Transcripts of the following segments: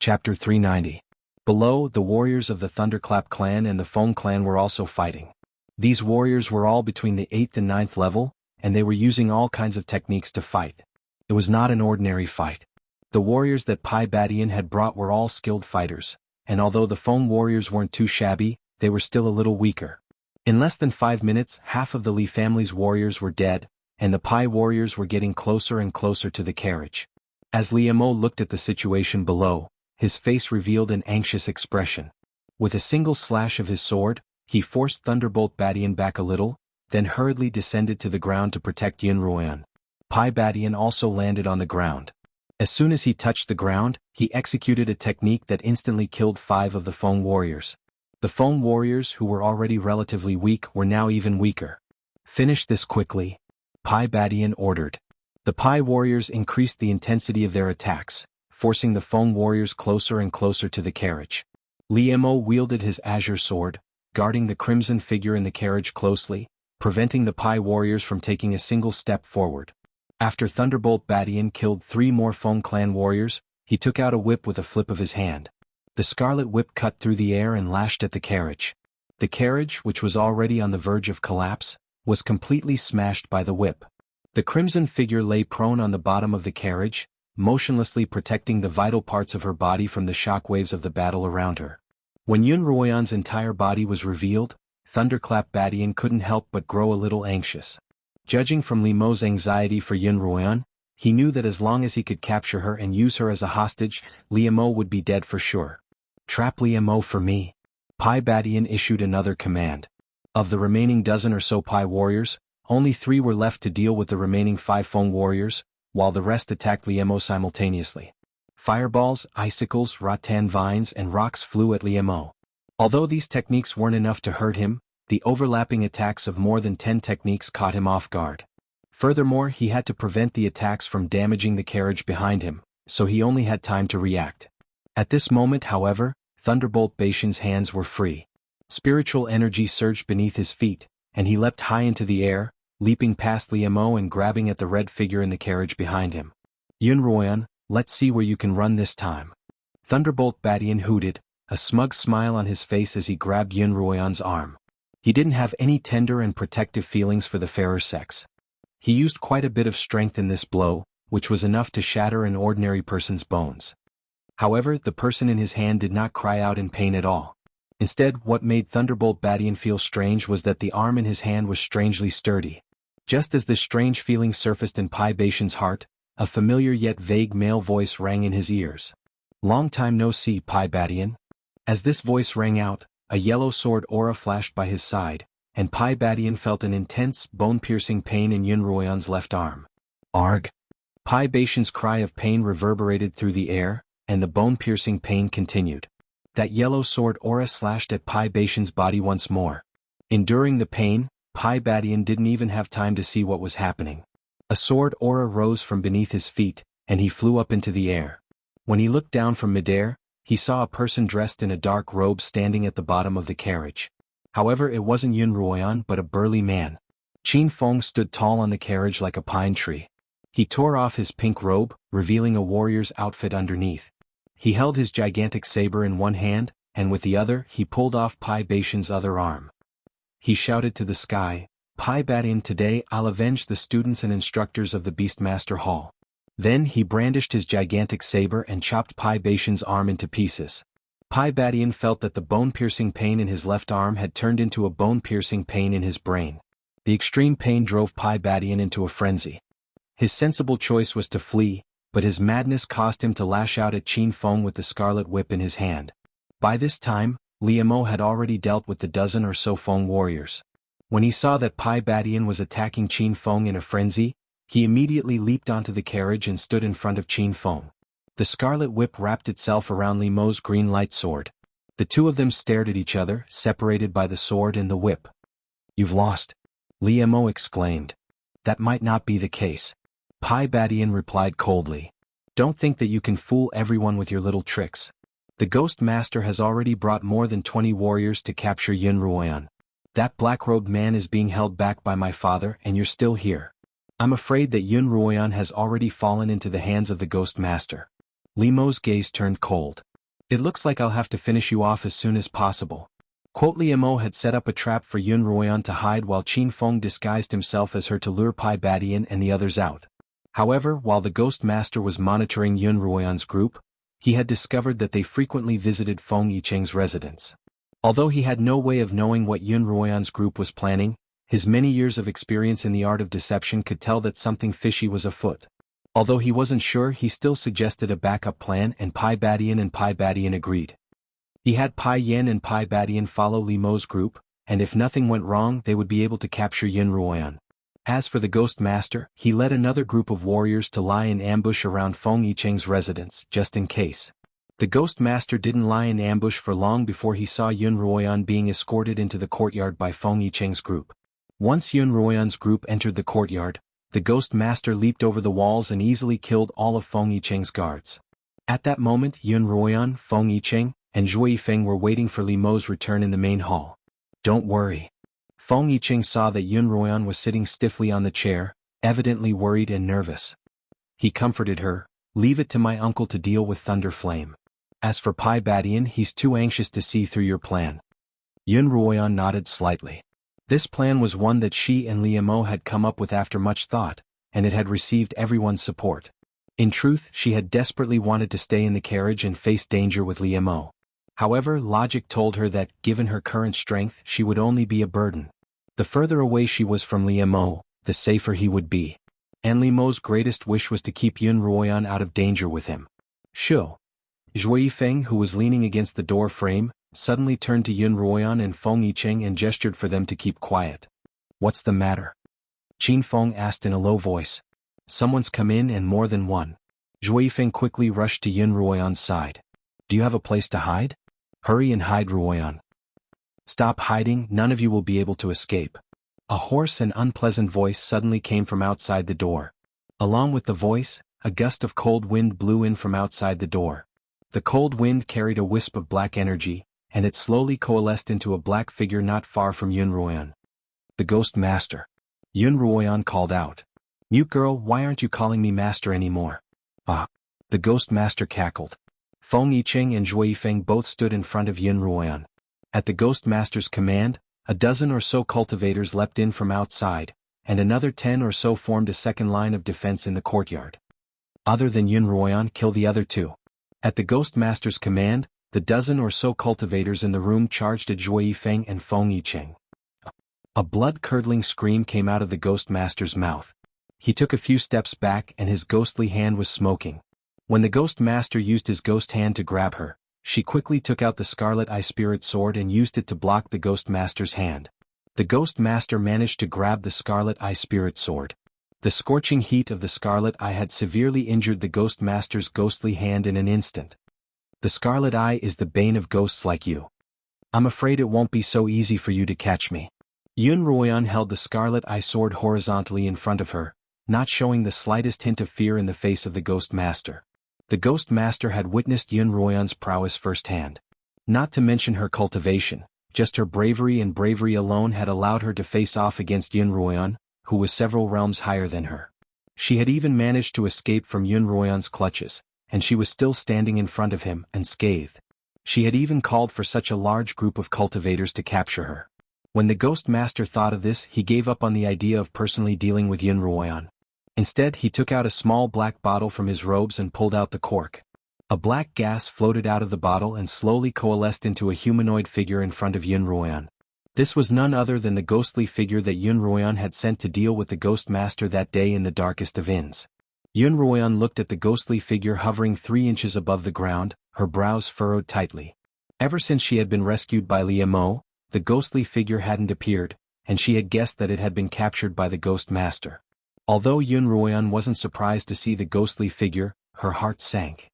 Chapter 390. Below, the warriors of the Thunderclap clan and the Foam clan were also fighting. These warriors were all between the 8th and 9th level, and they were using all kinds of techniques to fight. It was not an ordinary fight. The warriors that Pai Badian had brought were all skilled fighters, and although the Foam warriors weren't too shabby, they were still a little weaker. In less than 5 minutes, half of the Li family's warriors were dead, and the Pai warriors were getting closer and closer to the carriage. As Liamo looked at the situation below, his face revealed an anxious expression. With a single slash of his sword, he forced Thunderbolt Badian back a little, then hurriedly descended to the ground to protect xuanhuan. Pai Badian also landed on the ground. As soon as he touched the ground, he executed a technique that instantly killed 5 of the Foam warriors. The Foam warriors, who were already relatively weak, were now even weaker. "Finish this quickly," Pai Badian ordered. The Pai warriors increased the intensity of their attacks, forcing the Foam warriors closer and closer to the carriage. Liamo wielded his azure sword, guarding the crimson figure in the carriage closely, preventing the Pai warriors from taking a single step forward. After Thunderbolt Badian killed 3 more Foam clan warriors, he took out a whip with a flip of his hand. The scarlet whip cut through the air and lashed at the carriage. The carriage, which was already on the verge of collapse, was completely smashed by the whip. The crimson figure lay prone on the bottom of the carriage, motionlessly protecting the vital parts of her body from the shockwaves of the battle around her. When xuanhuan's entire body was revealed, Thunderclap Badian couldn't help but grow a little anxious. Judging from Liamo's anxiety for xuanhuan, he knew that as long as he could capture her and use her as a hostage, Liamo would be dead for sure. "Trap Liamo for me." Pai Badian issued another command. Of the remaining dozen or so Pai warriors, only 3 were left to deal with the remaining 5 Foam warriors, while the rest attacked Liamo simultaneously. Fireballs, icicles, rattan vines, and rocks flew at Liamo. Although these techniques weren't enough to hurt him, the overlapping attacks of more than 10 techniques caught him off guard. Furthermore, he had to prevent the attacks from damaging the carriage behind him, so he only had time to react. At this moment, however, Thunderbolt Badian's hands were free. Spiritual energy surged beneath his feet, and he leapt high into the air, leaping past Liamo and grabbing at the red figure in the carriage behind him. "Xuanhuan, let's see where you can run this time." Thunderbolt Badian hooted, a smug smile on his face as he grabbed xuanhuan's arm. He didn't have any tender and protective feelings for the fairer sex. He used quite a bit of strength in this blow, which was enough to shatter an ordinary person's bones. However, the person in his hand did not cry out in pain at all. Instead, what made Thunderbolt Badian feel strange was that the arm in his hand was strangely sturdy. Just as this strange feeling surfaced in Pai Badian's heart, a familiar yet vague male voice rang in his ears. "Long time no see, Pai Badian." As this voice rang out, a yellow sword aura flashed by his side, and Pai Badian felt an intense, bone-piercing pain in xuanhuan's left arm. "Arg!" Pai Badian's cry of pain reverberated through the air, and the bone-piercing pain continued. That yellow sword aura slashed at Pai Badian's body once more. Enduring the pain, Pai Badian didn't even have time to see what was happening. A sword aura rose from beneath his feet, and he flew up into the air. When he looked down from midair, he saw a person dressed in a dark robe standing at the bottom of the carriage. However, it wasn't xuanhuan but a burly man. Qin Feng stood tall on the carriage like a pine tree. He tore off his pink robe, revealing a warrior's outfit underneath. He held his gigantic saber in one hand, and with the other he pulled off Pai Badian's other arm. He shouted to the sky, "Pai Badian, today I'll avenge the students and instructors of the Beastmaster Hall." Then he brandished his gigantic saber and chopped Pai Badian's arm into pieces. Pai Badian felt that the bone-piercing pain in his left arm had turned into a bone-piercing pain in his brain. The extreme pain drove Pai Badian into a frenzy. His sensible choice was to flee, but his madness caused him to lash out at Qin Feng with the scarlet whip in his hand. By this time, Liamo had already dealt with the dozen or so Foam warriors. When he saw that Pai Badian was attacking Qin Feng in a frenzy, he immediately leaped onto the carriage and stood in front of Qin Feng. The scarlet whip wrapped itself around Liamo's green light sword. The two of them stared at each other, separated by the sword and the whip. "You've lost," Liamo exclaimed. "That might not be the case," Pai Badian replied coldly. "Don't think that you can fool everyone with your little tricks. The Ghost Master has already brought more than 20 warriors to capture xuanhuan. That black-robed man is being held back by my father, and you're still here. I'm afraid that xuanhuan has already fallen into the hands of the Ghost Master." Liamo's gaze turned cold. It looks like I'll have to finish you off as soon as possible. Quote Liemo had set up a trap for Yun Ruoyan to hide while Qin Feng disguised himself as her to lure Pai Badian and the others out. However, while the Ghost Master was monitoring Yun Ruoyan's group, he had discovered that they frequently visited Feng Yicheng's residence. Although he had no way of knowing what Yun Ruoyan's group was planning, his many years of experience in the art of deception could tell that something fishy was afoot. Although he wasn't sure, he still suggested a backup plan, and Pai Badian agreed. He had Pai Yan and Pai Badian follow Li Mo's group, and if nothing went wrong they would be able to capture Yun Ruoyan. As for the Ghost Master, he led another group of warriors to lie in ambush around Feng Yicheng's residence, just in case. The Ghost Master didn't lie in ambush for long before he saw Yun Ruoyan being escorted into the courtyard by Feng Yicheng's group. Once Yun Ruoyan's group entered the courtyard, the Ghost Master leaped over the walls and easily killed all of Feng Yicheng's guards. At that moment Yun Ruoyan, Feng Yicheng, and Zhui Yifeng were waiting for Li Mo's return in the main hall. Don't worry. Feng Yicheng saw that Yun Ruoyan was sitting stiffly on the chair, evidently worried and nervous. He comforted her, leave it to my uncle to deal with Thunder Flame. As for Pai Badian, he's too anxious to see through your plan. Yun Ruoyan nodded slightly. This plan was one that she and Liemo had come up with after much thought, and it had received everyone's support. In truth, she had desperately wanted to stay in the carriage and face danger with Liemo. However, logic told her that, given her current strength, she would only be a burden. The further away she was from Liemo, the safer he would be. And Liemo's greatest wish was to keep Yun Ruoyan out of danger with him. Zhui Yifeng, who was leaning against the door frame, suddenly turned to Yun Ruoyan and Feng Yicheng and gestured for them to keep quiet. What's the matter? Qin Feng asked in a low voice. Someone's come in, and more than one. Zhui Yifeng quickly rushed to Yun Ruoyan's side. Do you have a place to hide? Hurry and hide, Ruoyan. Stop hiding, none of you will be able to escape. A hoarse and unpleasant voice suddenly came from outside the door. Along with the voice, a gust of cold wind blew in from outside the door. The cold wind carried a wisp of black energy, and it slowly coalesced into a black figure not far from Yun Ruoyan. The Ghost Master. Yun Ruoyan called out. Mute girl, why aren't you calling me master anymore? Ah. The Ghost Master cackled. Feng Yicheng and Zhui Yifeng both stood in front of Yun Ruoyan. At the Ghost Master's command, a dozen or so cultivators leapt in from outside, and another 10 or so formed a second line of defense in the courtyard. Other than Yun Ruoyan, kill the other two. At the Ghost Master's command, the dozen or so cultivators in the room charged at Zhui Yifeng and Feng Yicheng. A blood-curdling scream came out of the Ghost Master's mouth. He took a few steps back and his ghostly hand was smoking. When the Ghost Master used his ghost hand to grab her, she quickly took out the Scarlet Eye Spirit Sword and used it to block the Ghost Master's hand. The Ghost Master managed to grab the Scarlet Eye Spirit Sword. The scorching heat of the Scarlet Eye had severely injured the Ghost Master's ghostly hand in an instant. The Scarlet Eye is the bane of ghosts like you. I'm afraid it won't be so easy for you to catch me. Yun Ruoyan held the Scarlet Eye Sword horizontally in front of her, not showing the slightest hint of fear in the face of the Ghost Master. The Ghost Master had witnessed Yun Ruoyan's prowess firsthand. Not to mention her cultivation, just her bravery alone had allowed her to face off against Yun Ruoyan, who was several realms higher than her. She had even managed to escape from Yun Ruoyan's clutches, and she was still standing in front of him, unscathed. She had even called for such a large group of cultivators to capture her. When the Ghost Master thought of this, he gave up on the idea of personally dealing with Yun Ruoyan. Instead, he took out a small black bottle from his robes and pulled out the cork. A black gas floated out of the bottle and slowly coalesced into a humanoid figure in front of Yun Ruoyan. This was none other than the ghostly figure that Yun Ruoyan had sent to deal with the Ghost Master that day in the darkest of inns. Yun Ruoyan looked at the ghostly figure hovering 3 inches above the ground, her brows furrowed tightly. Ever since she had been rescued by Liemo, the ghostly figure hadn't appeared, and she had guessed that it had been captured by the Ghost Master. Although Yun Ruoyan wasn't surprised to see the ghostly figure, her heart sank.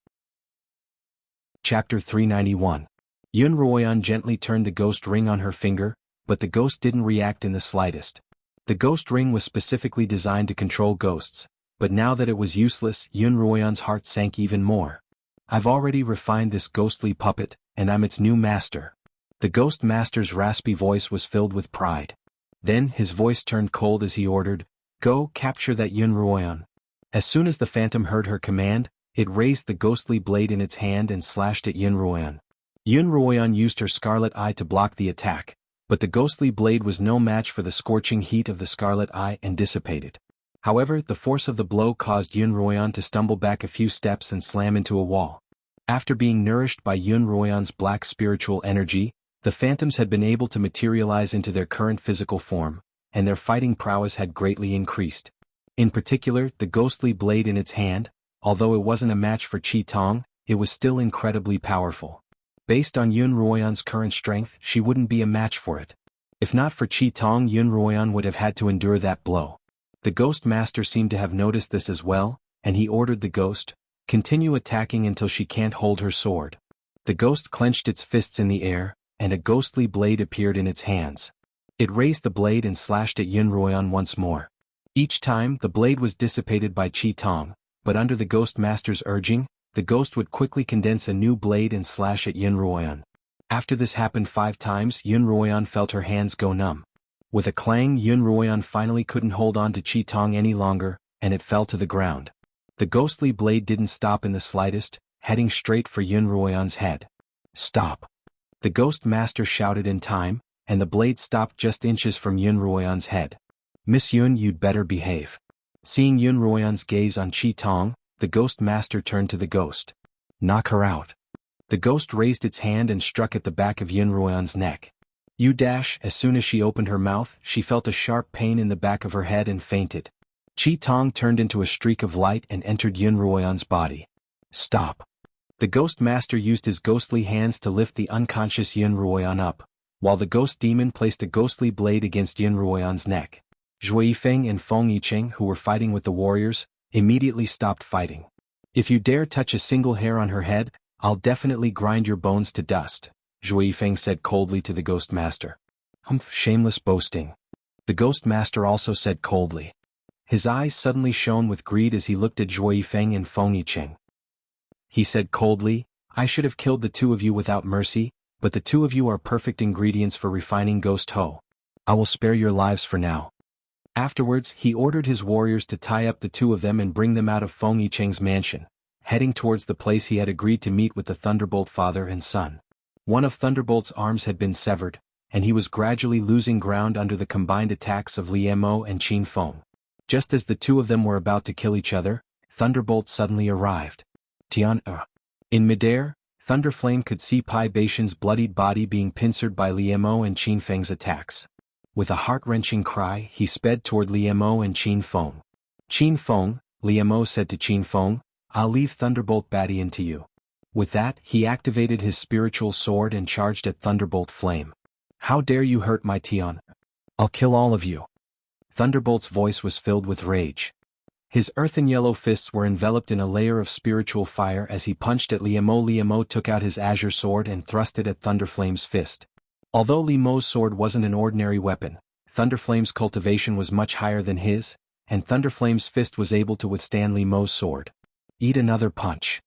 Chapter 391. Yun Ruoyan gently turned the ghost ring on her finger, but the ghost didn't react in the slightest. The ghost ring was specifically designed to control ghosts, but now that it was useless, Yun Ruoyan's heart sank even more. I've already refined this ghostly puppet, and I'm its new master. The Ghost Master's raspy voice was filled with pride. Then his voice turned cold as he ordered, "Go capture that Yun Ruoyan." As soon as the phantom heard her command, It raised the ghostly blade in its hand and slashed at Xuanhuan. Xuanhuan used her scarlet eye to block the attack, but the ghostly blade was no match for the scorching heat of the scarlet eye and dissipated. However, the force of the blow caused Xuanhuan to stumble back a few steps and slam into a wall. After being nourished by Xuanhuan's black spiritual energy, the phantoms had been able to materialize into their current physical form, and their fighting prowess had greatly increased. In particular, the ghostly blade in its hand, although it wasn't a match for Qi Tong, it was still incredibly powerful. Based on Xuanhuan's current strength, she wouldn't be a match for it. If not for Qi Tong, Xuanhuan would have had to endure that blow. The Ghost Master seemed to have noticed this as well, and he ordered the ghost, "Continue attacking until she can't hold her sword." The ghost clenched its fists in the air, and a ghostly blade appeared in its hands. It raised the blade and slashed at Xuanhuan once more. Each time, the blade was dissipated by Qi Tong, but under the Ghost Master's urging, the ghost would quickly condense a new blade and slash at Xuanhuan. After this happened 5 times, Xuanhuan felt her hands go numb. With a clang, Xuanhuan finally couldn't hold on to Qi Tong any longer, and it fell to the ground. The ghostly blade didn't stop in the slightest, heading straight for Xuanhuan's head. "Stop!" The Ghost Master shouted in time, and the blade stopped just inches from Xuanhuan's head. "Miss Yun, you'd better behave." Seeing Xuanhuan's gaze on Qi Tong, the Ghost Master turned to the ghost. "Knock her out." The ghost raised its hand and struck at the back of Xuanhuan's neck. As soon as she opened her mouth, she felt a sharp pain in the back of her head and fainted. Qi Tong turned into a streak of light and entered Xuanhuan's body. "Stop." The Ghost Master used his ghostly hands to lift the unconscious Xuanhuan up, while the ghost demon placed a ghostly blade against Xuanhuan's neck. Zhui Feng and Feng Yicheng, who were fighting with the warriors, immediately stopped fighting. "If you dare touch a single hair on her head, I'll definitely grind your bones to dust," Zhui Feng said coldly to the Ghost Master. "Humph, shameless boasting," the Ghost Master also said coldly. His eyes suddenly shone with greed as he looked at Zhui Feng and Feng Yicheng. He said coldly, "I should have killed the 2 of you without mercy, but the 2 of you are perfect ingredients for refining Ghost Ho. I will spare your lives for now." Afterwards, he ordered his warriors to tie up the 2 of them and bring them out of Feng Yicheng's mansion, heading towards the place he had agreed to meet with the Thunderbolt father and son. One of Thunderbolt's arms had been severed, and he was gradually losing ground under the combined attacks of Li Mo and Qin Feng. Just as the 2 of them were about to kill each other, Thunderbolt suddenly arrived. In midair, Thunderflame could see Pai Beishan's bloodied body being pincered by Li Mo and Qin Feng's attacks. With a heart-wrenching cry, he sped toward Li Mo and Qin Feng. "Qin Feng," Li Mo said to Qin Feng, "I'll leave Thunderbolt Badian to you." With that, he activated his spiritual sword and charged at Thunderbolt Flame. "How dare you hurt my Tian? I'll kill all of you." Thunderbolt's voice was filled with rage. His earthen yellow fists were enveloped in a layer of spiritual fire as he punched at Li Mo. Li Mo took out his azure sword and thrust it at Thunderflame's fist. Although Li Mo's sword wasn't an ordinary weapon, Thunderflame's cultivation was much higher than his, and Thunderflame's fist was able to withstand Li Mo's sword. "Eat another punch."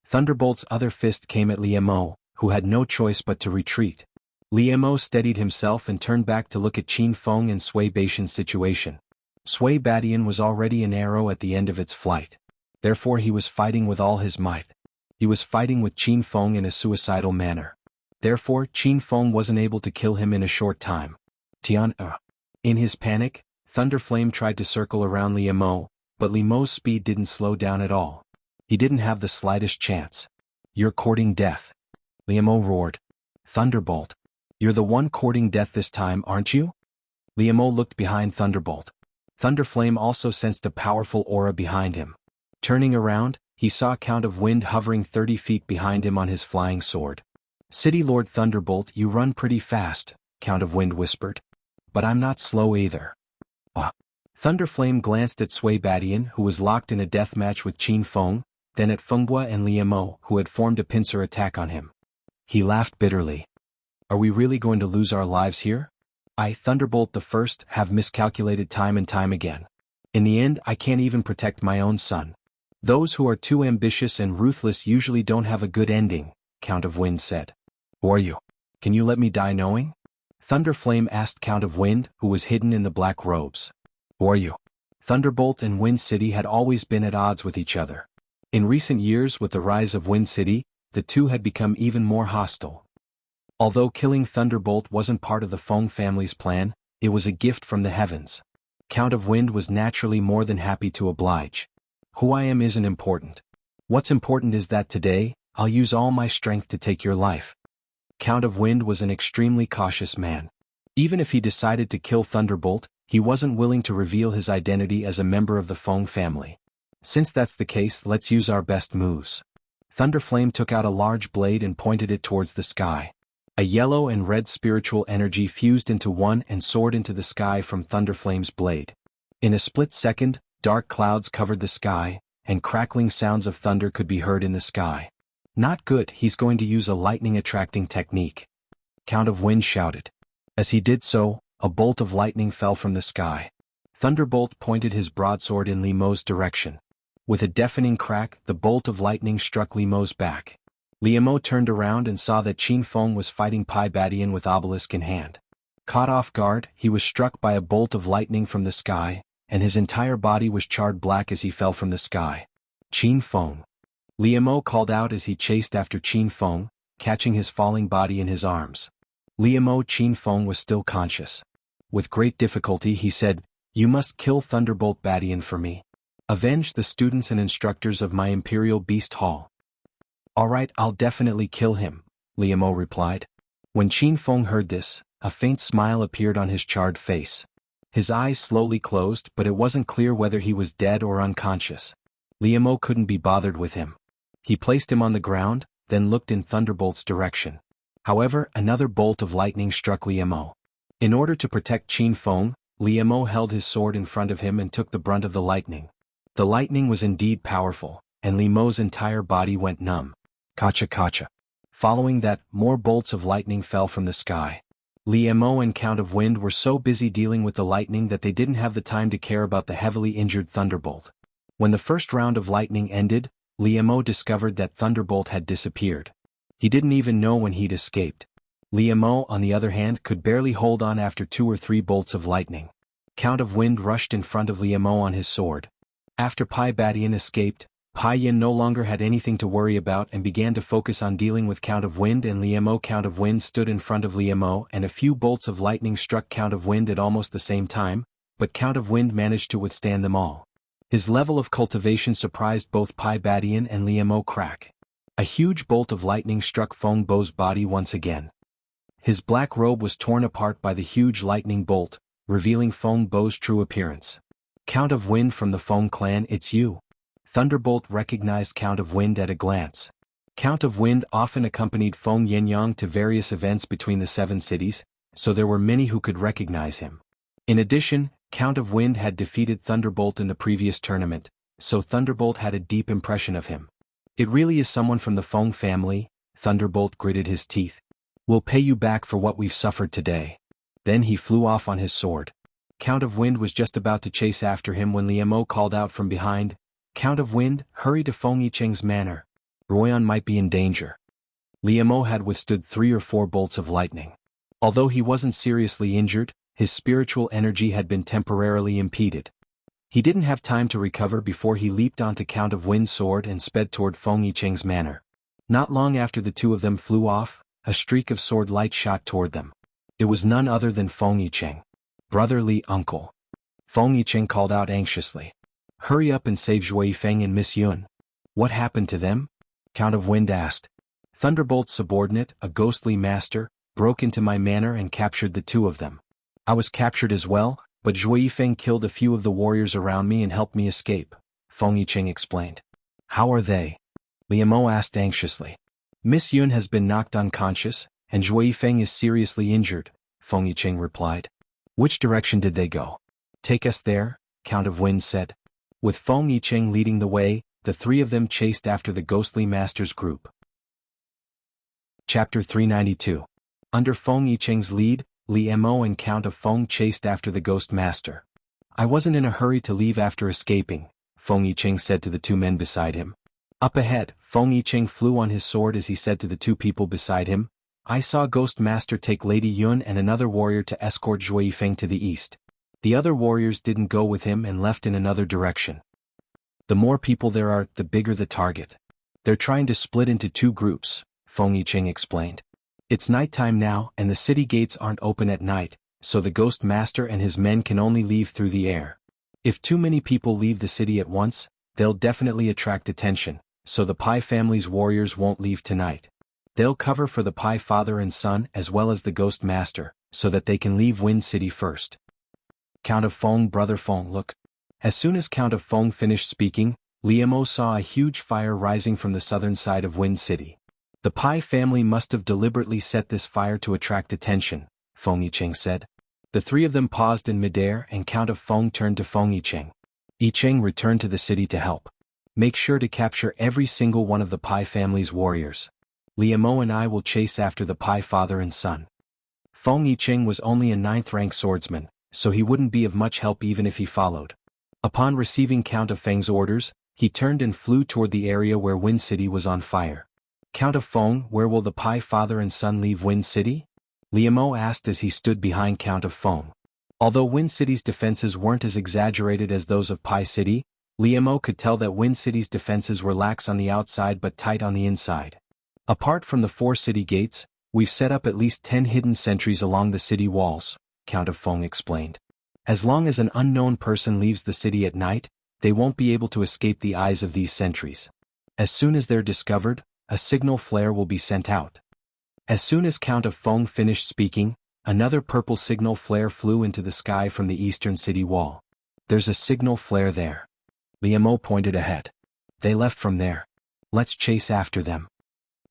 Thunderbolt's other fist came at Li Mo, who had no choice but to retreat. Li Mo steadied himself and turned back to look at Qin Feng and Sui Beishan's situation. Sui Badian was already an arrow at the end of its flight. Therefore he was fighting with all his might. He was fighting with Qin Feng in a suicidal manner. Therefore, Qin Feng wasn't able to kill him in a short time. In his panic, Thunderflame tried to circle around Li Mo, but Li Mo's speed didn't slow down at all. He didn't have the slightest chance. "You're courting death," Li Mo roared. "Thunderbolt, you're the one courting death this time, aren't you?" Li Mo looked behind Thunderbolt. Thunderflame also sensed a powerful aura behind him. Turning around, he saw Count of Wind hovering 30 feet behind him on his flying sword. "City Lord Thunderbolt, you run pretty fast," Count of Wind whispered. "But I'm not slow either." Thunderflame glanced at Sui Badian, who was locked in a death match with Qin Feng, then at Fenghua and Li Mo, who had formed a pincer attack on him. He laughed bitterly. "Are we really going to lose our lives here? I, Thunderbolt the First, have miscalculated time and time again. In the end, I can't even protect my own son. Those who are too ambitious and ruthless usually don't have a good ending," Count of Wind said. "Who are you? Can you let me die knowing?" Thunderflame asked Count of Wind, who was hidden in the black robes. "Who are you?" Thunderbolt and Wind City had always been at odds with each other. In recent years, with the rise of Wind City, the two had become even more hostile. Although killing Thunderbolt wasn't part of the Feng family's plan, it was a gift from the heavens. Count of Wind was naturally more than happy to oblige. Who I am isn't important. What's important is that today, I'll use all my strength to take your life. Count of Wind was an extremely cautious man. Even if he decided to kill Thunderbolt, he wasn't willing to reveal his identity as a member of the Feng family. Since that's the case, let's use our best moves. Thunderflame took out a large blade and pointed it towards the sky. A yellow and red spiritual energy fused into one and soared into the sky from Thunderflame's blade. In a split second, dark clouds covered the sky, and crackling sounds of thunder could be heard in the sky. Not good, he's going to use a lightning-attracting technique. Count of Wind shouted. As he did so, a bolt of lightning fell from the sky. Thunderbolt pointed his broadsword in Li Mo's direction. With a deafening crack, the bolt of lightning struck Li Mo's back. Li Mo turned around and saw that Qin Feng was fighting Pai Badian with obelisk in hand. Caught off guard, he was struck by a bolt of lightning from the sky, and his entire body was charred black as he fell from the sky. Qin Feng. Li Mo called out as he chased after Qin Feng, catching his falling body in his arms. Li Mo Qin Feng was still conscious. With great difficulty he said, "You must kill Thunderbolt Badian for me. Avenge the students and instructors of my Imperial Beast Hall." "All right, I'll definitely kill him," Li Mo replied. When Qin Feng heard this, a faint smile appeared on his charred face. His eyes slowly closed, but it wasn't clear whether he was dead or unconscious. Li Mo couldn't be bothered with him. He placed him on the ground, then looked in Thunderbolt's direction. However, another bolt of lightning struck Li Mo. In order to protect Qin Feng, Li Mo held his sword in front of him and took the brunt of the lightning. The lightning was indeed powerful, and Li Mo's entire body went numb. Kacha kacha. Following that, more bolts of lightning fell from the sky. Li Mo and Count of Wind were so busy dealing with the lightning that they didn't have the time to care about the heavily injured Thunderbolt. When the first round of lightning ended, Li Mo discovered that Thunderbolt had disappeared. He didn't even know when he'd escaped. Li Mo, on the other hand, could barely hold on after 2 or 3 bolts of lightning. Count of Wind rushed in front of Li Mo on his sword. After Pai Badian escaped, Pai Yin no longer had anything to worry about and began to focus on dealing with Count of Wind and Li Mo. Count of Wind stood in front of Li Mo and a few bolts of lightning struck Count of Wind at almost the same time, but Count of Wind managed to withstand them all. His level of cultivation surprised both Pai Badian and Li Mo. Crack. A huge bolt of lightning struck Feng Bo's body once again. His black robe was torn apart by the huge lightning bolt, revealing Feng Bo's true appearance. "Count of Wind from the Feng clan, it's you." Thunderbolt recognized Count of Wind at a glance. Count of Wind often accompanied Feng Yenyang to various events between the 7 cities, so there were many who could recognize him. In addition, Count of Wind had defeated Thunderbolt in the previous tournament, so Thunderbolt had a deep impression of him. "It really is someone from the Feng family," Thunderbolt gritted his teeth. "We'll pay you back for what we've suffered today." Then he flew off on his sword. Count of Wind was just about to chase after him when Li Mo called out from behind, "Count of Wind, hurry to Feng Yicheng's manor. Ruoyan might be in danger." Li Mo had withstood 3 or 4 bolts of lightning. Although he wasn't seriously injured, his spiritual energy had been temporarily impeded. He didn't have time to recover before he leaped onto Count of Wind's sword and sped toward Feng Yicheng's manor. Not long after the two of them flew off, a streak of sword light shot toward them. It was none other than Feng Yicheng. "Brotherly uncle." Feng Yicheng called out anxiously. "Hurry up and save Zhui Feng and Miss Yun." "What happened to them?" Count of Wind asked. "Thunderbolt's subordinate, a ghostly master, broke into my manor and captured the 2 of them. I was captured as well, but Zhui Feng killed a few of the warriors around me and helped me escape," Feng Yicheng explained. "How are they?" Li Mo asked anxiously. "Miss Yun has been knocked unconscious, and Zhui Feng is seriously injured," Feng Yicheng replied. "Which direction did they go?" "Take us there," Count of Wind said. With Feng Yicheng leading the way, the 3 of them chased after the ghostly master's group. Chapter 392. Under Feng Yicheng's lead, Li Mo and Count of Feng chased after the ghost master. "I wasn't in a hurry to leave after escaping," Feng Yicheng said to the 2 men beside him. Up ahead, Feng Yicheng flew on his sword as he said to the 2 people beside him, "I saw Ghost Master take Lady Yun and another warrior to escort Zhui Feng to the east. The other warriors didn't go with him and left in another direction." The more people there are, the bigger the target. They're trying to split into two groups, Feng Yiqing explained. It's nighttime now and the city gates aren't open at night, so the ghost master and his men can only leave through the air. If too many people leave the city at once, they'll definitely attract attention, so the Pai family's warriors won't leave tonight. They'll cover for the Pai father and son as well as the ghost master, so that they can leave Wind City first. Count of Feng, brother Feng, look. As soon as Count of Feng finished speaking, Liemo saw a huge fire rising from the southern side of Wind City. The Pai family must have deliberately set this fire to attract attention, Feng Yiqing said. The three of them paused in midair and Count of Feng turned to Feng Yiqing. Yiqing returned to the city to help. Make sure to capture every single one of the Pai family's warriors. Liemo and I will chase after the Pai father and son. Feng Yiqing was only a 9th-rank swordsman, so he wouldn't be of much help even if he followed. Upon receiving Count of Feng's orders, he turned and flew toward the area where Wind City was on fire. Count of Feng, where will the Pai father and son leave Wind City? Liemo asked as he stood behind Count of Feng. Although Wind City's defenses weren't as exaggerated as those of Pai City, Liemo could tell that Wind City's defenses were lax on the outside but tight on the inside. Apart from the 4 city gates, we've set up at least 10 hidden sentries along the city walls, Count of Feng explained. As long as an unknown person leaves the city at night, they won't be able to escape the eyes of these sentries. As soon as they're discovered, a signal flare will be sent out. As soon as Count of Feng finished speaking, another purple signal flare flew into the sky from the eastern city wall. There's a signal flare there. Liemo pointed ahead. They left from there. Let's chase after them.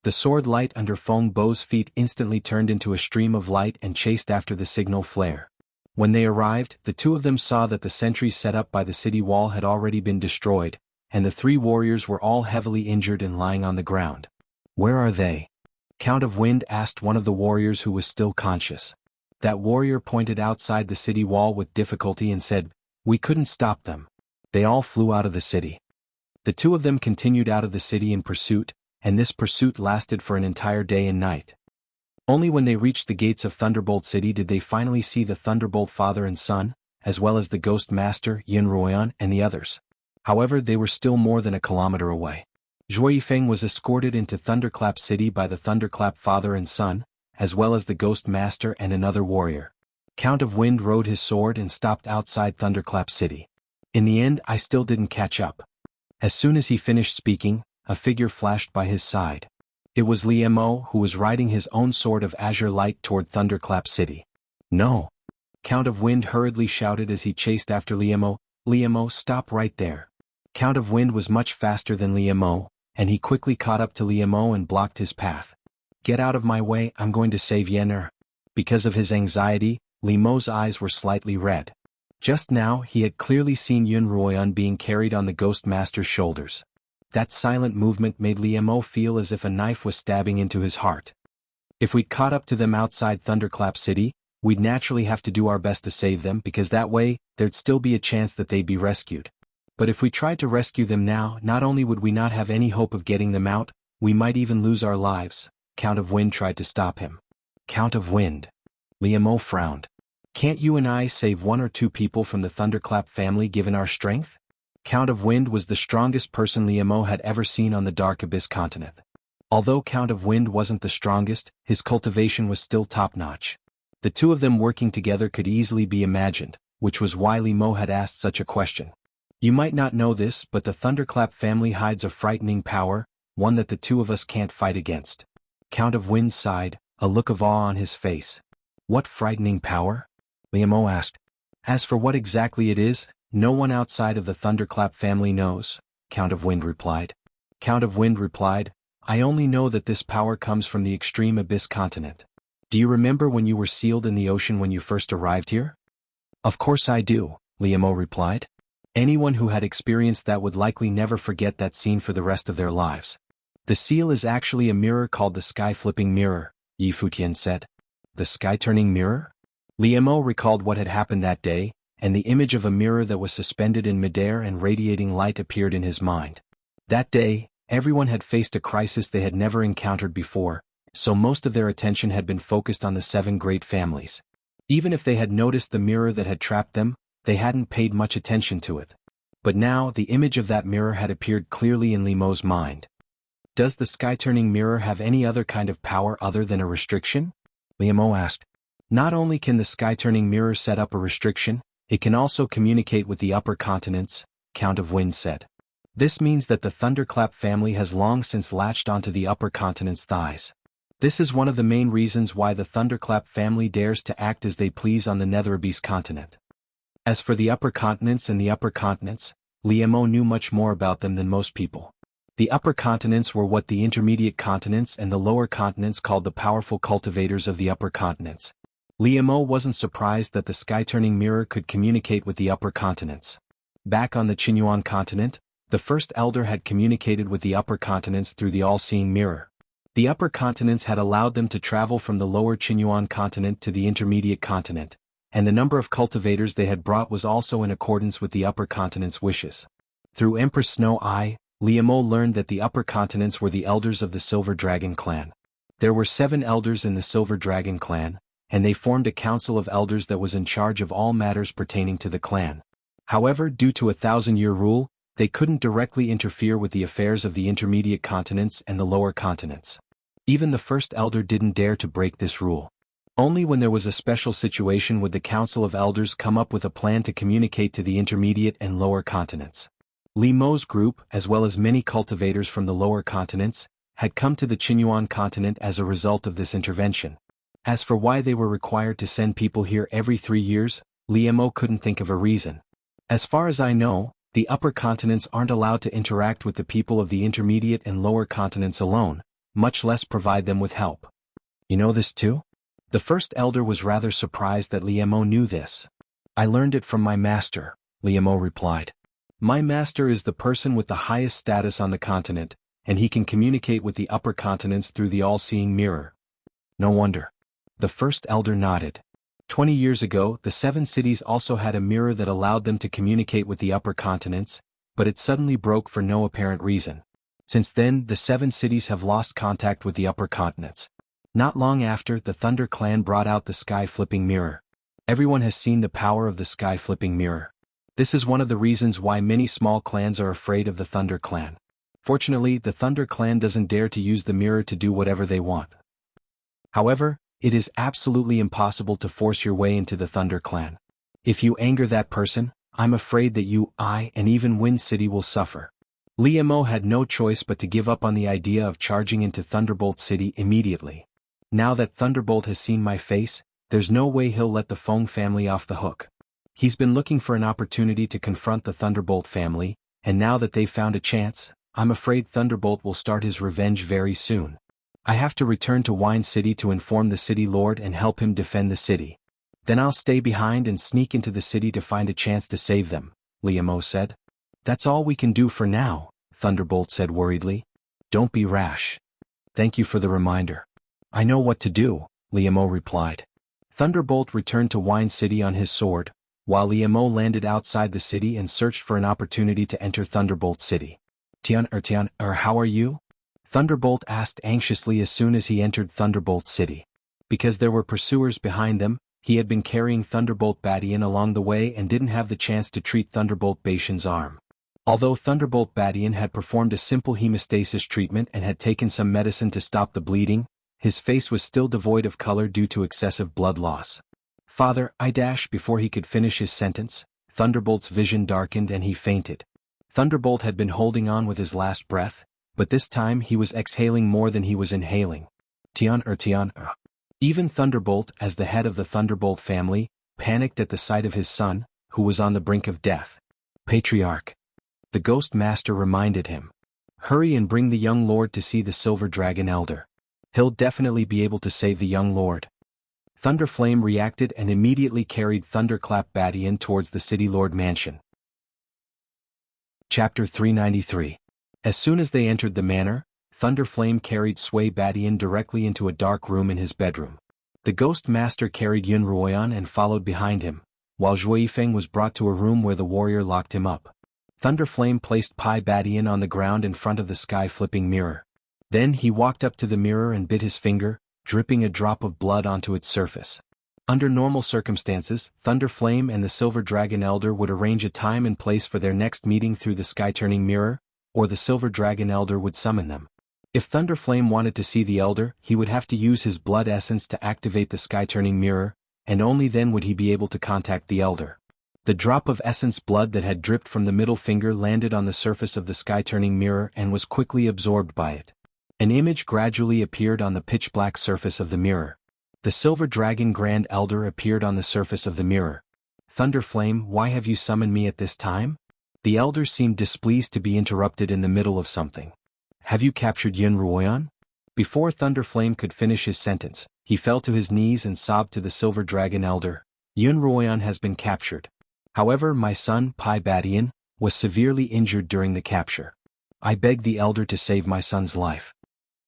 The sword light under Feng Bo's feet instantly turned into a stream of light and chased after the signal flare. When they arrived, the two of them saw that the sentries set up by the city wall had already been destroyed, and the 3 warriors were all heavily injured and lying on the ground. Where are they? Count of Wind asked one of the warriors who was still conscious. That warrior pointed outside the city wall with difficulty and said, "We couldn't stop them. They all flew out of the city." The two of them continued out of the city in pursuit, and this pursuit lasted for an entire day and night. Only when they reached the gates of Thunderbolt City did they finally see the Thunderbolt father and son, as well as the Ghost Master, xuanhuan, and the others. However, they were still more than a kilometer away. Zhuo Yifeng was escorted into Thunderclap City by the Thunderclap father and son, as well as the Ghost Master and another warrior. Count of Wind rode his sword and stopped outside Thunderclap City. In the end, I still didn't catch up. As soon as he finished speaking, a figure flashed by his side. It was Liemo, who was riding his own sword of azure light toward Thunderclap City. "No!" Count of Wind hurriedly shouted as he chased after Liemo. "Liemo, stop right there." Count of Wind was much faster than Liemo, and he quickly caught up to Liemo and blocked his path. "Get out of my way, I'm going to save Yen'er." Because of his anxiety, Liemo's eyes were slightly red. Just now he had clearly seen xuanhuan being carried on the Ghost Master's shoulders. That silent movement made Liemo feel as if a knife was stabbing into his heart. If we'd caught up to them outside Thunderclap City, we'd naturally have to do our best to save them because that way, there'd still be a chance that they'd be rescued. But if we tried to rescue them now, not only would we not have any hope of getting them out, we might even lose our lives. Count of Wind tried to stop him. "Count of Wind." Liemo frowned. "Can't you and I save 1 or 2 people from the Thunderclap family given our strength?" Count of Wind was the strongest person Liemo had ever seen on the Dark Abyss continent. Although Count of Wind wasn't the strongest, his cultivation was still top-notch. The two of them working together could easily be imagined, which was why Liemo had asked such a question. You might not know this, but the Thunderclap family hides a frightening power, one that the two of us can't fight against. Count of Wind sighed, a look of awe on his face. "What frightening power?" Liemo asked. "As for what exactly it is, no one outside of the Thunderclap family knows," Count of Wind replied. Count of Wind replied, "I only know that this power comes from the extreme Abyss continent. Do you remember when you were sealed in the ocean when you first arrived here?" "Of course I do," Liemo replied. Anyone who had experienced that would likely never forget that scene for the rest of their lives. "The seal is actually a mirror called the sky-flipping mirror," Yi Futian said. "The sky-turning mirror?" Liemo recalled what had happened that day, and the image of a mirror that was suspended in midair and radiating light appeared in his mind. That day, everyone had faced a crisis they had never encountered before, so most of their attention had been focused on the 7 great families. Even if they had noticed the mirror that had trapped them, they hadn't paid much attention to it. But now the image of that mirror had appeared clearly in Li Mo's mind. Does the sky-turning mirror have any other kind of power other than a restriction? Li Mo asked. Not only can the sky-turning mirror set up a restriction, it can also communicate with the upper continents, Count of Wind said. This means that the Thunderclap family has long since latched onto the upper continent's thighs. This is one of the main reasons why the Thunderclap family dares to act as they please on the Netherabese continent. As for the upper continents and the upper continents, Li Mo knew much more about them than most people. The upper continents were what the intermediate continents and the lower continents called the powerful cultivators of the upper continents. Li Mo wasn't surprised that the sky-turning mirror could communicate with the upper continents. Back on the Xuanhuan continent, the first elder had communicated with the upper continents through the all-seeing mirror. The upper continents had allowed them to travel from the lower Xuanhuan continent to the intermediate continent, and the number of cultivators they had brought was also in accordance with the upper continent's wishes. Through Empress Snow Eye, Li Mo learned that the upper continents were the elders of the Silver Dragon clan. There were 7 elders in the Silver Dragon clan, and they formed a council of elders that was in charge of all matters pertaining to the clan. However, due to a 1,000-year rule, they couldn't directly interfere with the affairs of the intermediate continents and the lower continents. Even the first elder didn't dare to break this rule. Only when there was a special situation would the council of elders come up with a plan to communicate to the intermediate and lower continents. Li Mo's group, as well as many cultivators from the lower continents, had come to the Xuanhuan continent as a result of this intervention. As for why they were required to send people here every 3 years, Li Mo couldn't think of a reason. As far as I know, the upper continents aren't allowed to interact with the people of the intermediate and lower continents alone, much less provide them with help. You know this too? The first elder was rather surprised that Li Mo knew this. I learned it from my master, Li Mo replied. My master is the person with the highest status on the continent, and he can communicate with the upper continents through the all-seeing mirror. No wonder. The first elder nodded. 20 years ago, the 7 cities also had a mirror that allowed them to communicate with the upper continents, but it suddenly broke for no apparent reason. Since then, the 7 cities have lost contact with the upper continents. Not long after, the Thunder clan brought out the sky-flipping mirror. Everyone has seen the power of the sky-flipping mirror. This is one of the reasons why many small clans are afraid of the Thunder clan. Fortunately, the Thunder clan doesn't dare to use the mirror to do whatever they want. However, it is absolutely impossible to force your way into the Thunder clan. If you anger that person, I'm afraid that you, I, and even Wind City will suffer. Li Mo had no choice but to give up on the idea of charging into Thunderbolt City immediately. Now that Thunderbolt has seen my face, there's no way he'll let the Feng family off the hook. He's been looking for an opportunity to confront the Thunderbolt family, and now that they've found a chance, I'm afraid Thunderbolt will start his revenge very soon. I have to return to Wine City to inform the city lord and help him defend the city. Then I'll stay behind and sneak into the city to find a chance to save them, Li Mo said. That's all we can do for now, Thunderbolt said worriedly. Don't be rash. Thank you for the reminder. I know what to do, Li Mo replied. Thunderbolt returned to Wine City on his sword, while Li Mo landed outside the city and searched for an opportunity to enter Thunderbolt City. Tian, how are you? Thunderbolt asked anxiously as soon as he entered Thunderbolt City. Because there were pursuers behind them, he had been carrying Thunderbolt Badian along the way and didn't have the chance to treat Thunderbolt Bashan's arm. Although Thunderbolt Badian had performed a simple hemostasis treatment and had taken some medicine to stop the bleeding, his face was still devoid of color due to excessive blood loss. Father, before he could finish his sentence, Thunderbolt's vision darkened and he fainted. Thunderbolt had been holding on with his last breath, but this time he was exhaling more than he was inhaling. Even Thunderbolt, as the head of the Thunderbolt family, panicked at the sight of his son, who was on the brink of death. Patriarch. The Ghost Master reminded him. Hurry and bring the young lord to see the Silver Dragon Elder. He'll definitely be able to save the young lord. Thunderflame reacted and immediately carried Thunderclap Badian towards the City Lord Mansion. Chapter 393. As soon as they entered the manor, Thunderflame carried Sway Badian directly into a dark room in his bedroom. The Ghost Master carried Yun Ruoyan and followed behind him, while Zhuifeng was brought to a room where the warrior locked him up. Thunderflame placed Pai Badian on the ground in front of the sky-flipping mirror. Then he walked up to the mirror and bit his finger, dripping a drop of blood onto its surface. Under normal circumstances, Thunderflame and the Silver Dragon Elder would arrange a time and place for their next meeting through the sky-turning mirror, or the Silver Dragon Elder would summon them. If Thunderflame wanted to see the Elder, he would have to use his blood essence to activate the sky-turning mirror, and only then would he be able to contact the Elder. The drop of essence blood that had dripped from the middle finger landed on the surface of the sky-turning mirror and was quickly absorbed by it. An image gradually appeared on the pitch-black surface of the mirror. The Silver Dragon Grand Elder appeared on the surface of the mirror. Thunderflame, why have you summoned me at this time? The Elder seemed displeased to be interrupted in the middle of something. Have you captured Xuanhuan? Before Thunderflame could finish his sentence, he fell to his knees and sobbed to the Silver Dragon Elder. Xuanhuan has been captured. However, my son, Pai Badian, was severely injured during the capture. I beg the Elder to save my son's life.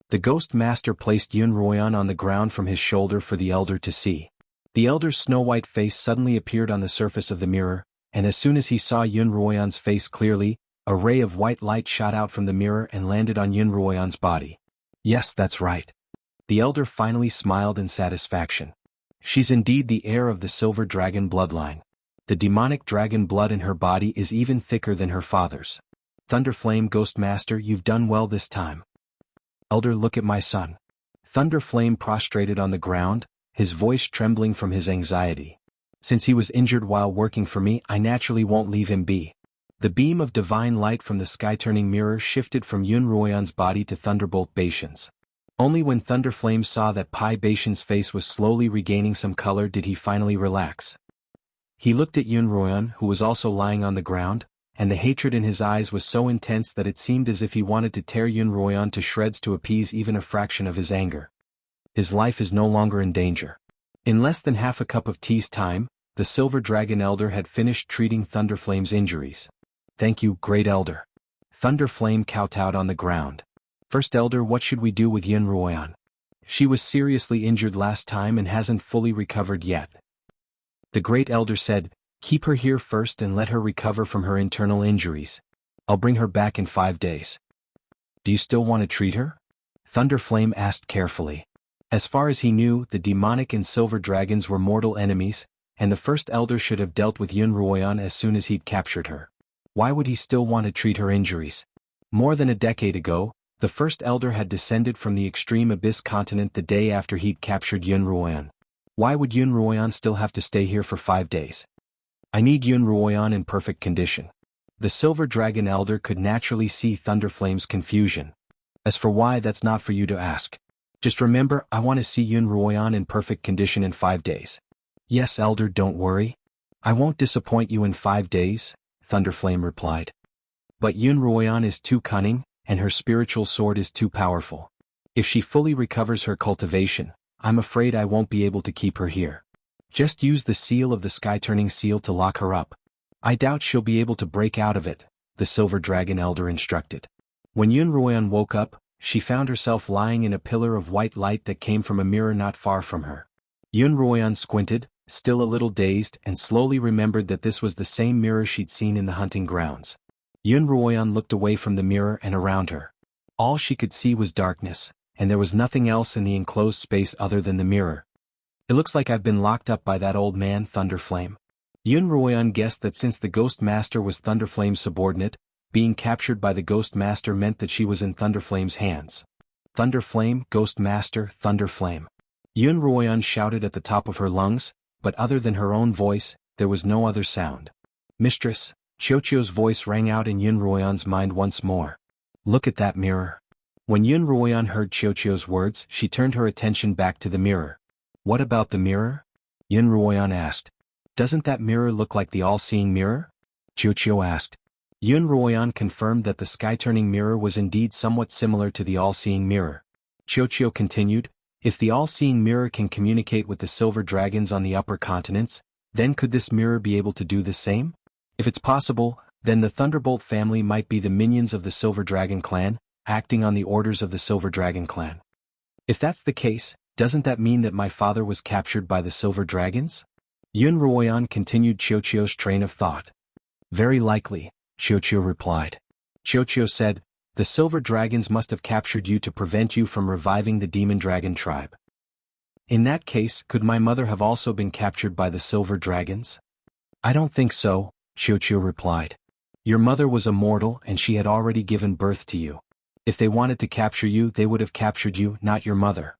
The Ghost Master placed Xuanhuan on the ground from his shoulder for the Elder to see. The Elder's snow-white face suddenly appeared on the surface of the mirror, and as soon as he saw Xuanhuan's face clearly, a ray of white light shot out from the mirror and landed on Xuanhuan's body. Yes, that's right. The Elder finally smiled in satisfaction. She's indeed the heir of the Silver Dragon bloodline. The demonic dragon blood in her body is even thicker than her father's. Thunderflame, Ghost Master, you've done well this time. Elder, look at my son. Thunderflame prostrated on the ground, his voice trembling from his anxiety. Since he was injured while working for me, I naturally won't leave him be. The beam of divine light from the sky-turning mirror shifted from Xuanhuan's body to Thunderbolt Bashan's. Only when Thunderflame saw that Pai Bashan's face was slowly regaining some color did he finally relax. He looked at Xuanhuan, who was also lying on the ground, and the hatred in his eyes was so intense that it seemed as if he wanted to tear Xuanhuan to shreds to appease even a fraction of his anger. His life is no longer in danger. In less than half a cup of tea's time, the Silver Dragon Elder had finished treating Thunderflame's injuries. Thank you, Great Elder. Thunderflame kowtowed on the ground. First Elder, what should we do with Xuanhuan? She was seriously injured last time and hasn't fully recovered yet. The Great Elder said, keep her here first and let her recover from her internal injuries. I'll bring her back in 5 days. Do you still want to treat her? Thunderflame asked carefully. As far as he knew, the demonic and silver dragons were mortal enemies, and the First Elder should have dealt with Xuanhuan as soon as he'd captured her. Why would he still want to treat her injuries? More than a decade ago, the First Elder had descended from the extreme abyss continent the day after he'd captured Xuanhuan. Why would Xuanhuan still have to stay here for 5 days? I need Xuanhuan in perfect condition. The Silver Dragon Elder could naturally see Thunderflame's confusion. As for why, that's not for you to ask. Just remember, I want to see Xuanhuan in perfect condition in 5 days. Yes, Elder, don't worry. I won't disappoint you in 5 days, Thunderflame replied. But Xuanhuan is too cunning, and her spiritual sword is too powerful. If she fully recovers her cultivation, I'm afraid I won't be able to keep her here. Just use the seal of the sky-turning seal to lock her up. I doubt she'll be able to break out of it, the Silver Dragon Elder instructed. When Xuanhuan woke up, she found herself lying in a pillar of white light that came from a mirror not far from her. Xuanhuan squinted, still a little dazed, and slowly remembered that this was the same mirror she'd seen in the hunting grounds. Xuanhuan looked away from the mirror and around her. All she could see was darkness, and there was nothing else in the enclosed space other than the mirror. It looks like I've been locked up by that old man, Thunderflame. Xuanhuan guessed that since the Ghost Master was Thunderflame's subordinate, being captured by the Ghost Master meant that she was in Thunderflame's hands. Thunderflame, Ghost Master, Thunderflame. Xuanhuan shouted at the top of her lungs, but other than her own voice, there was no other sound. Mistress, Xiaoqiu's voice rang out in Xuanhuan's mind once more. Look at that mirror. When Xuanhuan heard Xiaoqiu's words, she turned her attention back to the mirror. What about the mirror? Xuanhuan asked. Doesn't that mirror look like the all-seeing mirror? Xiaoqiu asked. Xuanhuan confirmed that the sky-turning mirror was indeed somewhat similar to the all-seeing mirror. Xiaoqiu continued, if the all-seeing mirror can communicate with the silver dragons on the upper continents, then could this mirror be able to do the same? If it's possible, then the Thunderbolt family might be the minions of the Silver Dragon clan, acting on the orders of the Silver Dragon clan. If that's the case, doesn't that mean that my father was captured by the Silver Dragons? Xuanhuan continued Xiaoqiu's train of thought. Very likely, Xiaoqiu replied. Xiaoqiu said, the Silver Dragons must have captured you to prevent you from reviving the Demon Dragon tribe. In that case, could my mother have also been captured by the silver dragons? I don't think so, Xiao replied. Your mother was a mortal and she had already given birth to you. If they wanted to capture you, they would have captured you, not your mother.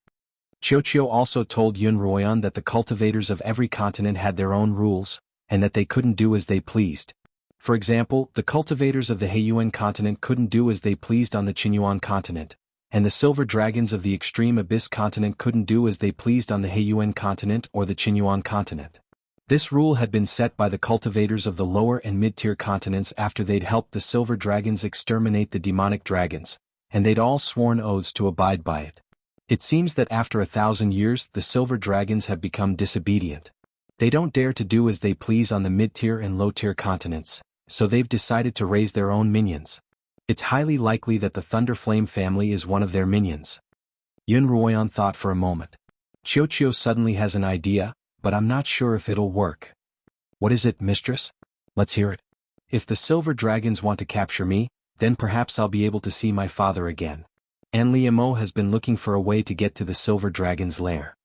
Xiao also told Yun Ruoyan that the cultivators of every continent had their own rules, and that they couldn't do as they pleased. For example, the cultivators of the Heiyuan continent couldn't do as they pleased on the Xuanhuan continent, and the silver dragons of the extreme abyss continent couldn't do as they pleased on the Heiyuan continent or the Xuanhuan continent. This rule had been set by the cultivators of the lower and mid-tier continents after they'd helped the silver dragons exterminate the demonic dragons, and they'd all sworn oaths to abide by it. It seems that after 1,000 years the silver dragons have become disobedient. They don't dare to do as they please on the mid-tier and low-tier continents, so they've decided to raise their own minions. It's highly likely that the Thunderflame family is one of their minions. Yun Ruoyan thought for a moment. Xiao suddenly has an idea, but I'm not sure if it'll work. What is it, mistress? Let's hear it. If the silver dragons want to capture me, then perhaps I'll be able to see my father again. And Liemo has been looking for a way to get to the silver dragon's lair.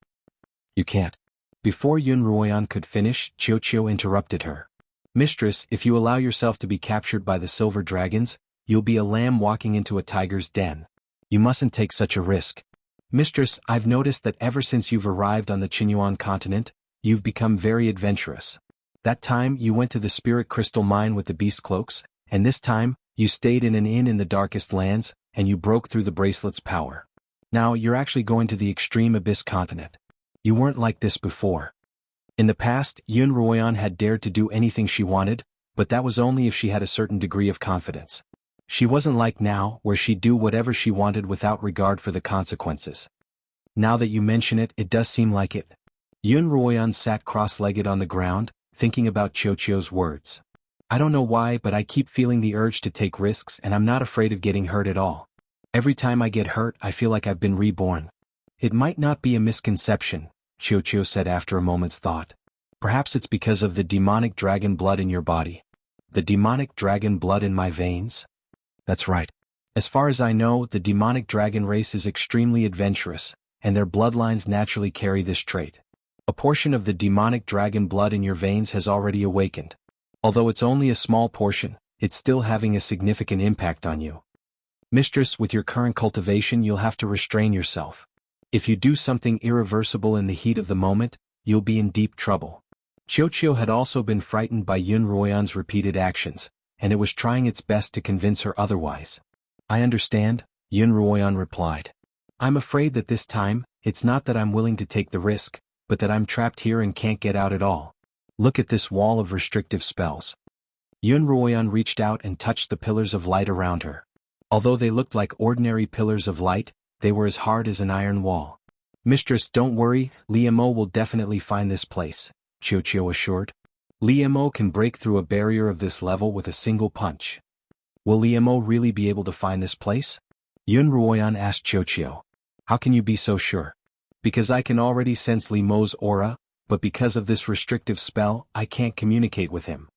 You can't. Before Yun Ruoyan could finish, Xiao interrupted her. Mistress, if you allow yourself to be captured by the silver dragons, you'll be a lamb walking into a tiger's den. You mustn't take such a risk. Mistress, I've noticed that ever since you've arrived on the Xuanhuan continent, you've become very adventurous. That time you went to the spirit crystal mine with the beast cloaks, and this time, you stayed in an inn in the darkest lands, and you broke through the bracelet's power. Now you're actually going to the extreme abyss continent. You weren't like this before. In the past, Yun Ruoyan had dared to do anything she wanted, but that was only if she had a certain degree of confidence. She wasn't like now, where she'd do whatever she wanted without regard for the consequences. Now that you mention it, it does seem like it. Yun Ruoyan sat cross-legged on the ground, thinking about Xiao's words. I don't know why, but I keep feeling the urge to take risks and I'm not afraid of getting hurt at all. Every time I get hurt, I feel like I've been reborn. It might not be a misconception, Xiao said after a moment's thought. Perhaps it's because of the demonic dragon blood in your body. The demonic dragon blood in my veins? That's right. As far as I know, the demonic dragon race is extremely adventurous, and their bloodlines naturally carry this trait. A portion of the demonic dragon blood in your veins has already awakened. Although it's only a small portion, it's still having a significant impact on you. Mistress, with your current cultivation you'll have to restrain yourself. If you do something irreversible in the heat of the moment, you'll be in deep trouble. Xiao had also been frightened by Yun Ruoyan's repeated actions, and it was trying its best to convince her otherwise. I understand, Yun Ruoyan replied. I'm afraid that this time, it's not that I'm willing to take the risk, but that I'm trapped here and can't get out at all. Look at this wall of restrictive spells. Yun Ruoyan reached out and touched the pillars of light around her. Although they looked like ordinary pillars of light, they were as hard as an iron wall. Mistress, don't worry, Liemo will definitely find this place, Xiao assured. Liemo can break through a barrier of this level with a single punch. Will Liemo really be able to find this place? Yun Ruoyan asked Xiao. How can you be so sure? Because I can already sense Liemo's aura, but because of this restrictive spell, I can't communicate with him.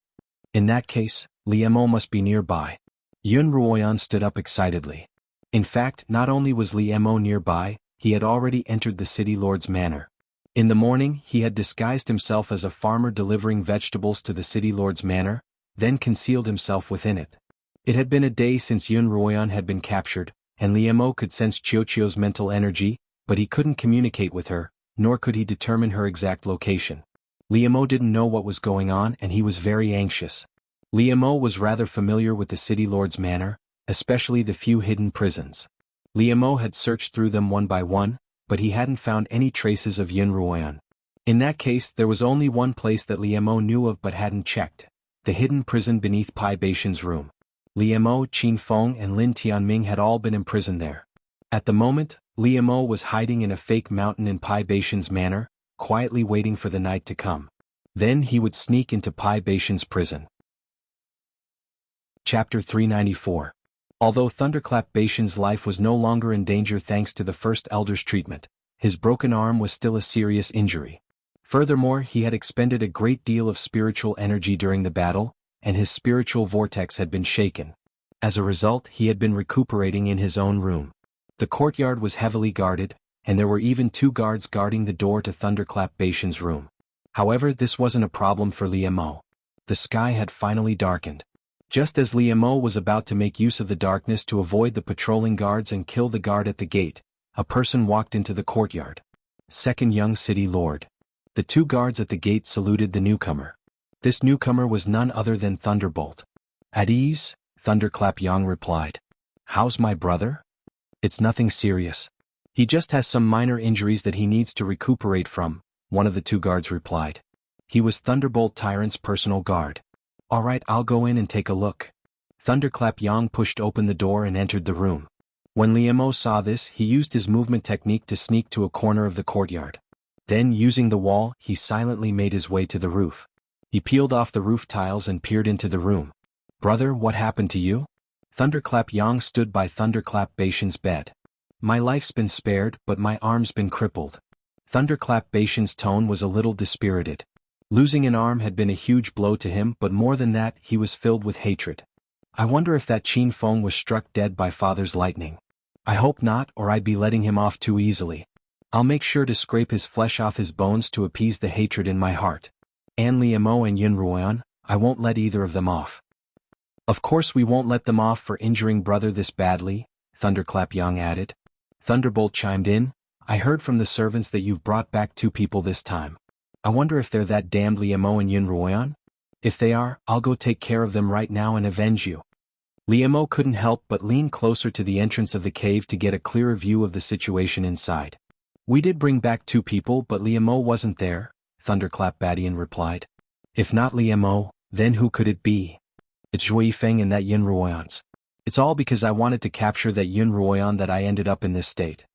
In that case, Liemo must be nearby. Yun Ruoyan stood up excitedly. In fact, not only was Liemo nearby, he had already entered the city lord's manor. In the morning, he had disguised himself as a farmer delivering vegetables to the city lord's manor, then concealed himself within it. It had been a day since Yun Ruoyan had been captured, and Liemo could sense Xiao's mental energy, but he couldn't communicate with her, nor could he determine her exact location. Liemo didn't know what was going on and he was very anxious. Liemo was rather familiar with the city lord's manor, especially the few hidden prisons. Liemo had searched through them one by one, but he hadn't found any traces of Yun Ruoyan. In that case, there was only one place that Liemo knew of but hadn't checked: the hidden prison beneath Pai Beishan's room. Liemo, Qin Feng and Lin Tianming had all been imprisoned there. At the moment, Liemo was hiding in a fake mountain in Pai Beishan's manor, quietly waiting for the night to come. Then he would sneak into Pai Beishan's prison. Chapter 394. Although Thunderclap Beishan's life was no longer in danger thanks to the First Elder's treatment, his broken arm was still a serious injury. Furthermore, he had expended a great deal of spiritual energy during the battle, and his spiritual vortex had been shaken. As a result, he had been recuperating in his own room. The courtyard was heavily guarded, and there were even 2 guards guarding the door to Thunderclap Baishan's room. However, this wasn't a problem for Liemo. The sky had finally darkened. Just as Liemo was about to make use of the darkness to avoid the patrolling guards and kill the guard at the gate, a person walked into the courtyard. Second young city lord. The 2 guards at the gate saluted the newcomer. This newcomer was none other than Thunderbolt. At ease, Thunderclap Yang replied. How's my brother? It's nothing serious. He just has some minor injuries that he needs to recuperate from, one of the 2 guards replied. He was Thunderbolt Tyrant's personal guard. Alright, I'll go in and take a look. Thunderclap Yang pushed open the door and entered the room. When Liemo saw this, he used his movement technique to sneak to a corner of the courtyard. Then, using the wall, he silently made his way to the roof. He peeled off the roof tiles and peered into the room. Brother, what happened to you? Thunderclap Yang stood by Thunderclap Baishan's bed. My life's been spared, but my arm's been crippled. Thunderclap Baishan's tone was a little dispirited. Losing an arm had been a huge blow to him, but more than that, he was filled with hatred. I wonder if that Xianhuan was struck dead by father's lightning. I hope not, or I'd be letting him off too easily. I'll make sure to scrape his flesh off his bones to appease the hatred in my heart. And Liemo and Xuanhuan, I won't let either of them off. Of course we won't let them off for injuring brother this badly, Thunderclap Yang added. Thunderbolt chimed in, I heard from the servants that you've brought back 2 people this time. I wonder if they're that damned Liemo and Xuanhuan? If they are, I'll go take care of them right now and avenge you. Liemo couldn't help but lean closer to the entrance of the cave to get a clearer view of the situation inside. We did bring back 2 people, but Liemo wasn't there, Thunderclap Badian replied. If not Liemo, then who could it be? It's Xuefeng and that Xuanhuan's. It's all because I wanted to capture that Xuanhuan that I ended up in this state.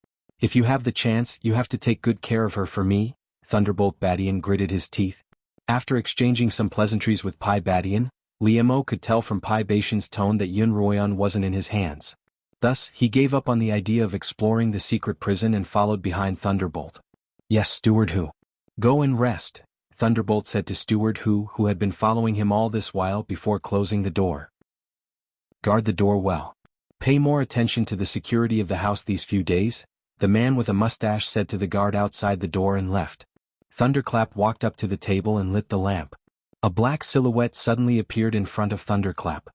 If you have the chance, you have to take good care of her for me, Thunderbolt Badian gritted his teeth. After exchanging some pleasantries with Pai Badian, Liemo could tell from Pai Baishan's tone that Xuanhuan wasn't in his hands. Thus, he gave up on the idea of exploring the secret prison and followed behind Thunderbolt. Yes, Steward Hu. Go and rest, Thunderbolt said to Steward Hu, who had been following him all this while before closing the door. Guard the door well. Pay more attention to the security of the house these few days, the man with a mustache said to the guard outside the door and left. Thunderclap walked up to the table and lit the lamp. A black silhouette suddenly appeared in front of Thunderclap.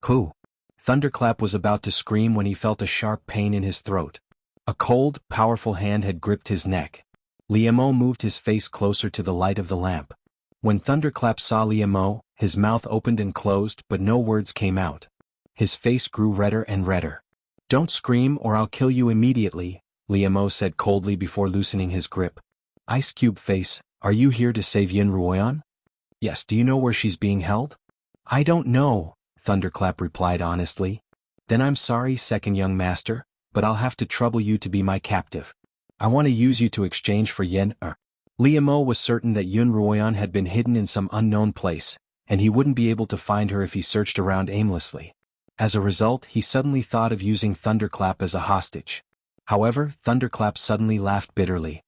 Who? Thunderclap was about to scream when he felt a sharp pain in his throat. A cold, powerful hand had gripped his neck. Liemo moved his face closer to the light of the lamp. When Thunderclap saw Liemo, his mouth opened and closed, but no words came out. His face grew redder and redder. Don't scream or I'll kill you immediately, Liemo said coldly before loosening his grip. Ice Cube Face, are you here to save Xuanhuan? Yes, do you know where she's being held? I don't know, Thunderclap replied honestly. Then I'm sorry, second young master, but I'll have to trouble you to be my captive. I want to use you to exchange for Liemo was certain that Xuanhuan had been hidden in some unknown place, and he wouldn't be able to find her if he searched around aimlessly. As a result, he suddenly thought of using Thunderclap as a hostage. However, Thunderclap suddenly laughed bitterly.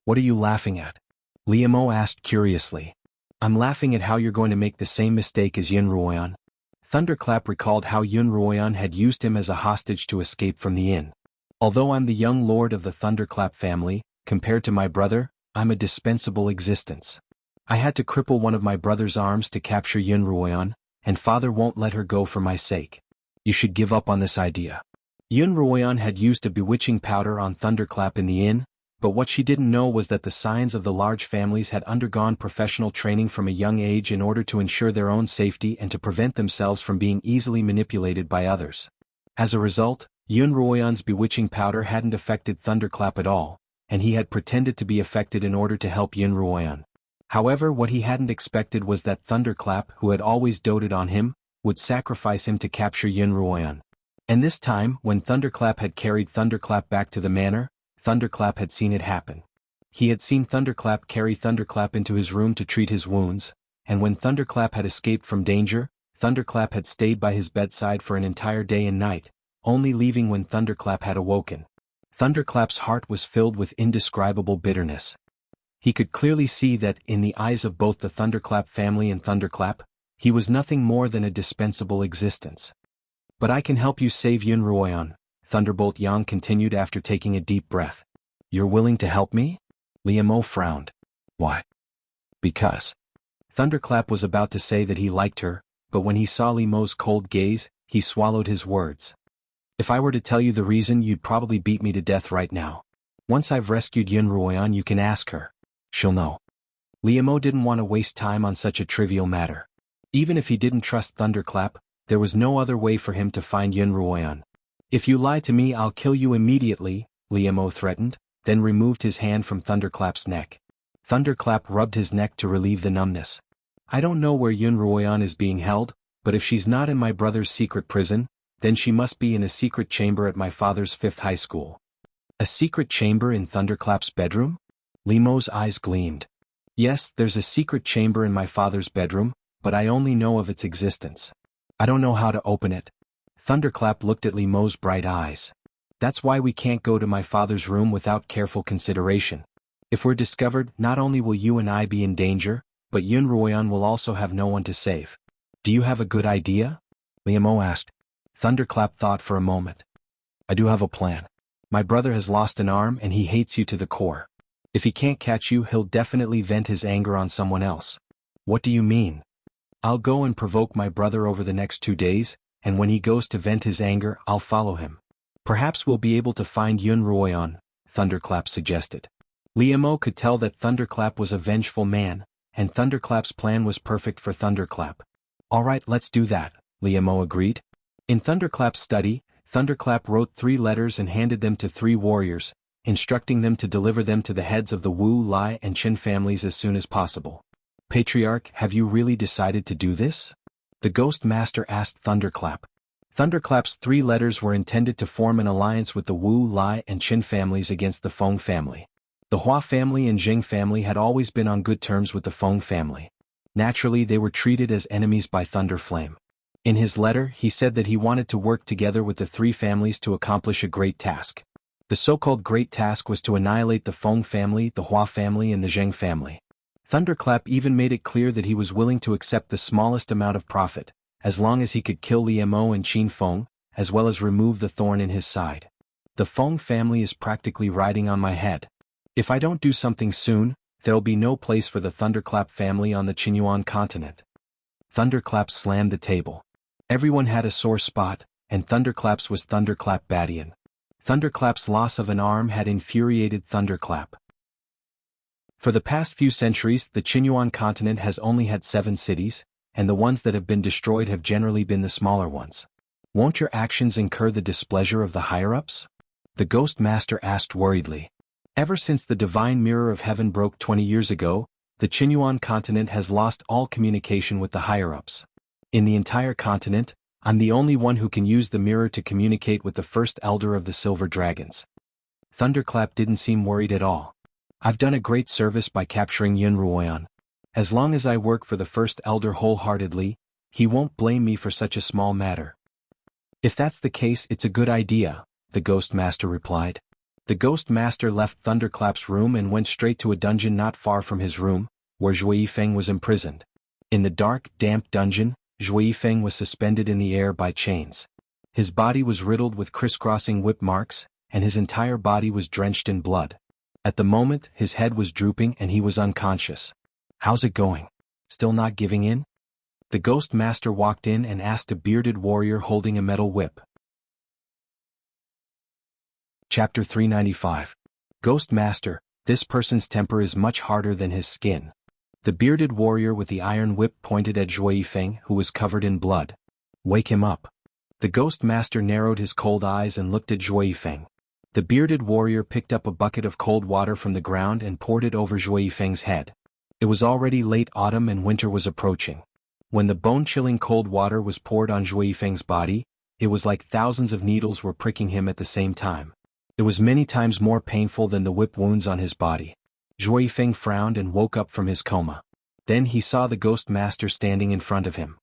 What are you laughing at? Liemo asked curiously. I'm laughing at how you're going to make the same mistake as Xuanhuan. Thunderclap recalled how Xuanhuan had used him as a hostage to escape from the inn. Although I'm the young lord of the Thunderclap family, compared to my brother, I'm a dispensable existence. I had to cripple one of my brother's arms to capture Xuanhuan, and father won't let her go for my sake. You should give up on this idea. Xuanhuan had used a bewitching powder on Thunderclap in the inn, but what she didn't know was that the Scions of the large families had undergone professional training from a young age in order to ensure their own safety and to prevent themselves from being easily manipulated by others. As a result, Xuanhuan's bewitching powder hadn't affected Thunderclap at all, and he had pretended to be affected in order to help Xuanhuan. However, what he hadn't expected was that Thunderclap, who had always doted on him, would sacrifice him to capture Xuanhuan. And this time, when Thunderclap had carried Thunderclap back to the manor, Thunderclap had seen it happen. He had seen Thunderclap carry Thunderclap into his room to treat his wounds, and when Thunderclap had escaped from danger, Thunderclap had stayed by his bedside for an entire day and night, only leaving when Thunderclap had awoken. Thunderclap's heart was filled with indescribable bitterness. He could clearly see that, in the eyes of both the Thunderclap family and Thunderclap, he was nothing more than a dispensable existence. But I can help you save Xuanhuan, Thunderbolt Yang continued after taking a deep breath. You're willing to help me? Liamo frowned. Why? Because. Thunderclap was about to say that he liked her, but when he saw Liamo's cold gaze, he swallowed his words. If I were to tell you the reason, you'd probably beat me to death right now. Once I've rescued Xuanhuan, you can ask her. She'll know. Liamo didn't want to waste time on such a trivial matter. Even if he didn't trust Thunderclap, there was no other way for him to find Xuanhuan. If you lie to me, I'll kill you immediately, Liamo threatened, then removed his hand from Thunderclap's neck. Thunderclap rubbed his neck to relieve the numbness. I don't know where Xuanhuan is being held, but if she's not in my brother's secret prison, then she must be in a secret chamber at my father's 5th high school. A secret chamber in Thunderclap's bedroom? Liamo's eyes gleamed. Yes, there's a secret chamber in my father's bedroom, but I only know of its existence. I don't know how to open it. Thunderclap looked at Liamo's bright eyes. That's why we can't go to my father's room without careful consideration. If we're discovered, not only will you and I be in danger, but Xuanhuan will also have no one to save. Do you have a good idea? Liamo asked. Thunderclap thought for a moment. I do have a plan. My brother has lost an arm and he hates you to the core. If he can't catch you, he'll definitely vent his anger on someone else. What do you mean? I'll go and provoke my brother over the next 2 days, and when he goes to vent his anger, I'll follow him. Perhaps we'll be able to find Xuanhuan, Thunderclap suggested. Liamo could tell that Thunderclap was a vengeful man, and Thunderclap's plan was perfect for Thunderclap. All right, let's do that, Liamo agreed. In Thunderclap's study, Thunderclap wrote 3 letters and handed them to 3 warriors, instructing them to deliver them to the heads of the Wu, Lai, and Qin families as soon as possible. Patriarch, have you really decided to do this? The Ghost Master asked Thunderclap. Thunderclap's 3 letters were intended to form an alliance with the Wu, Lai, and Qin families against the Feng family. The Hua family and Jing family had always been on good terms with the Feng family. Naturally, they were treated as enemies by Thunderflame. In his letter, he said that he wanted to work together with the 3 families to accomplish a great task. The so-called great task was to annihilate the Feng family, the Hua family, and the Zheng family. Thunderclap even made it clear that he was willing to accept the smallest amount of profit, as long as he could kill Liamo and Qin Feng, as well as remove the thorn in his side. The Feng family is practically riding on my head. If I don't do something soon, there'll be no place for the Thunderclap family on the Xuanhuan continent. Thunderclap slammed the table. Everyone had a sore spot, and Thunderclap's was Thunderclap Badian. Thunderclap's loss of an arm had infuriated Thunderclap. For the past few centuries, the Xuanhuan continent has only had 7 cities, and the ones that have been destroyed have generally been the smaller ones. Won't your actions incur the displeasure of the higher-ups? The Ghost Master asked worriedly. Ever since the Divine Mirror of Heaven broke 20 years ago, the Xuanhuan continent has lost all communication with the higher-ups. In the entire continent, I'm the only one who can use the mirror to communicate with the first elder of the Silver Dragons. Thunderclap didn't seem worried at all. I've done a great service by capturing Xuanhuan. As long as I work for the first elder wholeheartedly, he won't blame me for such a small matter. If that's the case, it's a good idea, the Ghost Master replied. The Ghost Master left Thunderclap's room and went straight to a dungeon not far from his room, where Zhui Feng was imprisoned. In the dark, damp dungeon, Zhui Feng was suspended in the air by chains. His body was riddled with crisscrossing whip marks, and his entire body was drenched in blood. At the moment, his head was drooping and he was unconscious. How's it going? Still not giving in? The Ghost Master walked in and asked a bearded warrior holding a metal whip. Chapter 395. Ghost Master, this person's temper is much harder than his skin. The bearded warrior with the iron whip pointed at Zhui Feng, who was covered in blood. Wake him up. The Ghost Master narrowed his cold eyes and looked at Zhui Feng. The bearded warrior picked up a bucket of cold water from the ground and poured it over Zhui Feng's head. It was already late autumn and winter was approaching. When the bone-chilling cold water was poured on Zhui Feng's body, it was like thousands of needles were pricking him at the same time. It was many times more painful than the whip wounds on his body. Zhui Feng frowned and woke up from his coma. Then he saw the Ghost Master standing in front of him.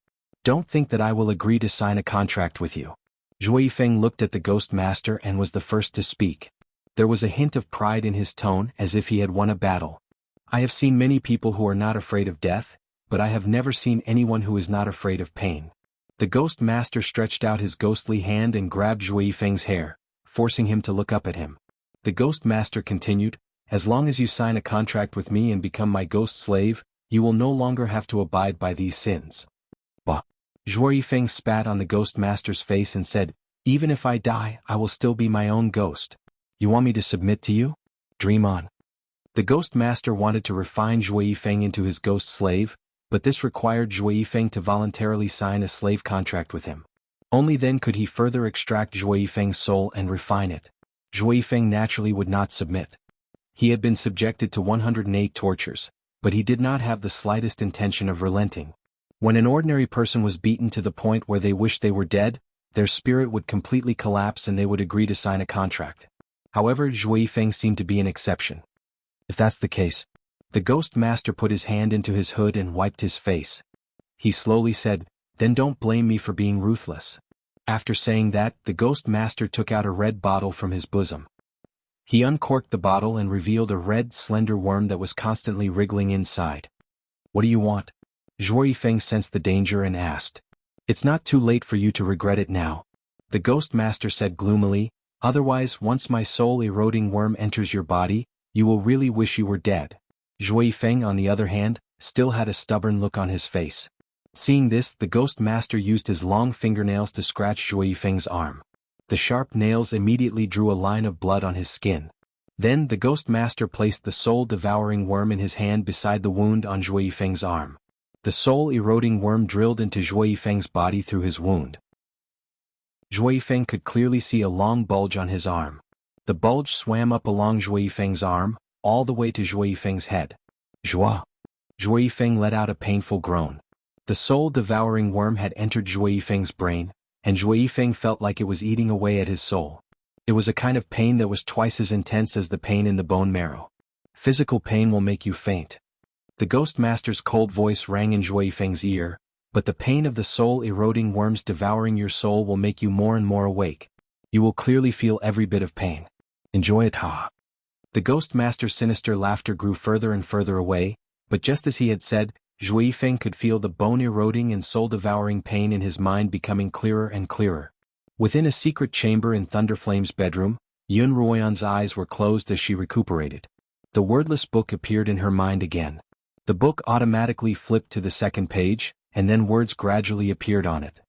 Don't think that I will agree to sign a contract with you. Zhui Feng looked at the Ghost Master and was the first to speak. There was a hint of pride in his tone, as if he had won a battle. I have seen many people who are not afraid of death, but I have never seen anyone who is not afraid of pain. The Ghost Master stretched out his ghostly hand and grabbed Zhui Feng's hair, forcing him to look up at him. The Ghost Master continued, as long as you sign a contract with me and become my ghost slave, you will no longer have to abide by these sins. Bah! Zhuo Yifeng spat on the Ghost Master's face and said, even if I die, I will still be my own ghost. You want me to submit to you? Dream on. The Ghost Master wanted to refine Zhuo Yifeng into his ghost slave, but this required Zhuo Yifeng to voluntarily sign a slave contract with him. Only then could he further extract Zhuo Yifeng's soul and refine it. Zhuo Yifeng naturally would not submit. He had been subjected to 108 tortures, but he did not have the slightest intention of relenting. When an ordinary person was beaten to the point where they wished they were dead, their spirit would completely collapse and they would agree to sign a contract. However, Zhuo Yifeng seemed to be an exception. If that's the case, the Ghost Master put his hand into his hood and wiped his face. He slowly said, then don't blame me for being ruthless. After saying that, the Ghost Master took out a red bottle from his bosom. He uncorked the bottle and revealed a red, slender worm that was constantly wriggling inside. What do you want? Zhuo Yifeng sensed the danger and asked. It's not too late for you to regret it now. The Ghost Master said gloomily, otherwise once my soul-eroding worm enters your body, you will really wish you were dead. Zhuo Yifeng, on the other hand, still had a stubborn look on his face. Seeing this, the Ghost Master used his long fingernails to scratch Zhuo Yifeng's arm. The sharp nails immediately drew a line of blood on his skin. Then the Ghost Master placed the soul-devouring worm in his hand beside the wound on Zhuo Yifeng's arm. The soul-eroding worm drilled into Zhuo Yifeng's body through his wound. Zhuo Yifeng could clearly see a long bulge on his arm. The bulge swam up along Zhuo Yifeng's arm, all the way to Zhuo Yifeng's head. Zhuo Yifeng let out a painful groan. The soul-devouring worm had entered Zhuo Yifeng's brain, and Zhuo Yifeng felt like it was eating away at his soul. It was a kind of pain that was twice as intense as the pain in the bone marrow. Physical pain will make you faint. The Ghost Master's cold voice rang in Zhuo Yifeng's ear, but the pain of the soul-eroding worms devouring your soul will make you more and more awake. You will clearly feel every bit of pain. Enjoy it, ha. The Ghost Master's sinister laughter grew further and further away, but just as he had said, Zhuo Yifeng could feel the bone-eroding and soul-devouring pain in his mind becoming clearer and clearer. Within a secret chamber in Thunderflame's bedroom, Xuanhuan's eyes were closed as she recuperated. The wordless book appeared in her mind again. The book automatically flipped to the second page, and then words gradually appeared on it.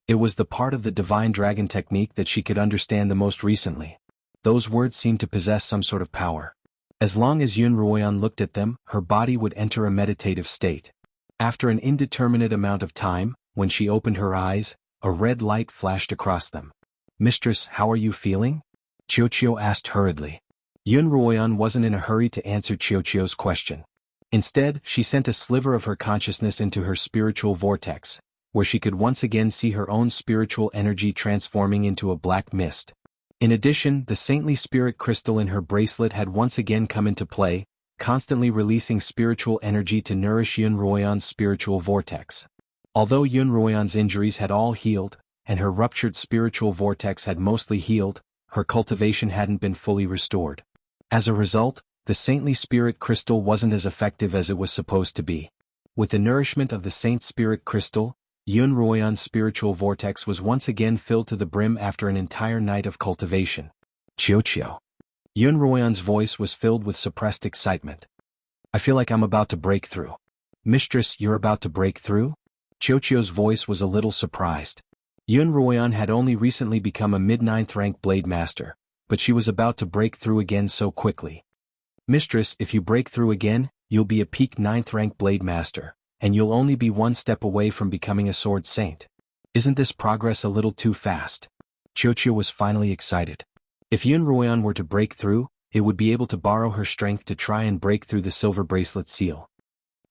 It was the part of the Divine Dragon technique that she could understand the most recently. Those words seemed to possess some sort of power. As long as Xuanhuan looked at them, her body would enter a meditative state. After an indeterminate amount of time, when she opened her eyes, a red light flashed across them. Mistress, how are you feeling? Qiuqiu asked hurriedly. Xuanhuan wasn't in a hurry to answer Qiuqiu's question. Instead, she sent a sliver of her consciousness into her spiritual vortex, where she could once again see her own spiritual energy transforming into a black mist. In addition, the saintly spirit crystal in her bracelet had once again come into play, constantly releasing spiritual energy to nourish Xuanhuan's spiritual vortex. Although Xuanhuan's injuries had all healed, and her ruptured spiritual vortex had mostly healed, her cultivation hadn't been fully restored. As a result, the saintly spirit crystal wasn't as effective as it was supposed to be. With the nourishment of the saint spirit crystal, Xuanhuan's spiritual vortex was once again filled to the brim after an entire night of cultivation. Qiuqiu. Xuanhuan's voice was filled with suppressed excitement. I feel like I'm about to break through. Mistress, you're about to break through? Qiuqiu's voice was a little surprised. Xuanhuan had only recently become a mid-9th rank blade master, but she was about to break through again so quickly. Mistress, if you break through again, you'll be a peak 9th rank blade master, and you'll only be one step away from becoming a sword saint. Isn't this progress a little too fast? Qiuqiu was finally excited. If Xuanhuan were to break through, it would be able to borrow her strength to try and break through the silver bracelet seal.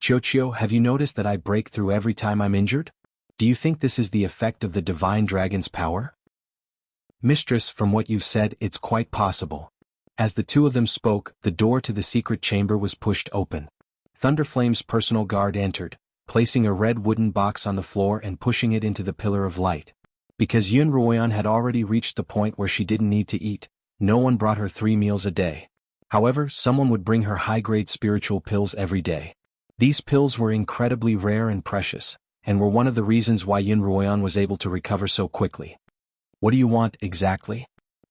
Qiuqiu, have you noticed that I break through every time I'm injured? Do you think this is the effect of the divine dragon's power? Mistress, from what you've said, it's quite possible. As the two of them spoke, the door to the secret chamber was pushed open. Thunderflame's personal guard entered, placing a red wooden box on the floor and pushing it into the pillar of light. Because Xuanhuan had already reached the point where she didn't need to eat, no one brought her 3 meals a day. However, someone would bring her high-grade spiritual pills every day. These pills were incredibly rare and precious, and were one of the reasons why Xuanhuan was able to recover so quickly. What do you want exactly?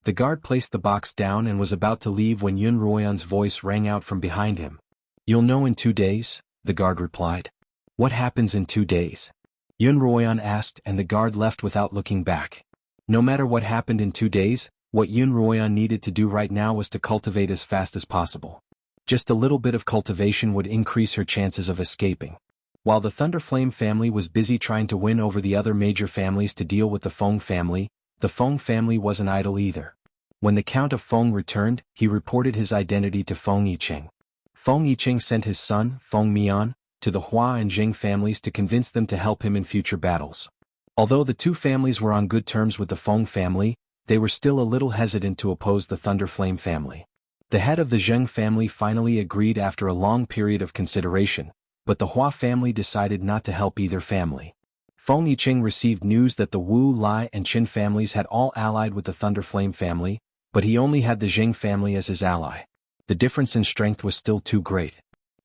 The guard placed the box down and was about to leave when Xuanhuan's voice rang out from behind him. "You'll know in 2 days," the guard replied. "What happens in 2 days?" Xuanhuan asked, and the guard left without looking back. No matter what happened in 2 days, what Xuanhuan needed to do right now was to cultivate as fast as possible. Just a little bit of cultivation would increase her chances of escaping. While the Thunderflame family was busy trying to win over the other major families to deal with the Feng family, the Feng family wasn't idle either. When the Count of Feng returned, he reported his identity to Feng Yicheng. Feng Yicheng sent his son, Feng Mian, to the Hua and Jing families to convince them to help him in future battles. Although the two families were on good terms with the Feng family, they were still a little hesitant to oppose the Thunderflame family. The head of the Zheng family finally agreed after a long period of consideration, but the Hua family decided not to help either family. Feng Yicheng received news that the Wu, Lai and Qin families had all allied with the Thunderflame family, but he only had the Jing family as his ally. The difference in strength was still too great.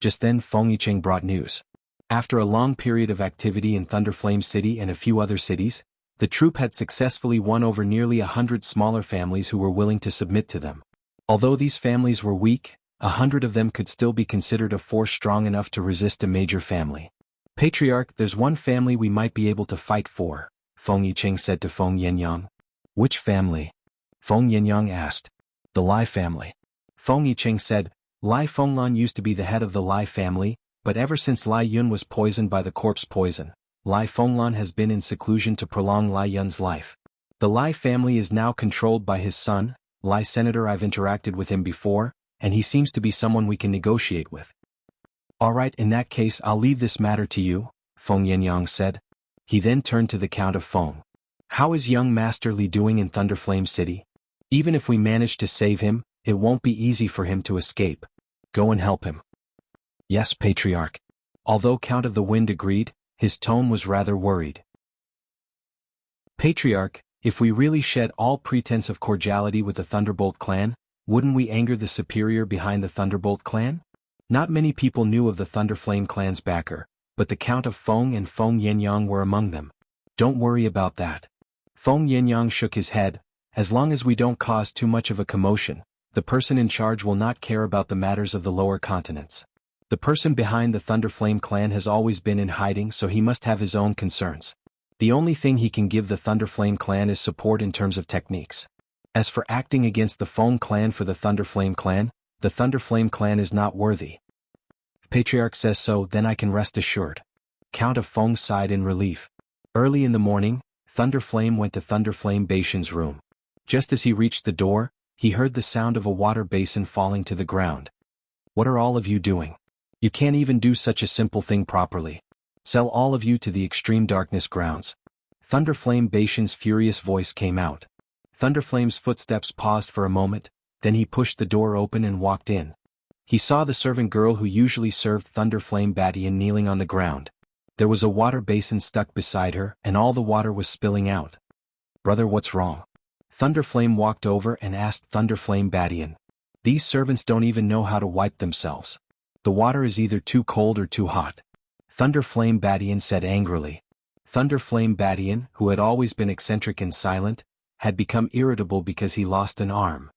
Just then Feng Yicheng brought news. After a long period of activity in Thunderflame City and a few other cities, the troop had successfully won over nearly 100 smaller families who were willing to submit to them. Although these families were weak, 100 of them could still be considered a force strong enough to resist a major family. "Patriarch, there's one family we might be able to fight for," Feng Yicheng said to Feng Yenyang. "Which family?" Feng Yenyang asked. "The Lai family." Feng Yicheng said, "Lai Fenglan used to be the head of the Lai family, but ever since Lai Yun was poisoned by the corpse poison, Lai Fenglan has been in seclusion to prolong Lai Yun's life. The Lai family is now controlled by his son, Lai Senator. I've interacted with him before, and he seems to be someone we can negotiate with." "Alright, in that case I'll leave this matter to you," Feng Yenyang said. He then turned to the Count of Feng. "How is young Master Li doing in Thunderflame City? Even if we manage to save him, it won't be easy for him to escape. Go and help him." "Yes, Patriarch." Although Count of the Wind agreed, his tone was rather worried. "Patriarch, if we really shed all pretense of cordiality with the Thunderbolt clan, wouldn't we anger the superior behind the Thunderbolt clan?" Not many people knew of the Thunderflame clan's backer, but the Count of Feng and Feng Yenyang were among them. "Don't worry about that." Feng Yenyang shook his head. "As long as we don't cause too much of a commotion, the person in charge will not care about the matters of the lower continents. The person behind the Thunderflame clan has always been in hiding, so he must have his own concerns. The only thing he can give the Thunderflame clan is support in terms of techniques. As for acting against the Feng clan for the Thunderflame clan, the Thunderflame clan is not worthy. If Patriarch says so, then I can rest assured." Count of Feng sighed in relief. Early in the morning, Thunderflame went to Thunderflame Bashan's room. Just as he reached the door, he heard the sound of a water basin falling to the ground. "What are all of you doing? You can't even do such a simple thing properly. Sell all of you to the extreme darkness grounds." Thunderflame Bashan's furious voice came out. Thunderflame's footsteps paused for a moment, then he pushed the door open and walked in. He saw the servant girl who usually served Thunderflame Badian kneeling on the ground. There was a water basin stuck beside her, and all the water was spilling out. "Brother, what's wrong?" Thunderflame walked over and asked Thunderflame Badian. "These servants don't even know how to wipe themselves. The water is either too cold or too hot." Thunderflame Badian said angrily. Thunderflame Badian, who had always been eccentric and silent, had become irritable because he lost an arm.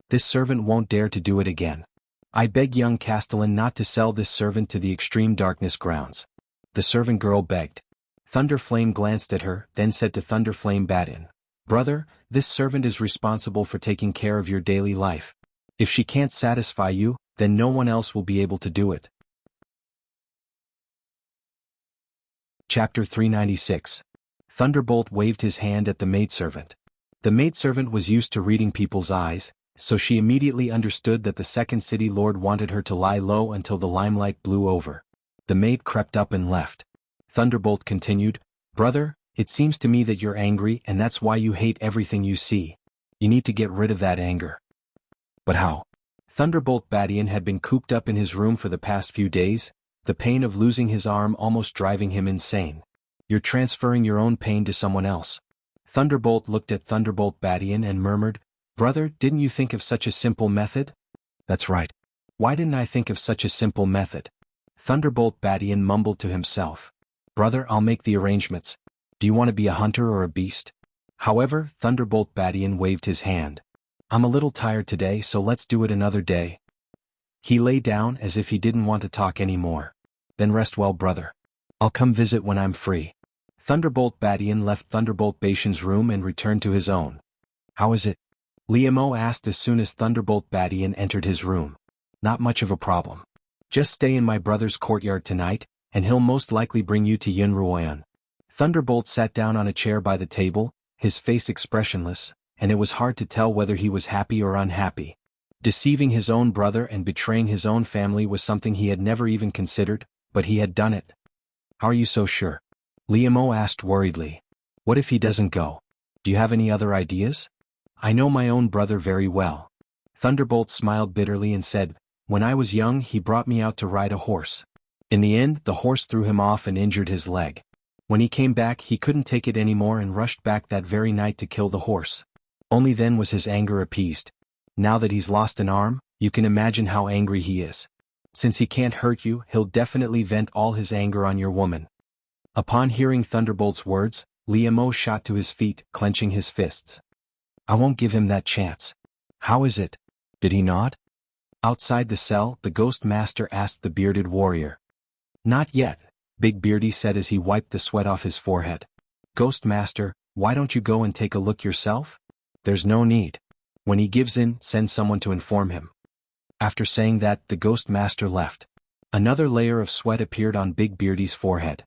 "This servant won't dare to do it again. I beg young Castellan not to sell this servant to the extreme darkness grounds." The servant girl begged. Thunderflame glanced at her, then said to Thunderflame Badian, "Brother, this servant is responsible for taking care of your daily life. If she can't satisfy you, then no one else will be able to do it." Chapter 396. Thunderbolt waved his hand at the maidservant. The maidservant was used to reading people's eyes, so she immediately understood that the second city lord wanted her to lie low until the limelight blew over. The maid crept up and left. Thunderbolt continued, "Brother, it seems to me that you're angry and that's why you hate everything you see. You need to get rid of that anger." "But how?" Thunderbolt Badian had been cooped up in his room for the past few days, the pain of losing his arm almost driving him insane. "You're transferring your own pain to someone else." Thunderbolt looked at Thunderbolt Badian and murmured, "Brother, didn't you think of such a simple method?" "That's right. Why didn't I think of such a simple method?" Thunderbolt Badian mumbled to himself. "Brother, I'll make the arrangements. Do you want to be a hunter or a beast?" However, Thunderbolt Badian waved his hand. I'm a little tired today, so let's do it another day. He lay down as if he didn't want to talk anymore. Then rest well, brother. I'll come visit when I'm free. Thunderbolt Badian left Thunderbolt Bashan's room and returned to his own. How is it? Liamo asked as soon as Thunderbolt Badian entered his room. Not much of a problem. Just stay in my brother's courtyard tonight, and he'll most likely bring you to xuanhuan. Thunderbolt sat down on a chair by the table, his face expressionless, and it was hard to tell whether he was happy or unhappy. Deceiving his own brother and betraying his own family was something he had never even considered, but he had done it. How are you so sure? Liamo asked worriedly. What if he doesn't go? Do you have any other ideas? I know my own brother very well. Thunderbolt smiled bitterly and said, when I was young he brought me out to ride a horse. In the end the horse threw him off and injured his leg. When he came back he couldn't take it anymore and rushed back that very night to kill the horse. Only then was his anger appeased. Now that he's lost an arm, you can imagine how angry he is. Since he can't hurt you, he'll definitely vent all his anger on your woman. Upon hearing Thunderbolt's words, Liamo shot to his feet, clenching his fists. I won't give him that chance. How is it? Did he nod? Outside the cell, the Ghost Master asked the bearded warrior. Not yet, Big Beardy said as he wiped the sweat off his forehead. Ghost Master, why don't you go and take a look yourself? There's no need. When he gives in, send someone to inform him. After saying that, the Ghost Master left. Another layer of sweat appeared on Big Beardy's forehead.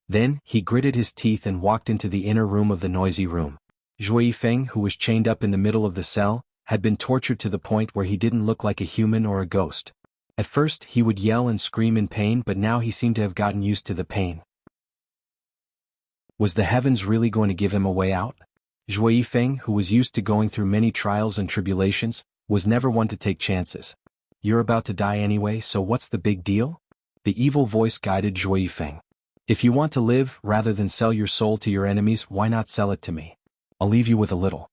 Then, he gritted his teeth and walked into the inner room of the noisy room. Zhui Feng, who was chained up in the middle of the cell, had been tortured to the point where he didn't look like a human or a ghost. At first, he would yell and scream in pain, but now he seemed to have gotten used to the pain. Was the heavens really going to give him a way out? Zhui Feng, who was used to going through many trials and tribulations, was never one to take chances. You're about to die anyway, so what's the big deal? The evil voice guided Zhui Feng. If you want to live, rather than sell your soul to your enemies, why not sell it to me? I'll leave you with a little.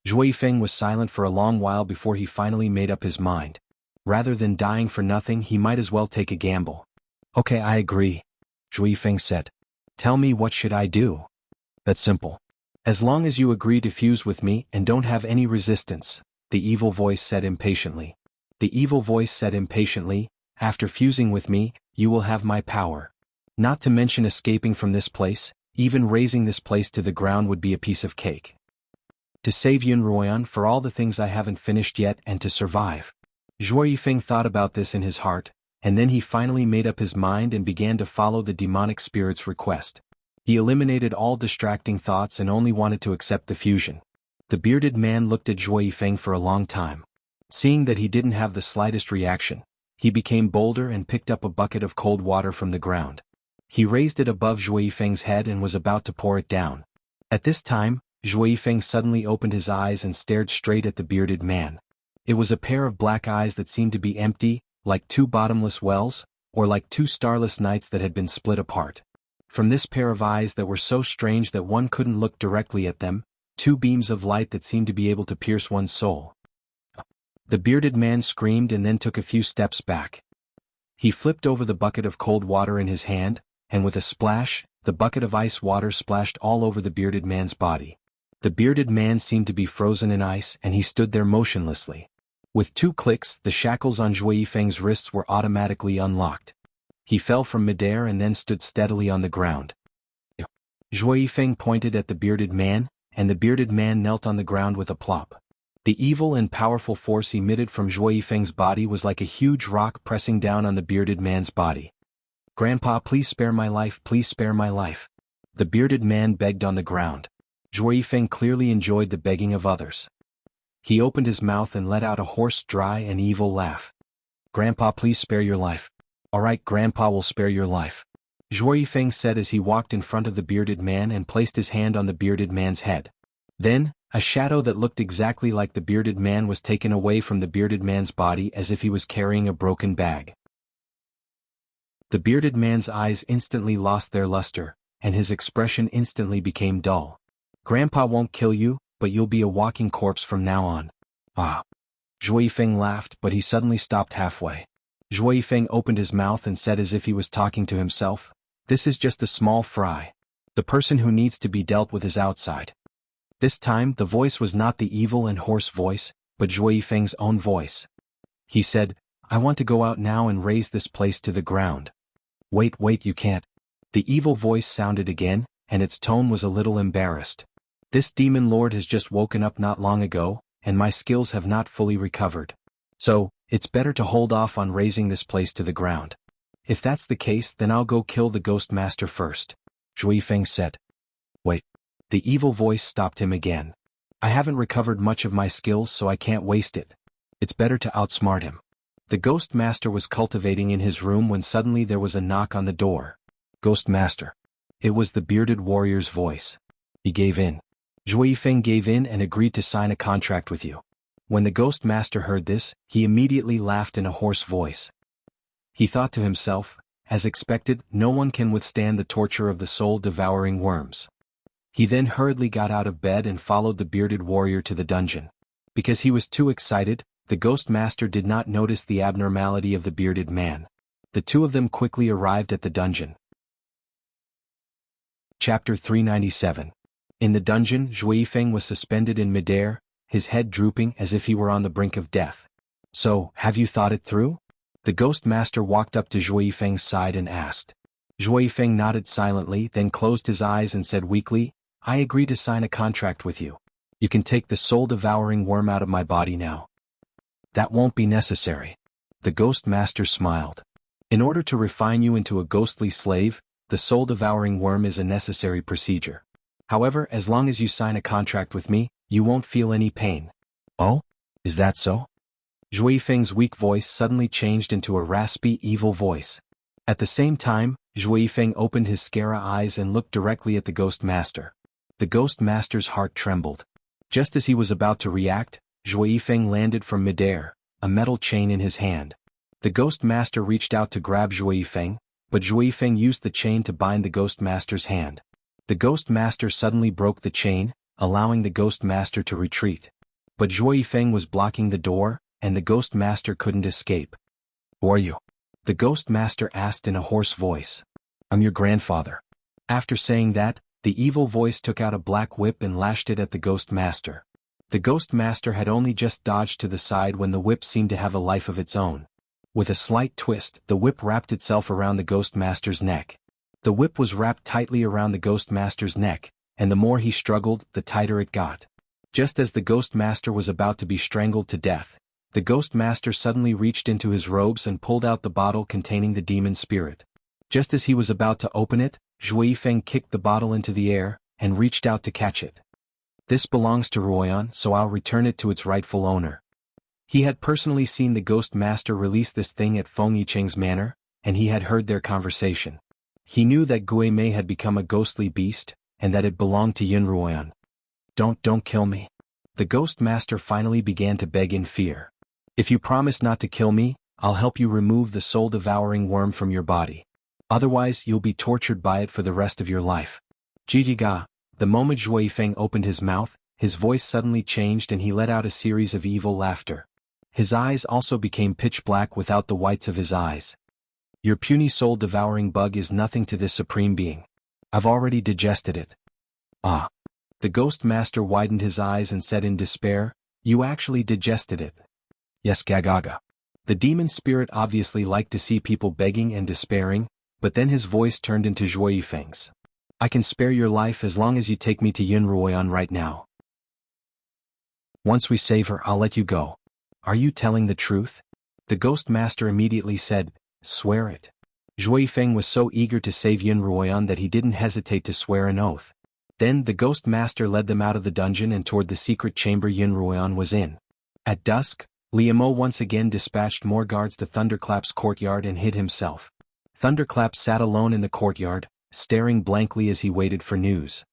Zhui Feng was silent for a long while before he finally made up his mind. Rather than dying for nothing, he might as well take a gamble. Okay, I agree, Zhui Feng said. Tell me, what should I do? That's simple. As long as you agree to fuse with me and don't have any resistance, the evil voice said impatiently. The evil voice said impatiently, after fusing with me, you will have my power. Not to mention escaping from this place, even raising this place to the ground would be a piece of cake. To save xuanhuan for all the things I haven't finished yet and to survive. Zhui Feng thought about this in his heart, and then he finally made up his mind and began to follow the demonic spirit's request. He eliminated all distracting thoughts and only wanted to accept the fusion. The bearded man looked at Zhui Feng for a long time. Seeing that he didn't have the slightest reaction, he became bolder and picked up a bucket of cold water from the ground. He raised it above Zhui Feng's head and was about to pour it down. At this time, Zhui Feng suddenly opened his eyes and stared straight at the bearded man. It was a pair of black eyes that seemed to be empty, like two bottomless wells, or like two starless nights that had been split apart. From this pair of eyes that were so strange that one couldn't look directly at them, two beams of light that seemed to be able to pierce one's soul. The bearded man screamed and then took a few steps back. He flipped over the bucket of cold water in his hand, and with a splash, the bucket of ice water splashed all over the bearded man's body. The bearded man seemed to be frozen in ice and he stood there motionlessly. With 2 clicks, the shackles on Zhui Feng's wrists were automatically unlocked. He fell from midair and then stood steadily on the ground. Zhui Feng pointed at the bearded man, and the bearded man knelt on the ground with a plop. The evil and powerful force emitted from Zhui Feng's body was like a huge rock pressing down on the bearded man's body. Grandpa, please spare my life, please spare my life. The bearded man begged on the ground. Zhui Feng clearly enjoyed the begging of others. He opened his mouth and let out a hoarse, dry and evil laugh. Grandpa, please spare your life. All right, Grandpa will spare your life. Zhui Feng said as he walked in front of the bearded man and placed his hand on the bearded man's head. Then, a shadow that looked exactly like the bearded man was taken away from the bearded man's body as if he was carrying a broken bag. The bearded man's eyes instantly lost their luster, and his expression instantly became dull. Grandpa won't kill you, but you'll be a walking corpse from now on. Ah. Zhui Feng laughed, but he suddenly stopped halfway. Zhui Feng opened his mouth and said as if he was talking to himself, "This is just a small fry. The person who needs to be dealt with is outside." This time, the voice was not the evil and hoarse voice, but Zhui Feng's own voice. He said, "I want to go out now and raze this place to the ground." Wait, you can't." The evil voice sounded again, and its tone was a little embarrassed. "This demon lord has just woken up not long ago, and my skills have not fully recovered. So, it's better to hold off on razing this place to the ground. If that's the case, then I'll go kill the ghost master first," Zhui Feng said. "Wait." The evil voice stopped him again. "I haven't recovered much of my skills, so I can't waste it. It's better to outsmart him." The ghost master was cultivating in his room when suddenly there was a knock on the door. "Ghost master." It was the bearded warrior's voice. "He gave in." "Zhui Feng gave in and agreed to sign a contract with you." When the ghost master heard this, he immediately laughed in a hoarse voice. He thought to himself, as expected, no one can withstand the torture of the soul-devouring worms. He then hurriedly got out of bed and followed the bearded warrior to the dungeon. Because he was too excited, the ghost master did not notice the abnormality of the bearded man. The two of them quickly arrived at the dungeon. Chapter 397. In the dungeon, Zhui Feng was suspended in midair, his head drooping as if he were on the brink of death. "So, have you thought it through?" The ghost master walked up to Zhui Feng's side and asked. Zhui Feng nodded silently, then closed his eyes and said weakly, "I agree to sign a contract with you. You can take the soul-devouring worm out of my body now." "That won't be necessary." The ghost master smiled. "In order to refine you into a ghostly slave, the soul-devouring worm is a necessary procedure. However, as long as you sign a contract with me, you won't feel any pain." "Oh? Is that so?" Zhui Feng's weak voice suddenly changed into a raspy, evil voice. At the same time, Zhui Feng opened his scara eyes and looked directly at the ghost master. The ghost master's heart trembled. Just as he was about to react, Zhui Feng landed from midair, a metal chain in his hand. The ghost master reached out to grab Zhui Feng, but Zhui Feng used the chain to bind the ghost master's hand. The ghost master suddenly broke the chain, allowing the ghost master to retreat. But Zhui Feng was blocking the door, and the ghost master couldn't escape. "Who are you?" the ghost master asked in a hoarse voice. "I'm your grandfather." After saying that, the evil voice took out a black whip and lashed it at the ghost master. The ghost master had only just dodged to the side when the whip seemed to have a life of its own. With a slight twist, the whip wrapped itself around the ghost master's neck. The whip was wrapped tightly around the ghost master's neck, and the more he struggled, the tighter it got. Just as the ghost master was about to be strangled to death, the ghost master suddenly reached into his robes and pulled out the bottle containing the demon spirit. Just as he was about to open it, Zhui Feng kicked the bottle into the air, and reached out to catch it. "This belongs to Ruoyan, so I'll return it to its rightful owner." He had personally seen the ghost master release this thing at Feng Yicheng's manor, and he had heard their conversation. He knew that Gui Mei had become a ghostly beast, and that it belonged to Yin Ruoyan. Don't kill me." The ghost master finally began to beg in fear. "If you promise not to kill me, I'll help you remove the soul-devouring worm from your body. Otherwise, you'll be tortured by it for the rest of your life." Jijiga. The moment Zhui Feng opened his mouth, his voice suddenly changed and he let out a series of evil laughter. His eyes also became pitch black without the whites of his eyes. "Your puny soul-devouring bug is nothing to this supreme being. I've already digested it." "Ah." The ghost master widened his eyes and said in despair, "You actually digested it?" "Yes, Gagaga." The demon spirit obviously liked to see people begging and despairing, but then his voice turned into Zhui Feng's. "I can spare your life as long as you take me to Yin Ruoyan right now. Once we save her, I'll let you go. Are you telling the truth?" The ghost master immediately said, "Swear it." Zhui Feng was so eager to save Yin Ruoyan that he didn't hesitate to swear an oath. Then the ghost master led them out of the dungeon and toward the secret chamber Yin Ruoyan was in. At dusk, Liamo once again dispatched more guards to Thunderclap's courtyard and hid himself. Thunderclap sat alone in the courtyard, staring blankly as he waited for news.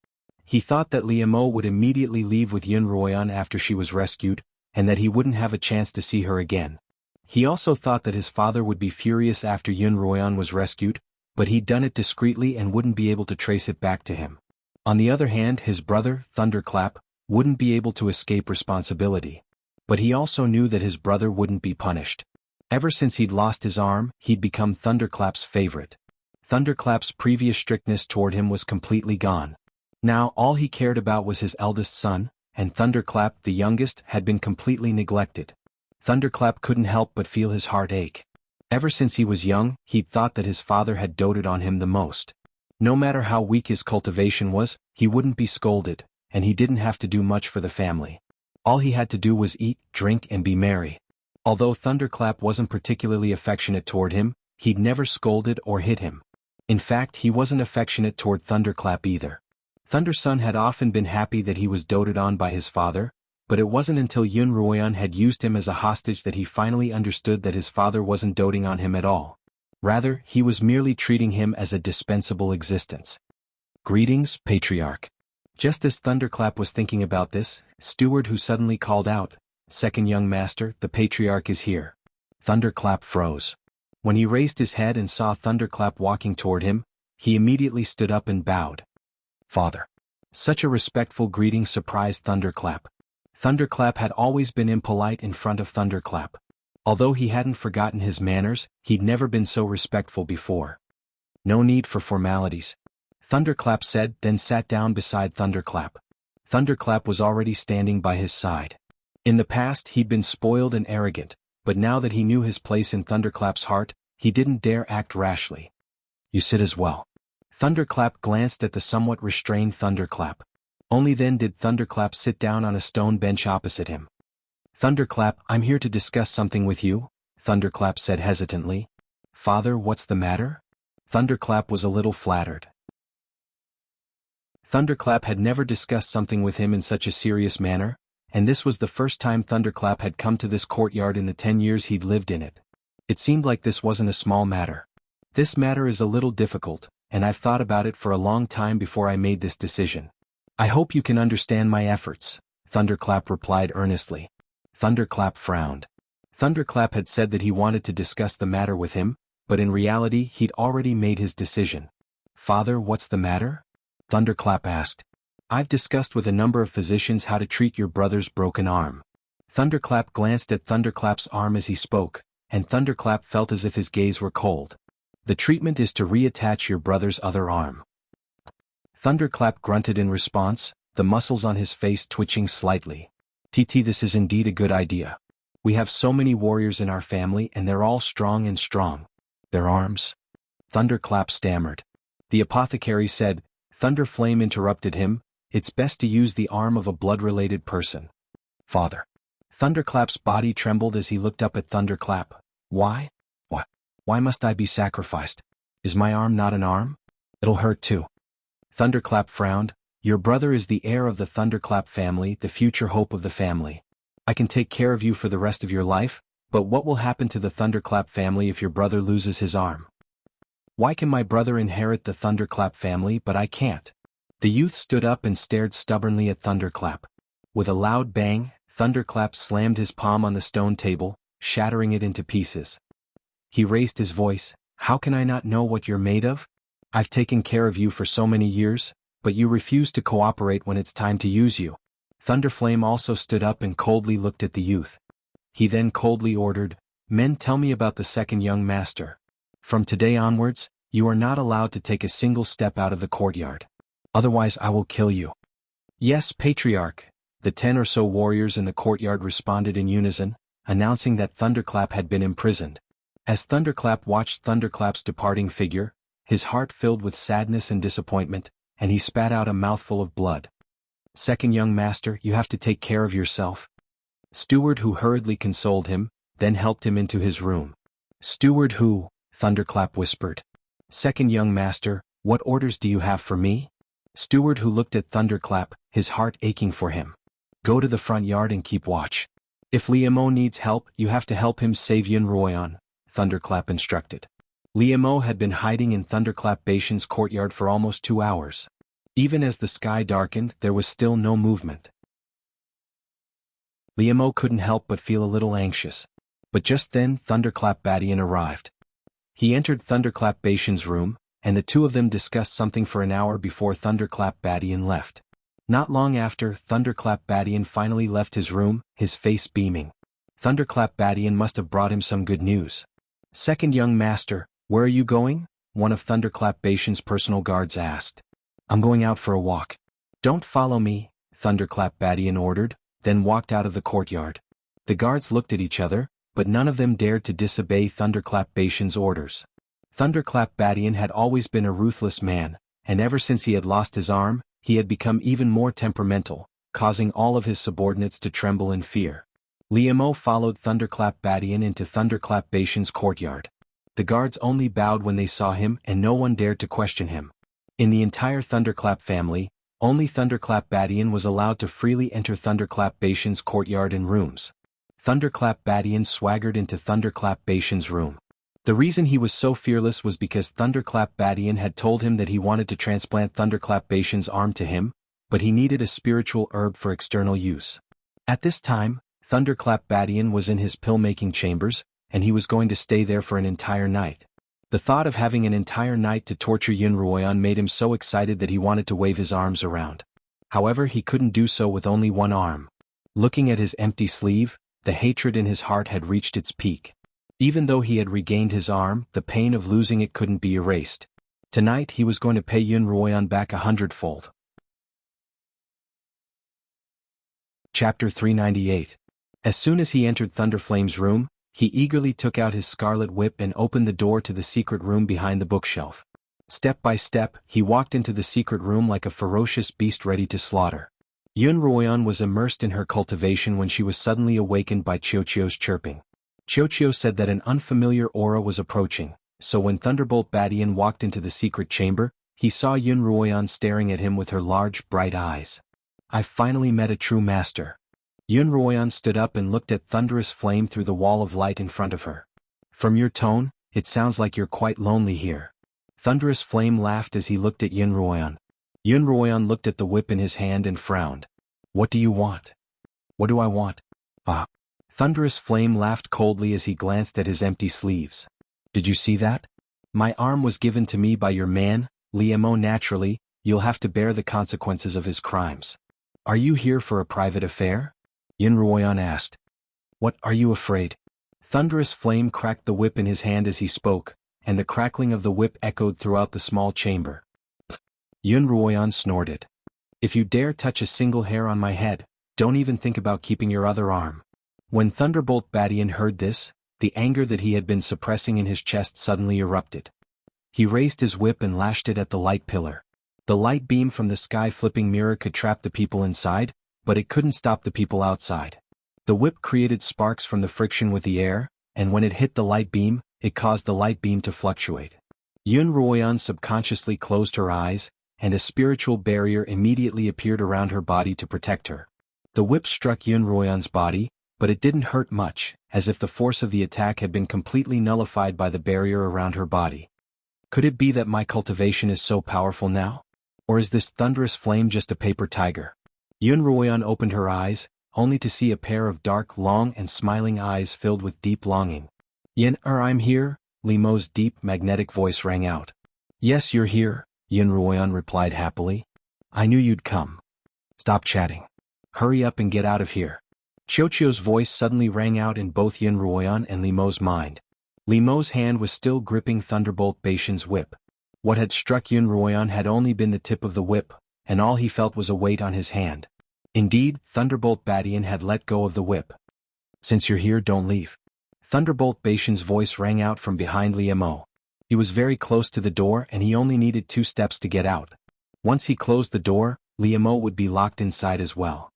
He thought that Liamo would immediately leave with Yin Ruoyan after she was rescued, and that he wouldn't have a chance to see her again. He also thought that his father would be furious after Yin Ruoyan was rescued, but he'd done it discreetly and wouldn't be able to trace it back to him. On the other hand, his brother, Thunderclap, wouldn't be able to escape responsibility. But he also knew that his brother wouldn't be punished. Ever since he'd lost his arm, he'd become Thunderclap's favorite. Thunderclap's previous strictness toward him was completely gone. Now all he cared about was his eldest son, and Thunderclap, the youngest, had been completely neglected. Thunderclap couldn't help but feel his heart ache. Ever since he was young, he'd thought that his father had doted on him the most. No matter how weak his cultivation was, he wouldn't be scolded, and he didn't have to do much for the family. All he had to do was eat, drink, and be merry. Although Thunderclap wasn't particularly affectionate toward him, he'd never scolded or hit him. In fact, he wasn't affectionate toward Thunderclap either. Thunderson had often been happy that he was doted on by his father, but it wasn't until Xuanhuan had used him as a hostage that he finally understood that his father wasn't doting on him at all. Rather, he was merely treating him as a dispensable existence. Greetings, Patriarch. Just as Thunderclap was thinking about this, Steward who suddenly called out, "Second young master, the Patriarch is here." Thunderclap froze. When he raised his head and saw Thunderclap walking toward him, he immediately stood up and bowed. "Father." Such a respectful greeting surprised Thunderclap. Thunderclap had always been impolite in front of Thunderclap. Although he hadn't forgotten his manners, he'd never been so respectful before. "No need for formalities," Thunderclap said, then sat down beside Thunderclap. Thunderclap was already standing by his side. In the past he'd been spoiled and arrogant, but now that he knew his place in Thunderclap's heart, he didn't dare act rashly. "You sit as well." Thunderclap glanced at the somewhat restrained Thunderclap. Only then did Thunderclap sit down on a stone bench opposite him. "Thunderclap, I'm here to discuss something with you," Thunderclap said hesitantly. "Father, what's the matter?" Thunderclap was a little flattered. Thunderclap had never discussed something with him in such a serious manner, and this was the first time Thunderclap had come to this courtyard in the 10 years he'd lived in it. It seemed like this wasn't a small matter. "This matter is a little difficult, and I've thought about it for a long time before I made this decision. I hope you can understand my efforts," Thunderclap replied earnestly. Thunderclap frowned. Thunderclap had said that he wanted to discuss the matter with him, but in reality he'd already made his decision. "Father, what's the matter?" Thunderclap asked. "I've discussed with a number of physicians how to treat your brother's broken arm." Thunderclap glanced at Thunderclap's arm as he spoke, and Thunderclap felt as if his gaze were cold. "The treatment is to reattach your brother's other arm." Thunderclap grunted in response, the muscles on his face twitching slightly. "TT, this is indeed a good idea. We have so many warriors in our family and they're all strong and strong. Their arms?" Thunderclap stammered. The apothecary said. Thunderflame interrupted him, "It's best to use the arm of a blood-related person." "Father." Thunderclap's body trembled as he looked up at Thunderclap. "Why? What? Why must I be sacrificed? Is my arm not an arm? It'll hurt too." Thunderclap frowned. "Your brother is the heir of the Thunderclap family, the future hope of the family. I can take care of you for the rest of your life, but what will happen to the Thunderclap family if your brother loses his arm? Why can my brother inherit the Thunderclap family but I can't?" The youth stood up and stared stubbornly at Thunderclap. With a loud bang, Thunderclap slammed his palm on the stone table, shattering it into pieces. He raised his voice. "How can I not know what you're made of? I've taken care of you for so many years, but you refuse to cooperate when it's time to use you." Thunderflame also stood up and coldly looked at the youth. He then coldly ordered, "Men, tell me about the second young master. From today onwards, you are not allowed to take a single step out of the courtyard. Otherwise I will kill you." "Yes, Patriarch," the 10 or so warriors in the courtyard responded in unison, announcing that Thunderclap had been imprisoned. As Thunderclap watched Thunderclap's departing figure, his heart filled with sadness and disappointment, and he spat out a mouthful of blood. "Second young master, you have to take care of yourself." Steward who hurriedly consoled him, then helped him into his room. "Steward who?" Thunderclap whispered. "Second young master, what orders do you have for me?" Steward who looked at Thunderclap, his heart aching for him. "Go to the front yard and keep watch. If Liamo needs help, you have to help him save Xuanhuan," Thunderclap instructed. Liamo had been hiding in Thunderclap Bation's courtyard for almost 2 hours. Even as the sky darkened, there was still no movement. Liamo couldn't help but feel a little anxious. But just then Thunderclap Badian arrived. He entered Thunderclap Bation's room, and the two of them discussed something for an hour before Thunderclap Badian left. Not long after, Thunderclap Badian finally left his room, his face beaming. Thunderclap Badian must have brought him some good news. "Second young master, where are you going?" one of Thunderclap Bation's personal guards asked. "I'm going out for a walk." "Don't follow me," Thunderclap Badian ordered, then walked out of the courtyard. The guards looked at each other, but none of them dared to disobey Thunderclap Badian's orders. Thunderclap Badian had always been a ruthless man, and ever since he had lost his arm, he had become even more temperamental, causing all of his subordinates to tremble in fear. Liemo followed Thunderclap Badian into Thunderclap Badian's courtyard. The guards only bowed when they saw him and no one dared to question him. In the entire Thunderclap family, only Thunderclap Badian was allowed to freely enter Thunderclap Badian's courtyard and rooms. Thunderclap Badian swaggered into Thunderclap Badian's room. The reason he was so fearless was because Thunderclap Badian had told him that he wanted to transplant Thunderclap Badian's arm to him, but he needed a spiritual herb for external use. At this time, Thunderclap Badian was in his pill-making chambers, and he was going to stay there for an entire night. The thought of having an entire night to torture xuanhuan made him so excited that he wanted to wave his arms around. However, he couldn't do so with only one arm. Looking at his empty sleeve, the hatred in his heart had reached its peak. Even though he had regained his arm, the pain of losing it couldn't be erased. Tonight he was going to pay xuanhuan back 100-fold. Chapter 398. As soon as he entered Thunderflame's room, he eagerly took out his scarlet whip and opened the door to the secret room behind the bookshelf. Step by step, he walked into the secret room like a ferocious beast ready to slaughter. Xuanhuan was immersed in her cultivation when she was suddenly awakened by Xiaoqiu's chirping. Xiaoqiu said that an unfamiliar aura was approaching, so when Thunderbolt Badian walked into the secret chamber, he saw xuanhuan staring at him with her large, bright eyes. "I finally met a true master." Xuanhuan stood up and looked at Thunderous Flame through the wall of light in front of her. "From your tone, it sounds like you're quite lonely here." Thunderous Flame laughed as he looked at Xuanhuan. Xuanhuan looked at the whip in his hand and frowned. "What do you want?" "What do I want? Ah." Thunderous Flame laughed coldly as he glanced at his empty sleeves. "Did you see that? My arm was given to me by your man, Liemo. Naturally, you'll have to bear the consequences of his crimes. Are you here for a private affair?" Xuanhuan asked. "What, are you afraid?" Thunderous Flame cracked the whip in his hand as he spoke, and the crackling of the whip echoed throughout the small chamber. Xuanhuan snorted. "If you dare touch a single hair on my head, don't even think about keeping your other arm." When Thunderbolt Badian heard this, the anger that he had been suppressing in his chest suddenly erupted. He raised his whip and lashed it at the light pillar. The light beam from the sky-flipping mirror could trap the people inside, but it couldn't stop the people outside. The whip created sparks from the friction with the air, and when it hit the light beam, it caused the light beam to fluctuate. Xuanhuan subconsciously closed her eyes, and a spiritual barrier immediately appeared around her body to protect her. The whip struck Xuanhuan's body, but it didn't hurt much, as if the force of the attack had been completely nullified by the barrier around her body. Could it be that my cultivation is so powerful now? Or is this Thunderous Flame just a paper tiger? Xuanhuan opened her eyes, only to see a pair of dark, long and smiling eyes filled with deep longing. I'm here," Liemo's deep, magnetic voice rang out. "Yes, you're here," Xuanhuan replied happily. "I knew you'd come. Stop chatting. Hurry up and get out of here." Xiaoqiu's voice suddenly rang out in both Xuanhuan and Liemo's mind. Liemo's hand was still gripping Thunderbolt Badian's whip. What had struck Xuanhuan had only been the tip of the whip, and all he felt was a weight on his hand. Indeed, Thunderbolt Badian had let go of the whip. "Since you're here, don't leave." Thunderbolt Badian's voice rang out from behind Liemo. He was very close to the door and he only needed 2 steps to get out. Once he closed the door, Liemo would be locked inside as well.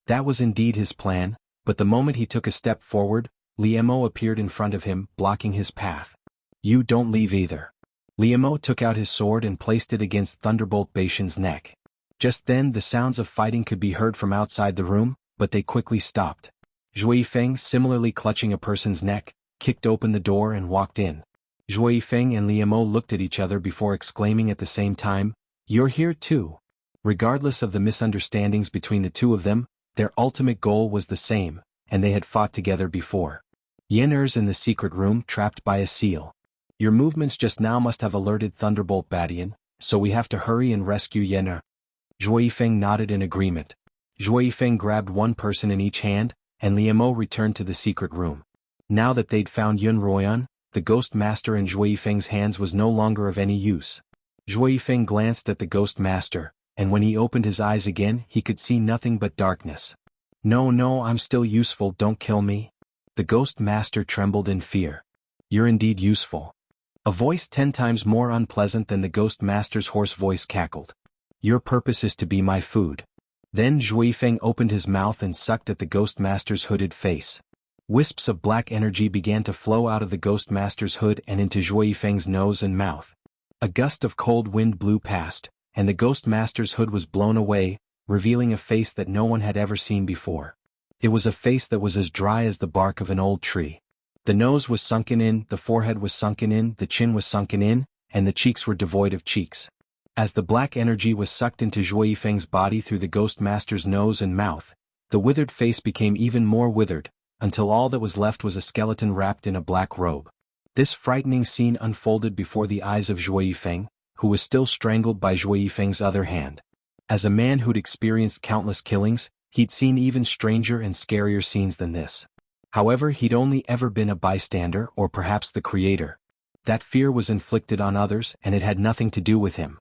That was indeed his plan, but the moment he took a step forward, Liemo appeared in front of him, blocking his path. "You don't leave either." Liemo took out his sword and placed it against Thunderbolt Badian's neck. Just then the sounds of fighting could be heard from outside the room, but they quickly stopped. Zhuifeng, similarly clutching a person's neck, kicked open the door and walked in. Zhuifeng and Liemo looked at each other before exclaiming at the same time, "You're here too." Regardless of the misunderstandings between the two of them, their ultimate goal was the same, and they had fought together before. Yenner's in the secret room trapped by a seal. Your movements just now must have alerted Thunderbolt Badian, so we have to hurry and rescue Yenner. Zhuifeng nodded in agreement. Zhuifeng grabbed one person in each hand, and Liemo returned to the secret room. Now that they'd found Xuanhuan, the Ghost Master in Zhuifeng's hands was no longer of any use. Zhuifeng glanced at the Ghost Master, and when he opened his eyes again he could see nothing but darkness. "No, no, I'm still useful, don't kill me." The ghost master trembled in fear. "You're indeed useful." A voice 10 times more unpleasant than the ghost master's hoarse voice cackled. "Your purpose is to be my food." Then Zhui Feng opened his mouth and sucked at the ghost master's hooded face. Wisps of black energy began to flow out of the ghost master's hood and into Zhui Feng's nose and mouth. A gust of cold wind blew past, and the ghost master's hood was blown away, revealing a face that no one had ever seen before. It was a face that was as dry as the bark of an old tree. The nose was sunken in, the forehead was sunken in, the chin was sunken in, and the cheeks were devoid of cheeks. As the black energy was sucked into Zhui Feng's body through the ghost master's nose and mouth, the withered face became even more withered, until all that was left was a skeleton wrapped in a black robe. This frightening scene unfolded before the eyes of Zhui Feng, who was still strangled by Zhui Feng's other hand. As a man who'd experienced countless killings, he'd seen even stranger and scarier scenes than this. However, he'd only ever been a bystander or perhaps the creator. That fear was inflicted on others and it had nothing to do with him.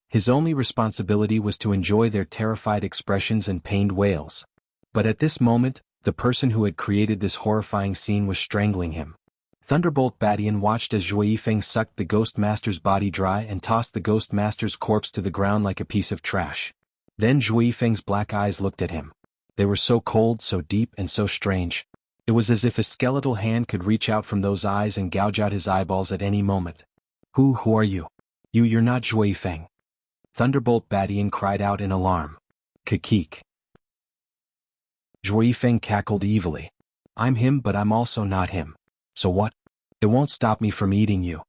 His only responsibility was to enjoy their terrified expressions and pained wails. But at this moment, the person who had created this horrifying scene was strangling him. Thunderbolt Badian watched as Zhui Feng sucked the ghost master's body dry and tossed the ghost master's corpse to the ground like a piece of trash. Then Zhui Feng's black eyes looked at him. They were so cold, so deep, and so strange. It was as if a skeletal hand could reach out from those eyes and gouge out his eyeballs at any moment. Who are you? You're not Zhui Feng." Thunderbolt Badian cried out in alarm. "Kikik." Zhui Feng cackled evilly. "I'm him, but I'm also not him. So what? It won't stop me from eating you."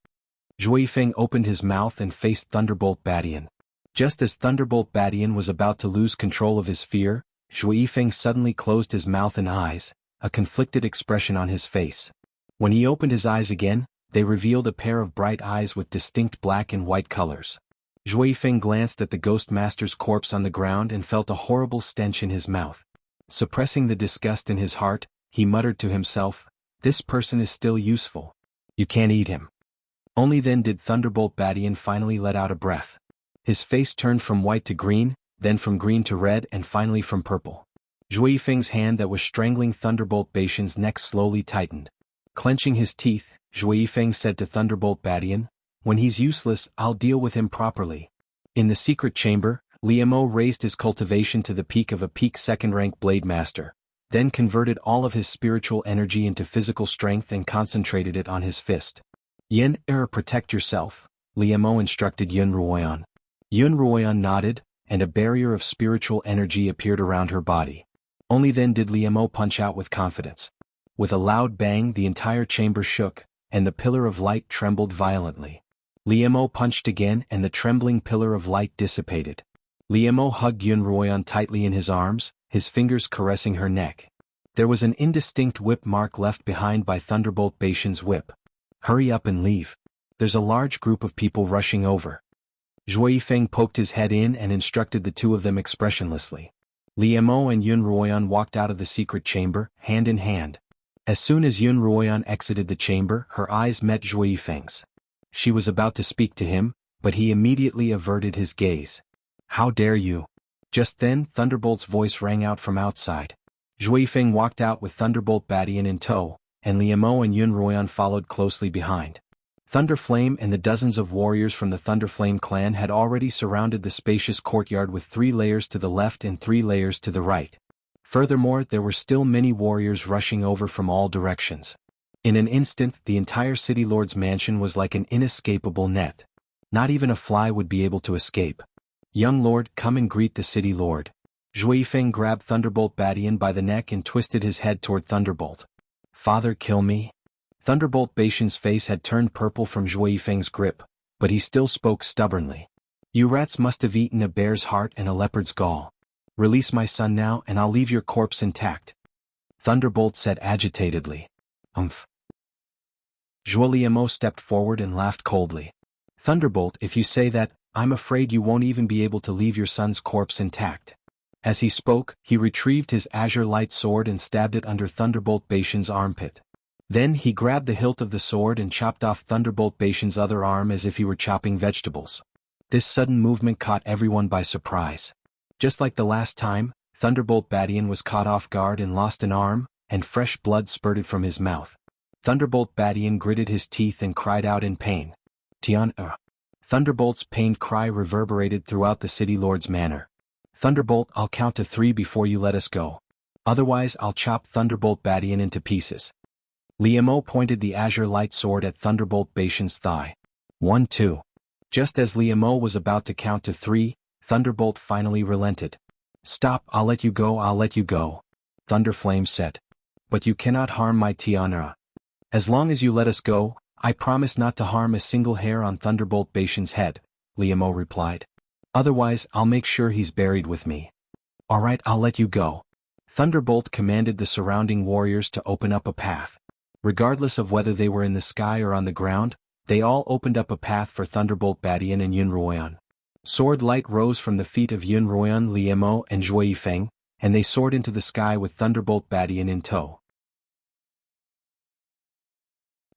Zhui Feng opened his mouth and faced Thunderbolt Badian. Just as Thunderbolt Badian was about to lose control of his fear, Zhui Feng suddenly closed his mouth and eyes, a conflicted expression on his face. When he opened his eyes again, they revealed a pair of bright eyes with distinct black and white colors. Zhui Feng glanced at the ghost master's corpse on the ground and felt a horrible stench in his mouth. Suppressing the disgust in his heart, he muttered to himself, "This person is still useful. You can't eat him." Only then did Thunderbolt Badian finally let out a breath. His face turned from white to green, then from green to red and finally from purple. Zhui Feng's hand that was strangling Thunderbolt Badian's neck slowly tightened. Clenching his teeth, Zhui Feng said to Thunderbolt Badian, "When he's useless, I'll deal with him properly." In the secret chamber, Liamo raised his cultivation to the peak of a peak second-rank blade master, then converted all of his spiritual energy into physical strength and concentrated it on his fist. Protect yourself," Liamo instructed Yun Ruoyan. Yun Ruoyan nodded, and a barrier of spiritual energy appeared around her body. Only then did Liamo punch out with confidence. With a loud bang, the entire chamber shook, and the pillar of light trembled violently. Liamo punched again and the trembling pillar of light dissipated. Liamo hugged Yun Ruoyan tightly in his arms, his fingers caressing her neck. There was an indistinct whip mark left behind by Thunderbolt Badian's whip. "Hurry up and leave. There's a large group of people rushing over." Zhui Feng poked his head in and instructed the two of them expressionlessly. Liamo and Yun Ruoyan walked out of the secret chamber, hand in hand. As soon as Yun Ruoyan exited the chamber, her eyes met Zhui Feng's. She was about to speak to him, but he immediately averted his gaze. "How dare you?" Just then, Thunderbolt's voice rang out from outside. Zhui Feng walked out with Thunderbolt Badian in tow, and Liamo and Yun Ruoyan followed closely behind. Thunderflame and the dozens of warriors from the Thunderflame clan had already surrounded the spacious courtyard with 3 layers to the left and 3 layers to the right. Furthermore, there were still many warriors rushing over from all directions. In an instant, the entire City Lord's mansion was like an inescapable net. Not even a fly would be able to escape. "Young Lord, come and greet the City Lord." Zhui Feng grabbed Thunderbolt Badian by the neck and twisted his head toward Thunderbolt. "Father, kill me?" Thunderbolt Badian's face had turned purple from Zhui Feng's grip, but he still spoke stubbornly. "You rats must have eaten a bear's heart and a leopard's gall. Release my son now and I'll leave your corpse intact." Thunderbolt said agitatedly. "Umph." Liamo stepped forward and laughed coldly. "Thunderbolt, if you say that, I'm afraid you won't even be able to leave your son's corpse intact." As he spoke, he retrieved his azure light sword and stabbed it under Thunderbolt Badian's armpit. Then he grabbed the hilt of the sword and chopped off Thunderbolt Badian's other arm as if he were chopping vegetables. This sudden movement caught everyone by surprise. Just like the last time, Thunderbolt Badian was caught off guard and lost an arm, and fresh blood spurted from his mouth. Thunderbolt Badian gritted his teeth and cried out in pain. Tian-er. Thunderbolt's pained cry reverberated throughout the city lord's manor. Thunderbolt, I'll count to 3 before you let us go. Otherwise I'll chop Thunderbolt Badian into pieces. Liemo pointed the azure light sword at Thunderbolt Badian's thigh. 1, 2. Just as Liemo was about to count to 3, Thunderbolt finally relented. Stop, I'll let you go, I'll let you go. Thunderflame said. But you cannot harm my Tianra. As long as you let us go, I promise not to harm a single hair on Thunderbolt Badian's head, Liemo replied. Otherwise I'll make sure he's buried with me. Alright, I'll let you go. Thunderbolt commanded the surrounding warriors to open up a path. Regardless of whether they were in the sky or on the ground, they all opened up a path for Thunderbolt Badian and Xuanhuan. Sword light rose from the feet of Xuanhuan, Liemo, and Zhuo Yifeng, and they soared into the sky with Thunderbolt Badian in tow.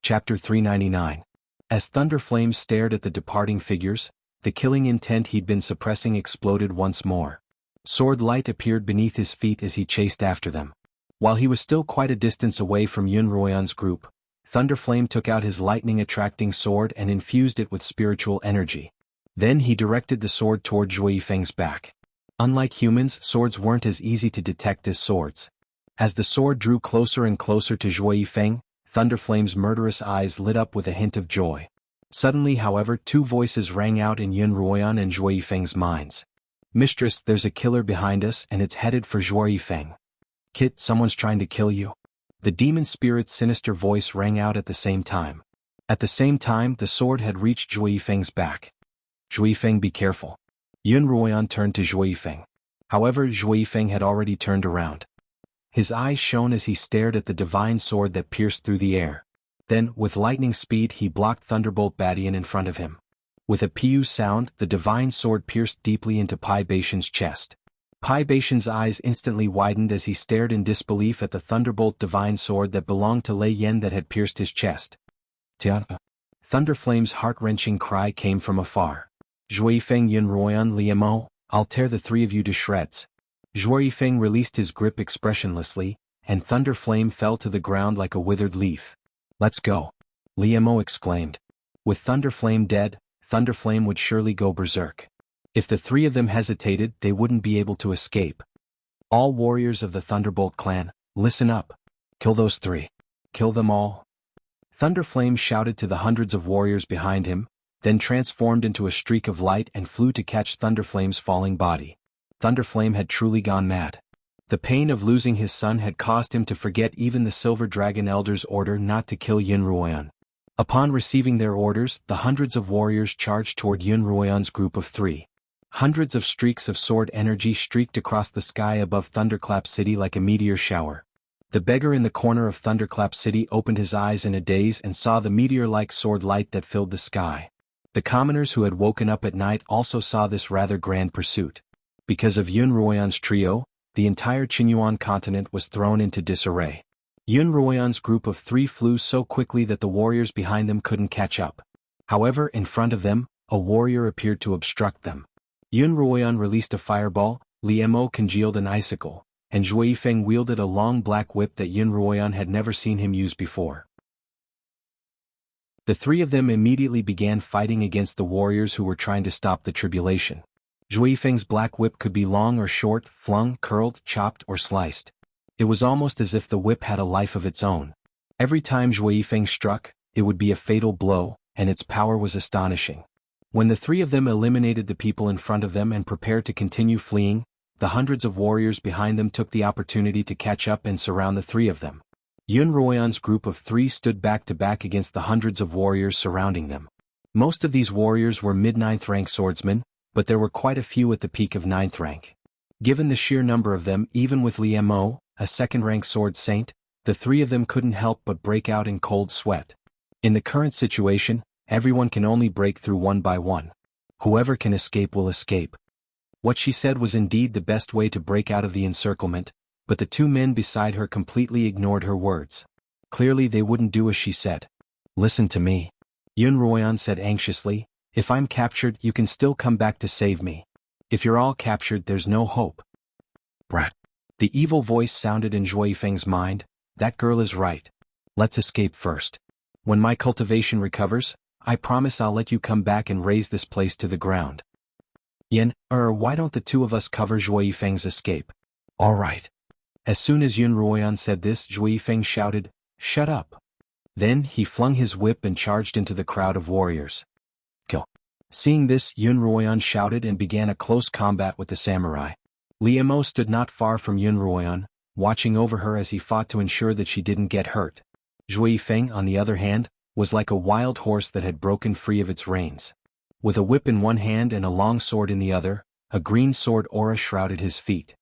Chapter 399. As Thunderflame stared at the departing figures, the killing intent he'd been suppressing exploded once more. Sword light appeared beneath his feet as he chased after them. While he was still quite a distance away from Xuanhuan's group, Thunderflame took out his lightning-attracting sword and infused it with spiritual energy. Then he directed the sword toward Zhuo Yifeng's back. Unlike humans, swords weren't as easy to detect as swords. As the sword drew closer and closer to Zhuo Yifeng, Thunderflame's murderous eyes lit up with a hint of joy. Suddenly, however, 2 voices rang out in Xuanhuan and Zhuo Yifeng's minds. Mistress, there's a killer behind us and it's headed for Zhuo Yifeng. Kit, someone's trying to kill you. The demon spirit's sinister voice rang out at the same time. At the same time, the sword had reached Zhuo Yifeng's back. Zhuo Yifeng, be careful. Xuanhuan turned to Zhuo Yifeng. However, Zhuo Yifeng had already turned around. His eyes shone as he stared at the divine sword that pierced through the air. Then, with lightning speed, he blocked Thunderbolt Badian in front of him. With a piu sound, the divine sword pierced deeply into Pai Badian's chest. Pai Badian's eyes instantly widened as he stared in disbelief at the Thunderbolt divine sword that belonged to Lei Yen that had pierced his chest. Tian. Thunderflame's heart-wrenching cry came from afar. Zhuo Yifeng, Xuanhuan, Liemo, I'll tear the 3 of you to shreds. Zhuo Yifeng released his grip expressionlessly, and Thunderflame fell to the ground like a withered leaf. Let's go. Liemo exclaimed. With Thunderflame dead, Thunderflame would surely go berserk. If the 3 of them hesitated, they wouldn't be able to escape. All warriors of the Thunderbolt clan, listen up. Kill those 3. Kill them all. Thunderflame shouted to the hundreds of warriors behind him, then transformed into a streak of light and flew to catch Thunderflame's falling body. Thunderflame had truly gone mad. The pain of losing his son had caused him to forget even the Silver Dragon Elder's order not to kill Xuanhuan. Upon receiving their orders, the hundreds of warriors charged toward Xuanhuan's group of 3. Hundreds of streaks of sword energy streaked across the sky above Thunderclap City like a meteor shower. The beggar in the corner of Thunderclap City opened his eyes in a daze and saw the meteor-like sword light that filled the sky. The commoners who had woken up at night also saw this rather grand pursuit. Because of Xuanhuan's trio, the entire Xianhuan continent was thrown into disarray. Xuanhuan's group of 3 flew so quickly that the warriors behind them couldn't catch up. However, in front of them, a warrior appeared to obstruct them. Xuanhuan released a fireball, Liemo congealed an icicle, and Zhuo Yifeng wielded a long black whip that Xuanhuan had never seen him use before. The 3 of them immediately began fighting against the warriors who were trying to stop the tribulation. Zhuo Yifeng's black whip could be long or short, flung, curled, chopped, or sliced. It was almost as if the whip had a life of its own. Every time Zhuo Yifeng struck, it would be a fatal blow, and its power was astonishing. When the 3 of them eliminated the people in front of them and prepared to continue fleeing, the hundreds of warriors behind them took the opportunity to catch up and surround the 3 of them. Xuanhuan's group of 3 stood back to back against the hundreds of warriors surrounding them. Most of these warriors were mid-9th rank swordsmen, but there were quite a few at the peak of 9th rank. Given the sheer number of them, even with Liemo, a 2nd-rank sword saint, the 3 of them couldn't help but break out in cold sweat. In the current situation, everyone can only break through one by one. Whoever can escape will escape. What she said was indeed the best way to break out of the encirclement, but the 2 men beside her completely ignored her words. Clearly they wouldn't do as she said. Listen to me. Xuanhuan said anxiously, If I'm captured, you can still come back to save me. If you're all captured, there's no hope. Brat. The evil voice sounded in Zhuo Yifeng's mind. That girl is right. Let's escape first. When my cultivation recovers, I promise I'll let you come back and raise this place to the ground. Why don't the two of us cover Zhuo Yifeng's escape? All right. As soon as xuanhuan said this, Zhuo Yifeng shouted, "Shut up." Then he flung his whip and charged into the crowd of warriors. Kill. Seeing this, xuanhuan shouted and began a close combat with the samurai. Liemo stood not far from xuanhuan, watching over her as he fought to ensure that she didn't get hurt. Zhuo Yifeng, on the other hand, was like a wild horse that had broken free of its reins. With a whip in one hand and a long sword in the other, a green sword aura shrouded his feet.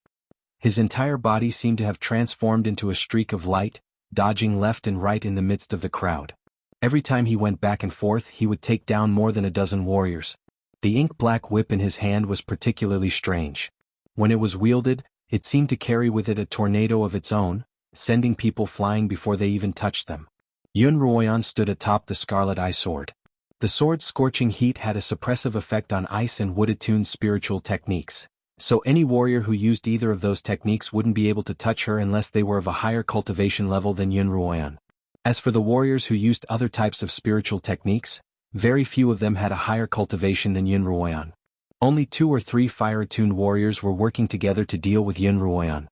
His entire body seemed to have transformed into a streak of light, dodging left and right in the midst of the crowd. Every time he went back and forth, he would take down more than a dozen warriors. The ink-black whip in his hand was particularly strange. When it was wielded, it seemed to carry with it a tornado of its own, sending people flying before they even touched them. Xuanhuan stood atop the scarlet eye sword. The sword's scorching heat had a suppressive effect on ice and wood-attuned spiritual techniques, so any warrior who used either of those techniques wouldn't be able to touch her unless they were of a higher cultivation level than Xuanhuan. As for the warriors who used other types of spiritual techniques, very few of them had a higher cultivation than Xuanhuan. Only 2 or 3 fire-attuned warriors were working together to deal with Xuanhuan.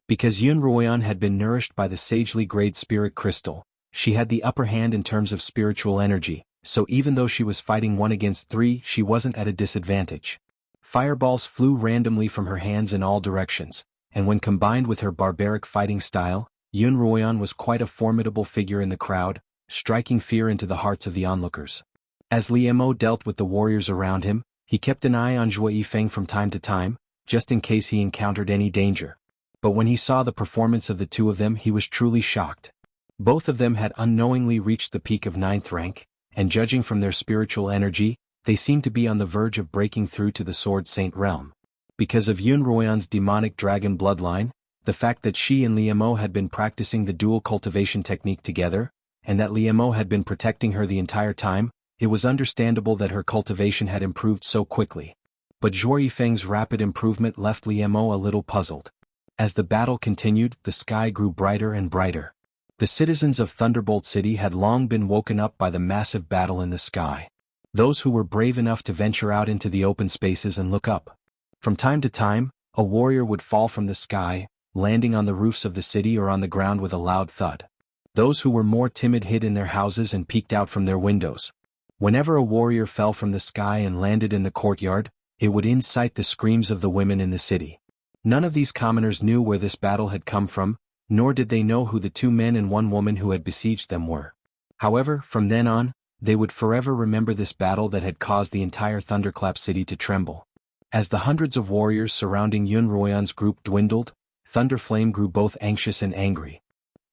Because Xuanhuan had been nourished by the sagely grade spirit crystal, she had the upper hand in terms of spiritual energy, so even though she was fighting 1 against 3, she wasn't at a disadvantage. Fireballs flew randomly from her hands in all directions, and when combined with her barbaric fighting style, Xuanhuan was quite a formidable figure in the crowd, striking fear into the hearts of the onlookers. As Liemo dealt with the warriors around him, he kept an eye on Zhuo Yifeng from time to time, just in case he encountered any danger. But when he saw the performance of the two of them, he was truly shocked. Both of them had unknowingly reached the peak of 9th rank, and judging from their spiritual energy, they seemed to be on the verge of breaking through to the Sword Saint realm. Because of Xuanhuan's demonic dragon bloodline, the fact that she and Liemo had been practicing the dual cultivation technique together, and that Liemo had been protecting her the entire time, it was understandable that her cultivation had improved so quickly. But Zhuo Yifeng's rapid improvement left Liemo a little puzzled. As the battle continued, the sky grew brighter and brighter. The citizens of Thunderbolt City had long been woken up by the massive battle in the sky. Those who were brave enough to venture out into the open spaces and look up. From time to time, a warrior would fall from the sky, landing on the roofs of the city or on the ground with a loud thud. Those who were more timid hid in their houses and peeked out from their windows. Whenever a warrior fell from the sky and landed in the courtyard, it would incite the screams of the women in the city. None of these commoners knew where this battle had come from, nor did they know who the 2 men and 1 woman who had besieged them were. However, from then on, they would forever remember this battle that had caused the entire Thunderclap city to tremble. As the hundreds of warriors surrounding Xuanhuan's group dwindled, Thunderflame grew both anxious and angry.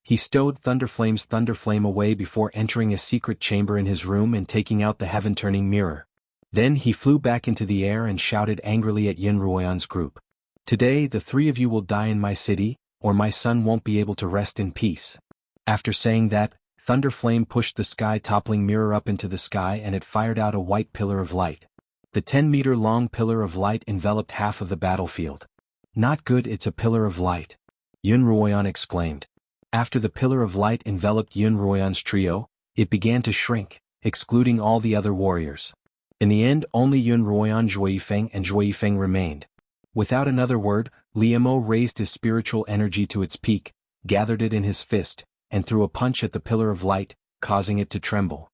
He stowed Thunderflame's Thunderflame away before entering a secret chamber in his room and taking out the heaven-turning mirror. Then he flew back into the air and shouted angrily at Xuanhuan's group. "Today the 3 of you will die in my city, or my son won't be able to rest in peace." After saying that, Thunderflame pushed the sky-toppling mirror up into the sky and it fired out a white pillar of light. The 10-meter-long pillar of light enveloped half of the battlefield. "Not good, it's a pillar of light," Xuanhuan exclaimed. After the pillar of light enveloped Xuanhuan's trio, it began to shrink, excluding all the other warriors. In the end, only Xuanhuan, Zhuo Yifeng and Zhuo Yifeng remained. Without another word, Liemo raised his spiritual energy to its peak, gathered it in his fist, and threw a punch at the pillar of light, causing it to tremble.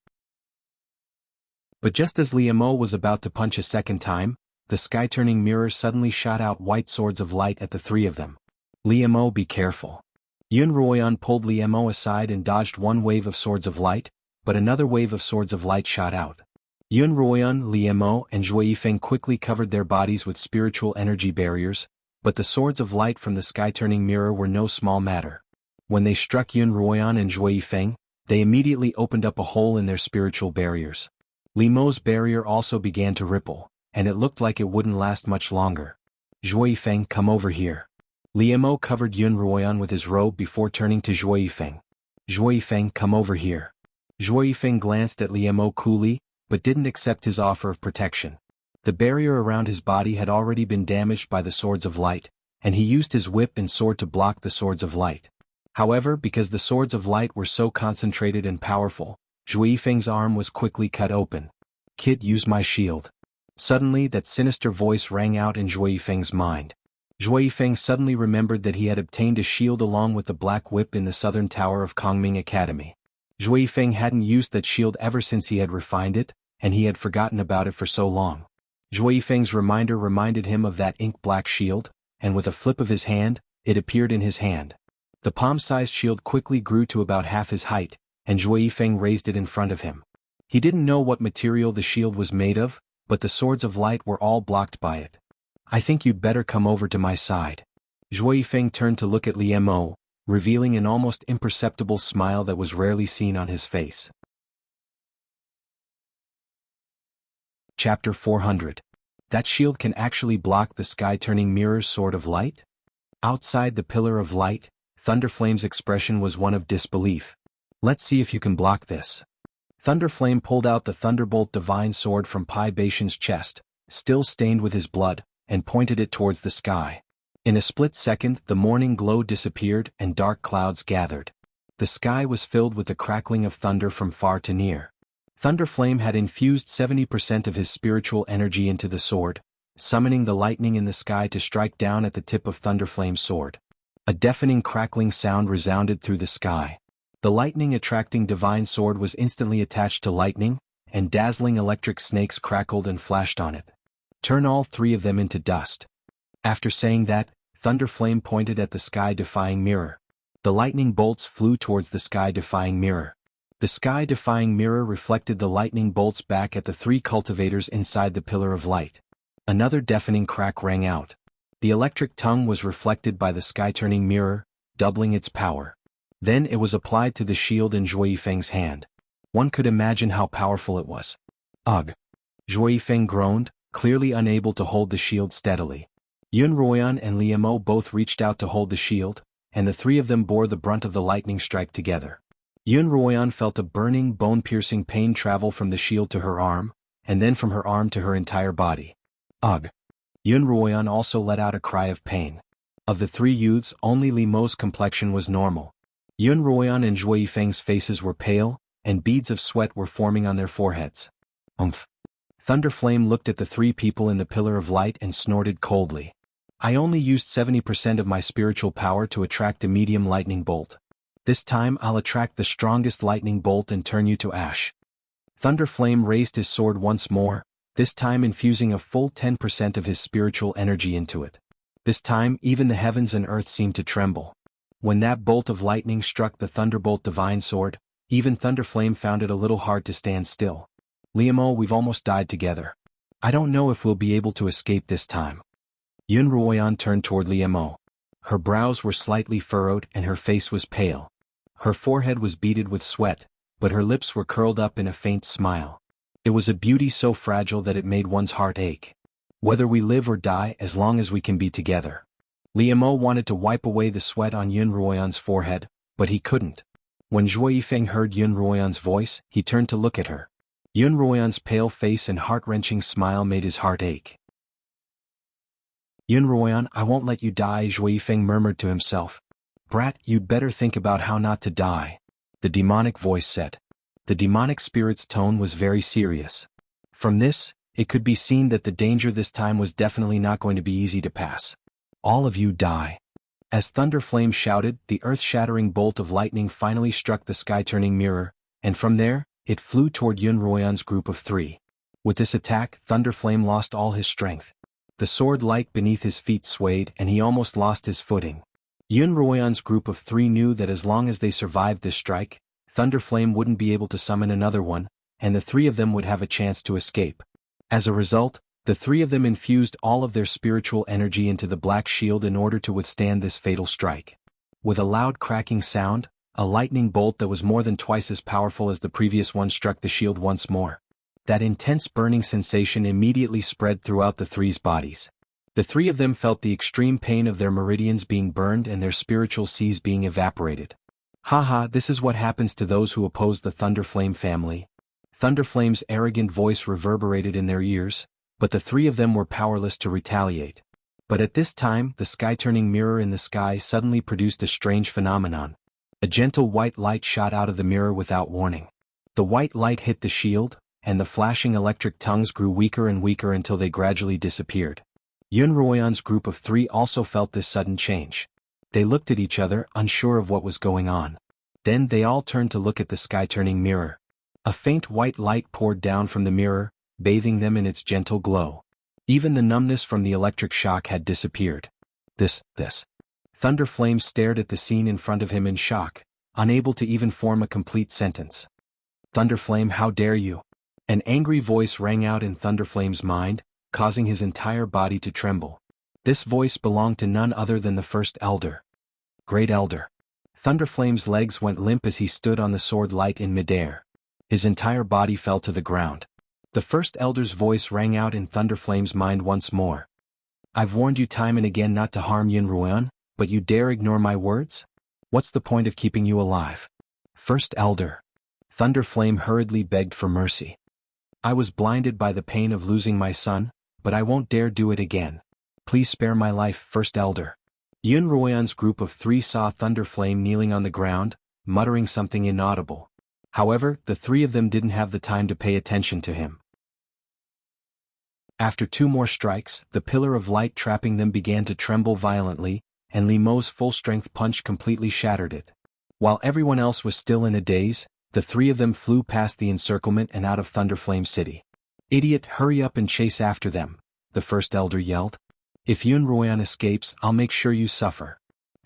But just as Liemo was about to punch a second time, the sky-turning mirror suddenly shot out white swords of light at the 3 of them. "Liemo, be careful." Xuanhuan pulled Liemo aside and dodged 1 wave of swords of light, but another wave of swords of light shot out. Xuanhuan, Liemo, and Zhuo Yifeng quickly covered their bodies with spiritual energy barriers, but the swords of light from the sky-turning mirror were no small matter. When they struck Xuanhuan and Zhuo Yifeng, they immediately opened up a hole in their spiritual barriers. Liemo's barrier also began to ripple, and it looked like it wouldn't last much longer. "Zhuo Yifeng, come over here." Liemo covered Xuanhuan with his robe before turning to Zhuo Yifeng. "Zhuo Yifeng, come over here." Zhuo Yifeng glanced at Liemo coolly, but didn't accept his offer of protection. The barrier around his body had already been damaged by the swords of light, and he used his whip and sword to block the swords of light. However, because the swords of light were so concentrated and powerful, Zhui Feng's arm was quickly cut open. "Kid, use my shield." Suddenly that sinister voice rang out in Zhui Feng's mind. Zhui Feng suddenly remembered that he had obtained a shield along with the black whip in the southern tower of Kongming Academy. Zhui Feng hadn't used that shield ever since he had refined it, and he had forgotten about it for so long. Zhui Feng's reminder reminded him of that ink-black shield, and with a flip of his hand, it appeared in his hand. The palm-sized shield quickly grew to about half his height, and Zhui Feng raised it in front of him. He didn't know what material the shield was made of, but the swords of light were all blocked by it. "I think you'd better come over to my side." Zhui Feng turned to look at Liu Mo, revealing an almost imperceptible smile that was rarely seen on his face. Chapter 400. That shield can actually block the sky-turning mirror's sword of light? Outside the pillar of light, Thunderflame's expression was one of disbelief. "Let's see if you can block this." Thunderflame pulled out the Thunderbolt Divine Sword from Pai Beishan's chest, still stained with his blood, and pointed it towards the sky. In a split second, the morning glow disappeared and dark clouds gathered. The sky was filled with the crackling of thunder from far to near. Thunderflame had infused 70% of his spiritual energy into the sword, summoning the lightning in the sky to strike down at the tip of Thunderflame's sword. A deafening crackling sound resounded through the sky. The lightning-attracting divine sword was instantly attached to lightning, and dazzling electric snakes crackled and flashed on it. "Turn all three of them into dust." After saying that, Thunderflame pointed at the sky-defying mirror. The lightning bolts flew towards the sky-defying mirror. The sky-defying mirror reflected the lightning bolts back at the three cultivators inside the pillar of light. Another deafening crack rang out. The electric tongue was reflected by the sky-turning mirror, doubling its power. Then it was applied to the shield in Zhui Feng's hand. One could imagine how powerful it was. "Ugh!" Zhui Feng groaned, clearly unable to hold the shield steadily. Xuanhuan and Liu Mo both reached out to hold the shield, and the three of them bore the brunt of the lightning strike together. Xuanhuan felt a burning, bone-piercing pain travel from the shield to her arm, and then from her arm to her entire body. "Ugh!" Xuanhuan also let out a cry of pain. Of the three youths, only Li Mo's complexion was normal. Xuanhuan and Zhui Feng's faces were pale, and beads of sweat were forming on their foreheads. "Umph!" Thunderflame looked at the three people in the pillar of light and snorted coldly. "I only used 70% of my spiritual power to attract a medium lightning bolt. This time I'll attract the strongest lightning bolt and turn you to ash." Thunderflame raised his sword once more, this time infusing a full 10% of his spiritual energy into it. This time even the heavens and earth seemed to tremble. When that bolt of lightning struck the Thunderbolt Divine Sword, even Thunderflame found it a little hard to stand still. "Liu Mo, we've almost died together. I don't know if we'll be able to escape this time." Xuanhuan turned toward Liu Mo. Her brows were slightly furrowed and her face was pale. Her forehead was beaded with sweat, but her lips were curled up in a faint smile. It was a beauty so fragile that it made one's heart ache. "Whether we live or die, as long as we can be together." Liu Mo wanted to wipe away the sweat on Xuanhuan's forehead, but he couldn't. When Zhui Feng heard Xuanhuan's voice, he turned to look at her. Xuanhuan's pale face and heart-wrenching smile made his heart ache. "Xuanhuan, I won't let you die," Zhui Feng murmured to himself. "Brat, you'd better think about how not to die," the demonic voice said. The demonic spirit's tone was very serious. From this, it could be seen that the danger this time was definitely not going to be easy to pass. "All of you die." As Thunderflame shouted, the earth-shattering bolt of lightning finally struck the sky-turning mirror, and from there, it flew toward Xuanhuan's group of three. With this attack, Thunderflame lost all his strength. The sword light beneath his feet swayed and he almost lost his footing. Xuanhuan's group of three knew that as long as they survived this strike, Thunderflame wouldn't be able to summon another one, and the three of them would have a chance to escape. As a result, the three of them infused all of their spiritual energy into the black shield in order to withstand this fatal strike. With a loud cracking sound, a lightning bolt that was more than twice as powerful as the previous one struck the shield once more. That intense burning sensation immediately spread throughout the three's bodies. The three of them felt the extreme pain of their meridians being burned and their spiritual seas being evaporated. "Haha, this is what happens to those who oppose the Thunderflame family." Thunderflame's arrogant voice reverberated in their ears, but the three of them were powerless to retaliate. But at this time, the sky-turning mirror in the sky suddenly produced a strange phenomenon. A gentle white light shot out of the mirror without warning. The white light hit the shield, and the flashing electric tongues grew weaker and weaker until they gradually disappeared. Xuanhuan's group of three also felt this sudden change. They looked at each other, unsure of what was going on. Then they all turned to look at the sky-turning mirror. A faint white light poured down from the mirror, bathing them in its gentle glow. Even the numbness from the electric shock had disappeared. This. Thunderflame stared at the scene in front of him in shock, unable to even form a complete sentence. Thunderflame, how dare you? An angry voice rang out in Thunderflame's mind, causing his entire body to tremble. This voice belonged to none other than the first elder. Great Elder. Thunderflame's legs went limp as he stood on the sword light in midair. His entire body fell to the ground. The first elder's voice rang out in Thunderflame's mind once more. I've warned you time and again not to harm Xuanhuan, but you dare ignore my words? What's the point of keeping you alive? First Elder. Thunderflame hurriedly begged for mercy. I was blinded by the pain of losing my son, but I won't dare do it again. Please spare my life, First Elder. Xuanhuan's group of three saw Thunderflame kneeling on the ground, muttering something inaudible. However, the three of them didn't have the time to pay attention to him. After two more strikes, the pillar of light trapping them began to tremble violently, and Li Mo's full-strength punch completely shattered it. While everyone else was still in a daze, the three of them flew past the encirclement and out of Thunderflame City. Idiot, hurry up and chase after them, the first elder yelled. If Xuanhuan escapes, I'll make sure you suffer.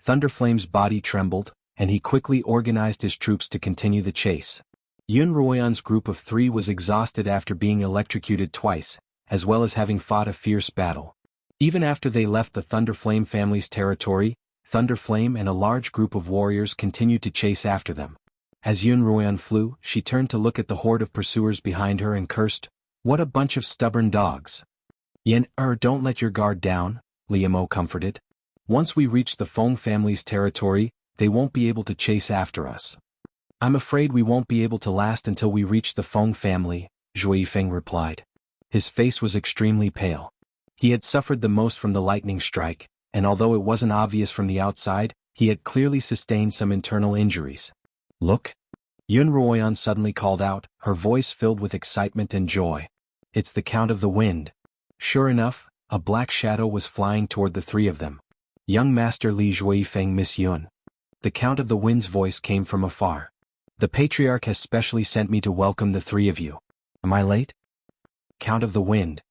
Thunderflame's body trembled, and he quickly organized his troops to continue the chase. Xuanhuan's group of three was exhausted after being electrocuted twice, as well as having fought a fierce battle. Even after they left the Thunderflame family's territory, Thunderflame and a large group of warriors continued to chase after them. As Xuanhuan flew, she turned to look at the horde of pursuers behind her and cursed, "What a bunch of stubborn dogs." Don't let your guard down, Li Mo comforted. Once we reach the Feng family's territory, they won't be able to chase after us. I'm afraid we won't be able to last until we reach the Feng family, Zhui Feng replied. His face was extremely pale. He had suffered the most from the lightning strike, and although it wasn't obvious from the outside, he had clearly sustained some internal injuries. Look! Xuanhuan suddenly called out, her voice filled with excitement and joy. It's the Count of the Wind. Sure enough, a black shadow was flying toward the three of them. Young Master Li Zhui Feng Miss Yun. The Count of the Wind's voice came from afar. The Patriarch has specially sent me to welcome the three of you. Am I late? Count of the Wind.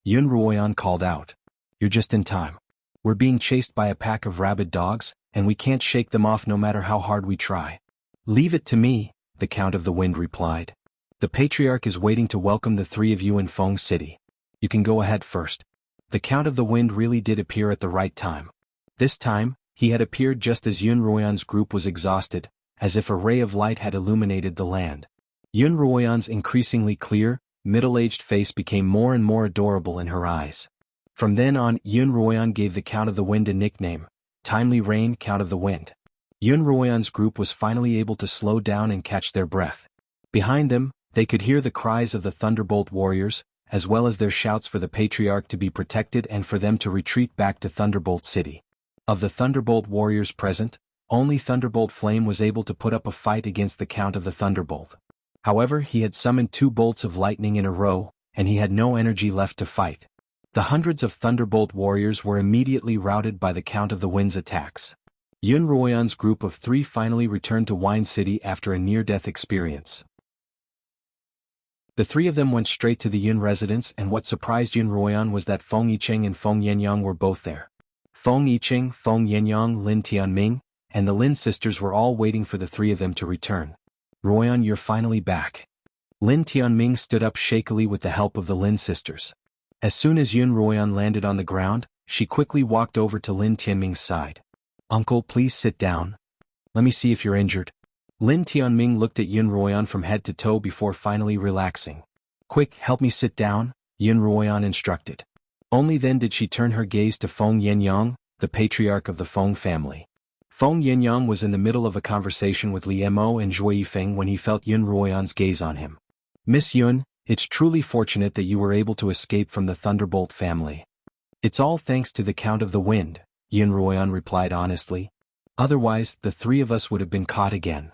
Xuanhuan called out. You're just in time. We're being chased by a pack of rabid dogs, and we can't shake them off no matter how hard we try. Leave it to me, the Count of the Wind replied. The Patriarch is waiting to welcome the three of you in Feng City. You can go ahead first. The Count of the Wind really did appear at the right time. This time, he had appeared just as Xuanhuan's group was exhausted, as if a ray of light had illuminated the land. Xuanhuan's increasingly clear, middle-aged face became more and more adorable in her eyes. From then on, Xuanhuan gave the Count of the Wind a nickname, Timely Rain, Count of the Wind. Xuanhuan's group was finally able to slow down and catch their breath. Behind them, they could hear the cries of the Thunderbolt warriors, as well as their shouts for the Patriarch to be protected and for them to retreat back to Thunderbolt City. Of the Thunderbolt warriors present, only Thunderbolt Flame was able to put up a fight against the Count of the Thunderbolt. However, he had summoned 2 bolts of lightning in a row, and he had no energy left to fight. The hundreds of Thunderbolt warriors were immediately routed by the Count of the Wind's attacks. Xuanhuan's group of 3 finally returned to Wine City after a near-death experience. The 3 of them went straight to the Yun residence, and what surprised Xuanhuan was that Feng Yicheng and Feng Yangyang were both there. Feng Yicheng, Feng Yangyang, Lin Tianming, and the Lin sisters were all waiting for the 3 of them to return. Ruoyan, you're finally back. Lin Tianming stood up shakily with the help of the Lin sisters. As soon as Xuanhuan landed on the ground, she quickly walked over to Lin Tianming's side. Uncle, please sit down. Let me see if you're injured. Lin Tianming looked at Xuanhuan from head to toe before finally relaxing. Quick, help me sit down, Xuanhuan instructed. Only then did she turn her gaze to Feng Yangyang, the patriarch of the Feng family. Feng Yangyang was in the middle of a conversation with Li Mo and Zhui Feng when he felt Xuanhuan's gaze on him. Miss Yun, it's truly fortunate that you were able to escape from the Thunderbolt family. It's all thanks to the Count of the Wind, Xuanhuan replied honestly. Otherwise, the three of us would have been caught again.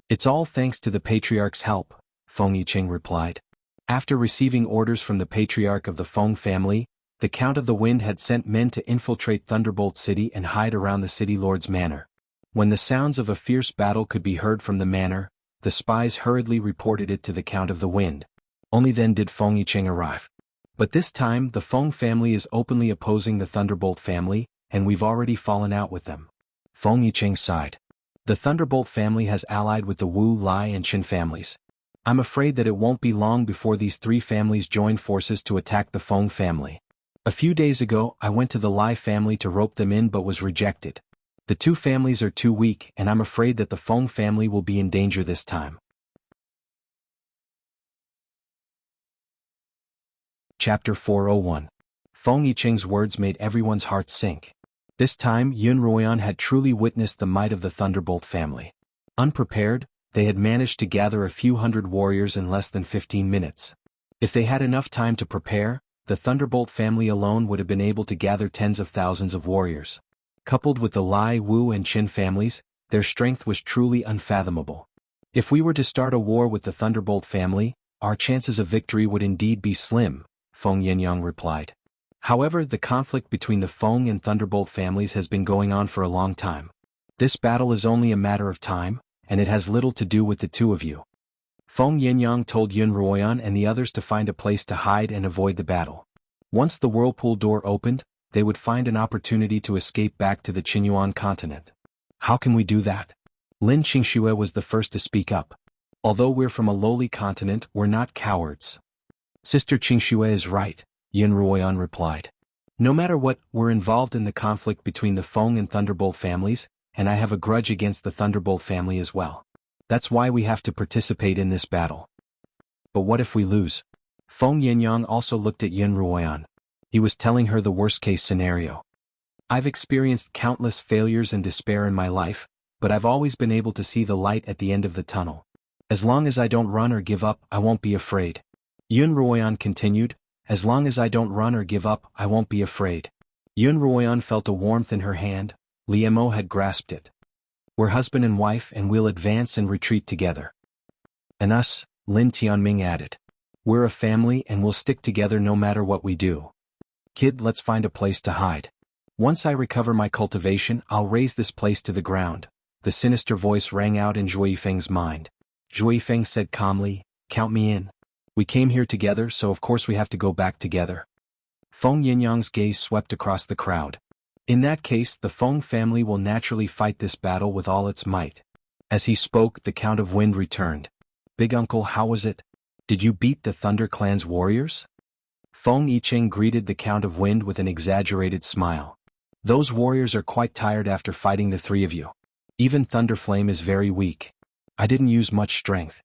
It's all thanks to the Patriarch's help, Feng Yiqing replied. After receiving orders from the Patriarch of the Feng family, the Count of the Wind had sent men to infiltrate Thunderbolt City and hide around the city lord's manor. When the sounds of a fierce battle could be heard from the manor, the spies hurriedly reported it to the Count of the Wind. Only then did Feng Yiqing arrive. But this time the Feng family is openly opposing the Thunderbolt family, and we've already fallen out with them. Feng Yiqing sighed. The Thunderbolt family has allied with the Wu, Lai and Qin families. I'm afraid that it won't be long before these three families join forces to attack the Feng family. A few days ago I went to the Lai family to rope them in but was rejected. The two families are too weak and I'm afraid that the Feng family will be in danger this time. Chapter 401. Feng Yiqing's words made everyone's heart sink. This time Xuanhuan had truly witnessed the might of the Thunderbolt family. Unprepared, they had managed to gather a few hundred warriors in less than 15 minutes. If they had enough time to prepare, the Thunderbolt family alone would have been able to gather tens of thousands of warriors. Coupled with the Lai, Wu and Qin families, their strength was truly unfathomable. If we were to start a war with the Thunderbolt family, our chances of victory would indeed be slim, Feng Yinyang replied. However, the conflict between the Feng and Thunderbolt families has been going on for a long time. This battle is only a matter of time, and it has little to do with the two of you. Feng Yinyang told Xuanhuan and the others to find a place to hide and avoid the battle. Once the whirlpool door opened, they would find an opportunity to escape back to the Qinyuan continent. How can we do that? Lin Qingxue was the first to speak up. Although we're from a lowly continent, we're not cowards. Sister Qingxue is right, Xuanhuan replied. No matter what, we're involved in the conflict between the Feng and Thunderbolt families, and I have a grudge against the Thunderbolt family as well. That's why we have to participate in this battle. But what if we lose? Feng Yinyang also looked at Xuanhuan. He was telling her the worst-case scenario. I've experienced countless failures and despair in my life, but I've always been able to see the light at the end of the tunnel. As long as I don't run or give up, I won't be afraid. Xuanhuan continued, as long as I don't run or give up, I won't be afraid. Xuanhuan felt a warmth in her hand. Liemo had grasped it. We're husband and wife and we'll advance and retreat together. And us, Lin Tianming added. We're a family and we'll stick together no matter what we do. Kid, let's find a place to hide. Once I recover my cultivation, I'll raise this place to the ground. The sinister voice rang out in Zhui Feng's mind. Zhui Feng said calmly, count me in. We came here together, so of course we have to go back together. Feng Yinyang's gaze swept across the crowd. In that case, the Feng family will naturally fight this battle with all its might. As he spoke, the Count of Wind returned. Big uncle, how was it? Did you beat the Thunder Clan's warriors? Feng Yiqing greeted the Count of Wind with an exaggerated smile. Those warriors are quite tired after fighting the three of you. Even Thunderflame is very weak. I didn't use much strength.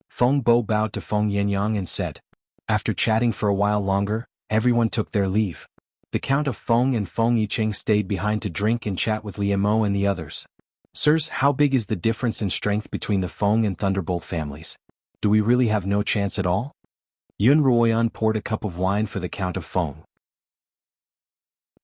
Feng Bo bowed to Feng Yinyang and said. After chatting for a while longer, everyone took their leave. The Count of Feng and Feng Yiqing stayed behind to drink and chat with Liemo and the others. Sirs, how big is the difference in strength between the Feng and Thunderbolt families? Do we really have no chance at all? Xuanhuan poured a cup of wine for the Count of Feng.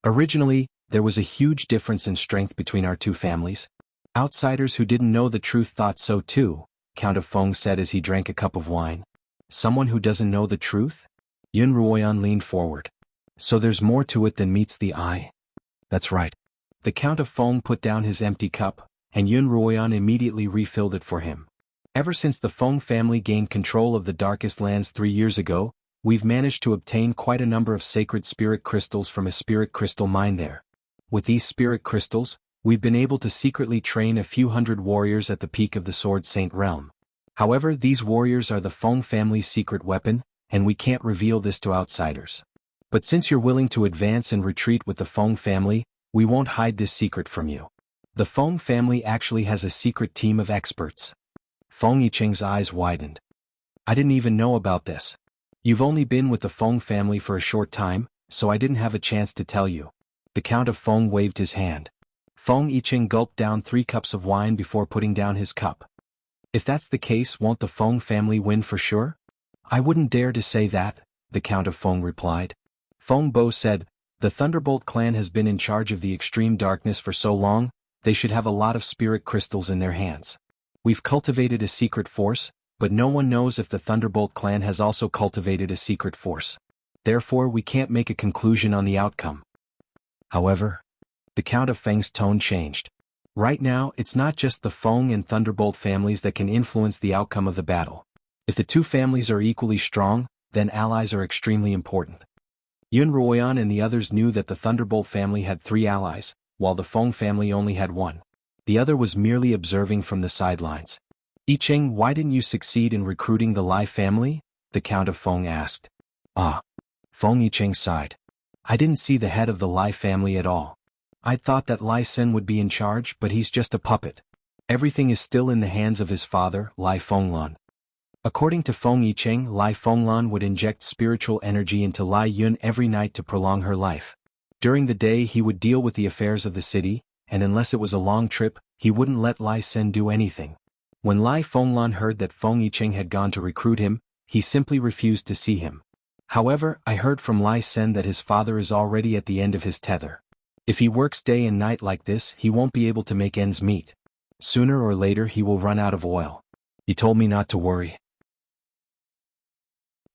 Originally, there was a huge difference in strength between our two families. Outsiders who didn't know the truth thought so too, Count of Feng said as he drank a cup of wine. Someone who doesn't know the truth? Xuanhuan leaned forward. So there's more to it than meets the eye? That's right. The Count of Feng put down his empty cup, and Xuanhuan immediately refilled it for him. Ever since the Feng family gained control of the Darkest Lands 3 years ago, we've managed to obtain quite a number of sacred spirit crystals from a spirit crystal mine there. With these spirit crystals, we've been able to secretly train a few hundred warriors at the peak of the Sword Saint realm. However, these warriors are the Feng family's secret weapon, and we can't reveal this to outsiders. But since you're willing to advance and retreat with the Feng family, we won't hide this secret from you. The Feng family actually has a secret team of experts. Feng Yiqing's eyes widened. I didn't even know about this. You've only been with the Feng family for a short time, so I didn't have a chance to tell you. The Count of Feng waved his hand. Feng Yiqing gulped down 3 cups of wine before putting down his cup. If that's the case, won't the Feng family win for sure? I wouldn't dare to say that, the Count of Feng replied. Feng Bo said, the Thunderbolt clan has been in charge of the extreme darkness for so long, they should have a lot of spirit crystals in their hands. We've cultivated a secret force, but no one knows if the Thunderbolt clan has also cultivated a secret force. Therefore we can't make a conclusion on the outcome. However, the Count of Feng's tone changed. Right now, it's not just the Feng and Thunderbolt families that can influence the outcome of the battle. If the two families are equally strong, then allies are extremely important. Xuanhuan and the others knew that the Thunderbolt family had 3 allies, while the Feng family only had 1. The other was merely observing from the sidelines. Yicheng, why didn't you succeed in recruiting the Lai family? The Count of Feng asked. Feng Yicheng sighed. I didn't see the head of the Lai family at all. I thought that Lai Sen would be in charge, but he's just a puppet. Everything is still in the hands of his father, Lai Fenglan. According to Feng Yicheng, Lai Fenglan would inject spiritual energy into Lai Yun every night to prolong her life. During the day he would deal with the affairs of the city, and unless it was a long trip, he wouldn't let Lai Sen do anything. When Lai Fenglan heard that Feng Yicheng had gone to recruit him, he simply refused to see him. However, I heard from Lai Sen that his father is already at the end of his tether. If he works day and night like this, he won't be able to make ends meet. Sooner or later he will run out of oil. He told me not to worry.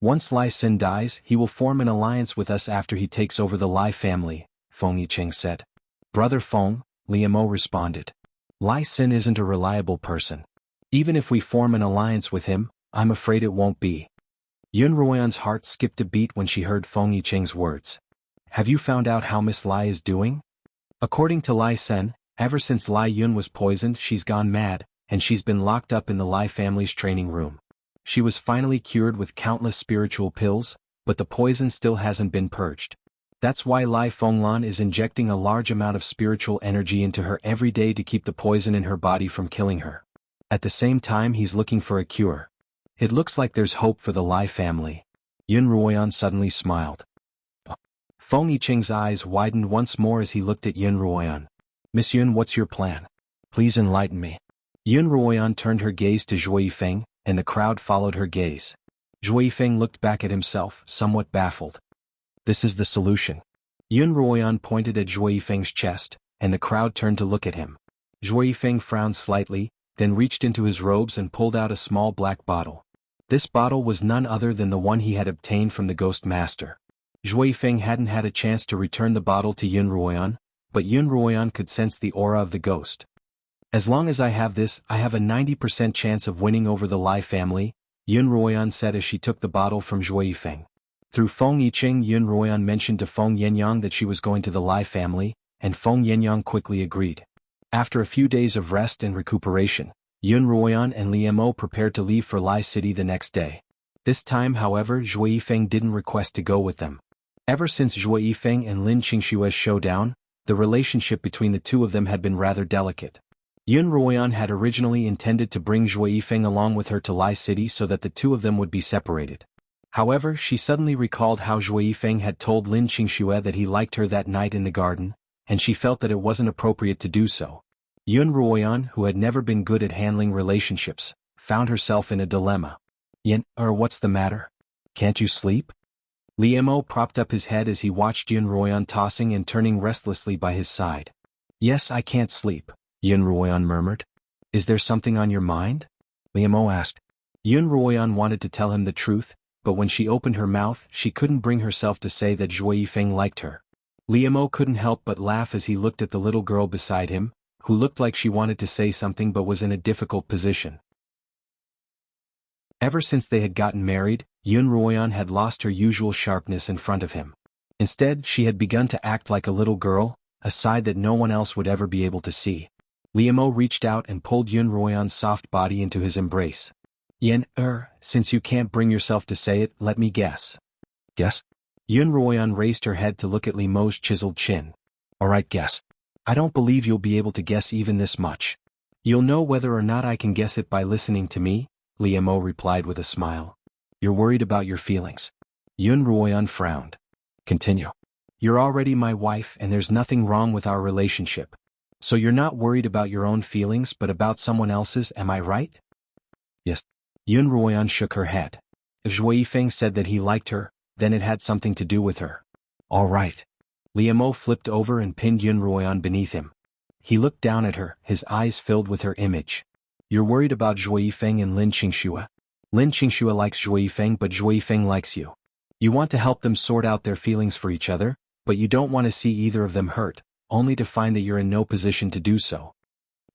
Once Lai Sen dies, he will form an alliance with us after he takes over the Lai family, Feng Yicheng said. Brother Feng, Liamo responded. Lai Sen isn't a reliable person. Even if we form an alliance with him, I'm afraid it won't be. Yunruoyan's heart skipped a beat when she heard Feng Yicheng's words. Have you found out how Miss Lai is doing? According to Lai Sen, ever since Lai Yun was poisoned she's gone mad, and she's been locked up in the Lai family's training room. She was finally cured with countless spiritual pills, but the poison still hasn't been purged. That's why Lai Fenglan is injecting a large amount of spiritual energy into her every day to keep the poison in her body from killing her. At the same time he's looking for a cure. It looks like there's hope for the Lai family. Yunruoyan suddenly smiled. Feng Yicheng's eyes widened once more as he looked at Yunruoyan. Miss Yun, what's your plan? Please enlighten me. Yunruoyan turned her gaze to Zhuo Yifeng, and the crowd followed her gaze. Zhuo Yifeng looked back at himself, somewhat baffled. This is the solution. Yunruoyan pointed at Zhuo Yifeng's chest, and the crowd turned to look at him. Zhuo Yifeng frowned slightly, then reached into his robes and pulled out a small black bottle. This bottle was none other than the one he had obtained from the Ghost Master. Zhuo Yifeng hadn't had a chance to return the bottle to Yunruoyan, but Yunruoyan could sense the aura of the ghost. As long as I have this, I have a 90% chance of winning over the Lai family, Yunruoyan said as she took the bottle from Zhuo Yifeng. Through Feng Yicheng, Yunruoyan mentioned to Feng Yenyang that she was going to the Lai family, and Feng Yenyang quickly agreed. After a few days of rest and recuperation, Yunruoyan and Liamo prepared to leave for Lai City the next day. This time, however, Zhuo Yifeng didn't request to go with them. Ever since Zhuo Yifeng and Lin Qingshue's showdown, the relationship between the two of them had been rather delicate. Yunruoyan had originally intended to bring Zhuo Yifeng along with her to Lai City so that the two of them would be separated. However, she suddenly recalled how Zhuo Yifeng had told Lin Qingxue that he liked her that night in the garden, and she felt that it wasn't appropriate to do so. Yunruoyan, who had never been good at handling relationships, found herself in a dilemma. What's the matter? Can't you sleep? Liamo propped up his head as he watched Yunruoyan tossing and turning restlessly by his side. Yes, I can't sleep, Yunruoyan murmured. Is there something on your mind? Liamo asked. Yunruoyan wanted to tell him the truth, but when she opened her mouth, she couldn't bring herself to say that Zhuo Yifeng liked her. Liamo couldn't help but laugh as he looked at the little girl beside him, who looked like she wanted to say something but was in a difficult position. Ever since they had gotten married, Yunruoyan had lost her usual sharpness in front of him. Instead, she had begun to act like a little girl, a side that no one else would ever be able to see. Liamo reached out and pulled Yunruoyan's soft body into his embrace. Since you can't bring yourself to say it, let me guess. Guess? Yunruoyan raised her head to look at Liamo's chiseled chin. Alright, guess. I don't believe you'll be able to guess even this much. You'll know whether or not I can guess it by listening to me, Liamo replied with a smile. You're worried about your feelings. Yunruoyan frowned. Continue. You're already my wife and there's nothing wrong with our relationship. So you're not worried about your own feelings but about someone else's, am I right? Yes. Yunruoyan shook her head. Zhui Feng said that he liked her, then it had something to do with her. All right. Liemo flipped over and pinned Yun Ruoyan beneath him. He looked down at her, his eyes filled with her image. You're worried about Zhui Feng and Lin Qingxue. Lin Qingxue likes Zhui Feng, but Zhui Feng likes you. You want to help them sort out their feelings for each other, but you don't want to see either of them hurt, only to find that you're in no position to do so.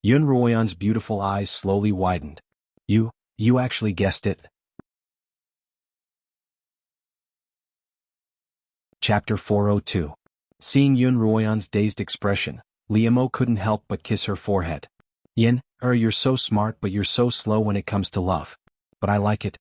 Yun Ruoyan's beautiful eyes slowly widened. You actually guessed it. Chapter 402. Seeing Yun Ruoyan's dazed expression, Liemo couldn't help but kiss her forehead. Yin, you're so smart but you're so slow when it comes to love. But I like it.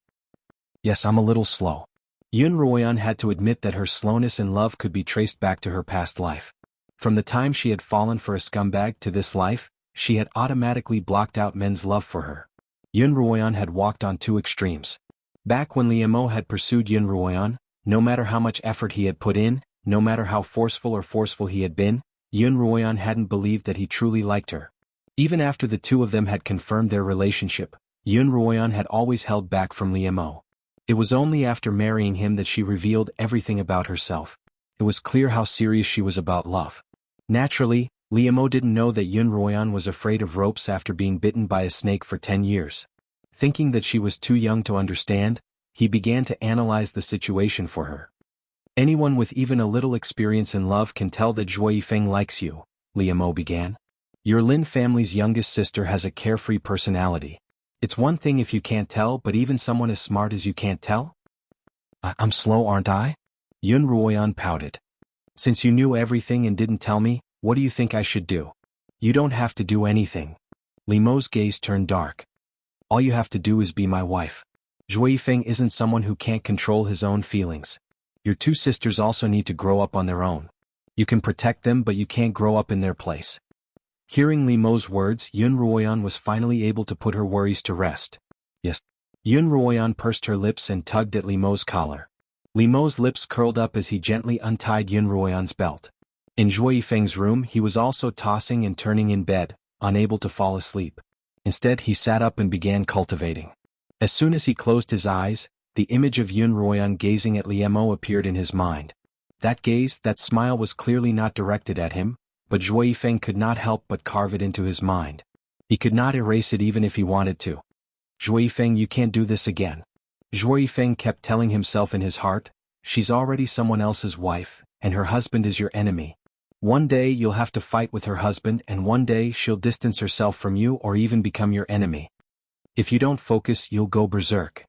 Yes, I'm a little slow. Yun Ruoyan had to admit that her slowness in love could be traced back to her past life. From the time she had fallen for a scumbag to this life, she had automatically blocked out men's love for her. Yun Ruoyan had walked on two extremes. Back when Liemo had pursued Yun Ruoyan, no matter how much effort he had put in, no matter how forceful he had been, Yun Ruoyan hadn't believed that he truly liked her. Even after the two of them had confirmed their relationship, Yun Ruoyan had always held back from Liemo. It was only after marrying him that she revealed everything about herself. It was clear how serious she was about love. Naturally, Liemo didn't know that Yun Ruoyan was afraid of ropes after being bitten by a snake for 10 years. Thinking that she was too young to understand, he began to analyze the situation for her. Anyone with even a little experience in love can tell that Zhui Feng likes you, Liemo began. Your Lin family's youngest sister has a carefree personality. It's one thing if you can't tell, but even someone as smart as you can't tell? I'm slow, aren't I? Yun Ruoyan pouted. Since you knew everything and didn't tell me, what do you think I should do? You don't have to do anything. Liemo's gaze turned dark. All you have to do is be my wife. Zhui Feng isn't someone who can't control his own feelings. Your two sisters also need to grow up on their own. You can protect them, but you can't grow up in their place. Hearing Liemo's words, Yun Ruoyan was finally able to put her worries to rest. Yes. Yun Ruoyan pursed her lips and tugged at Liemo's collar. Liemo's lips curled up as he gently untied Yun Ruoyan's belt. In Zhui Feng's room, he was also tossing and turning in bed, unable to fall asleep. Instead, he sat up and began cultivating. As soon as he closed his eyes, the image of Yun Ruoyan gazing at Liemo appeared in his mind. That gaze, that smile was clearly not directed at him, but Zhui Feng could not help but carve it into his mind. He could not erase it even if he wanted to. Zhui Feng, you can't do this again. Zhui Feng kept telling himself in his heart, she's already someone else's wife, and her husband is your enemy. One day you'll have to fight with her husband, and one day she'll distance herself from you or even become your enemy. If you don't focus, you'll go berserk.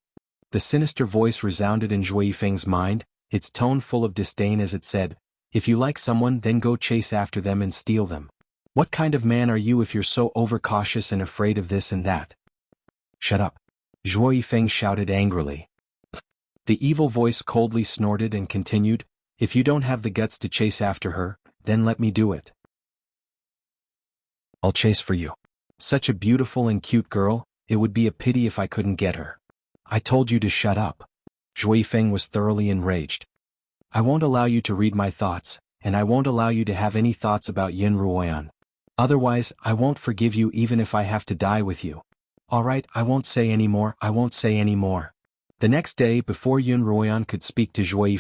The sinister voice resounded in Zhui Feng's mind, its tone full of disdain as it said, if you like someone, then go chase after them and steal them. What kind of man are you if you're so overcautious and afraid of this and that? Shut up. Zhui Feng shouted angrily. The evil voice coldly snorted and continued, if you don't have the guts to chase after her, then let me do it. I'll chase for you. Such a beautiful and cute girl, it would be a pity if I couldn't get her. I told you to shut up. Zhui Feng was thoroughly enraged. I won't allow you to read my thoughts, and I won't allow you to have any thoughts about Yun Ruoyan. Otherwise, I won't forgive you even if I have to die with you. Alright, I won't say any more, I won't say any more. The next day, before Yun Ruoyan could speak to Zhui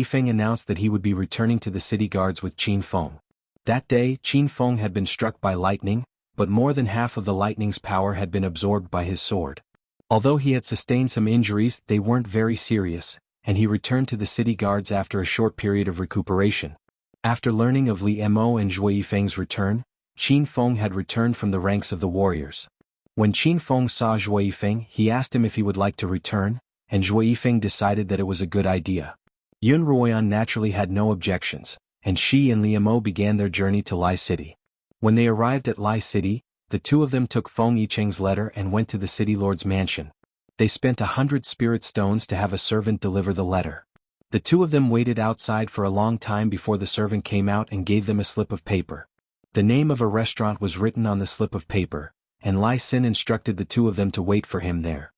Feng announced that he would be returning to the city guards with Qin Feng. That day, Qin Feng had been struck by lightning, but more than half of the lightning's power had been absorbed by his sword. Although he had sustained some injuries, they weren't very serious, and he returned to the city guards after a short period of recuperation. After learning of Liemo and Zhui Feng's return, Qin Feng had returned from the ranks of the warriors. When Qin Feng saw Zhui Feng, he asked him if he would like to return, and Zhui Feng decided that it was a good idea. Yun Ruoyan naturally had no objections, and she and Liemo began their journey to Lai City. When they arrived at Lai City, the two of them took Feng Yicheng's letter and went to the city lord's mansion. They spent 100 spirit stones to have a servant deliver the letter. The two of them waited outside for a long time before the servant came out and gave them a slip of paper. The name of a restaurant was written on the slip of paper, and Lai Xin instructed the two of them to wait for him there.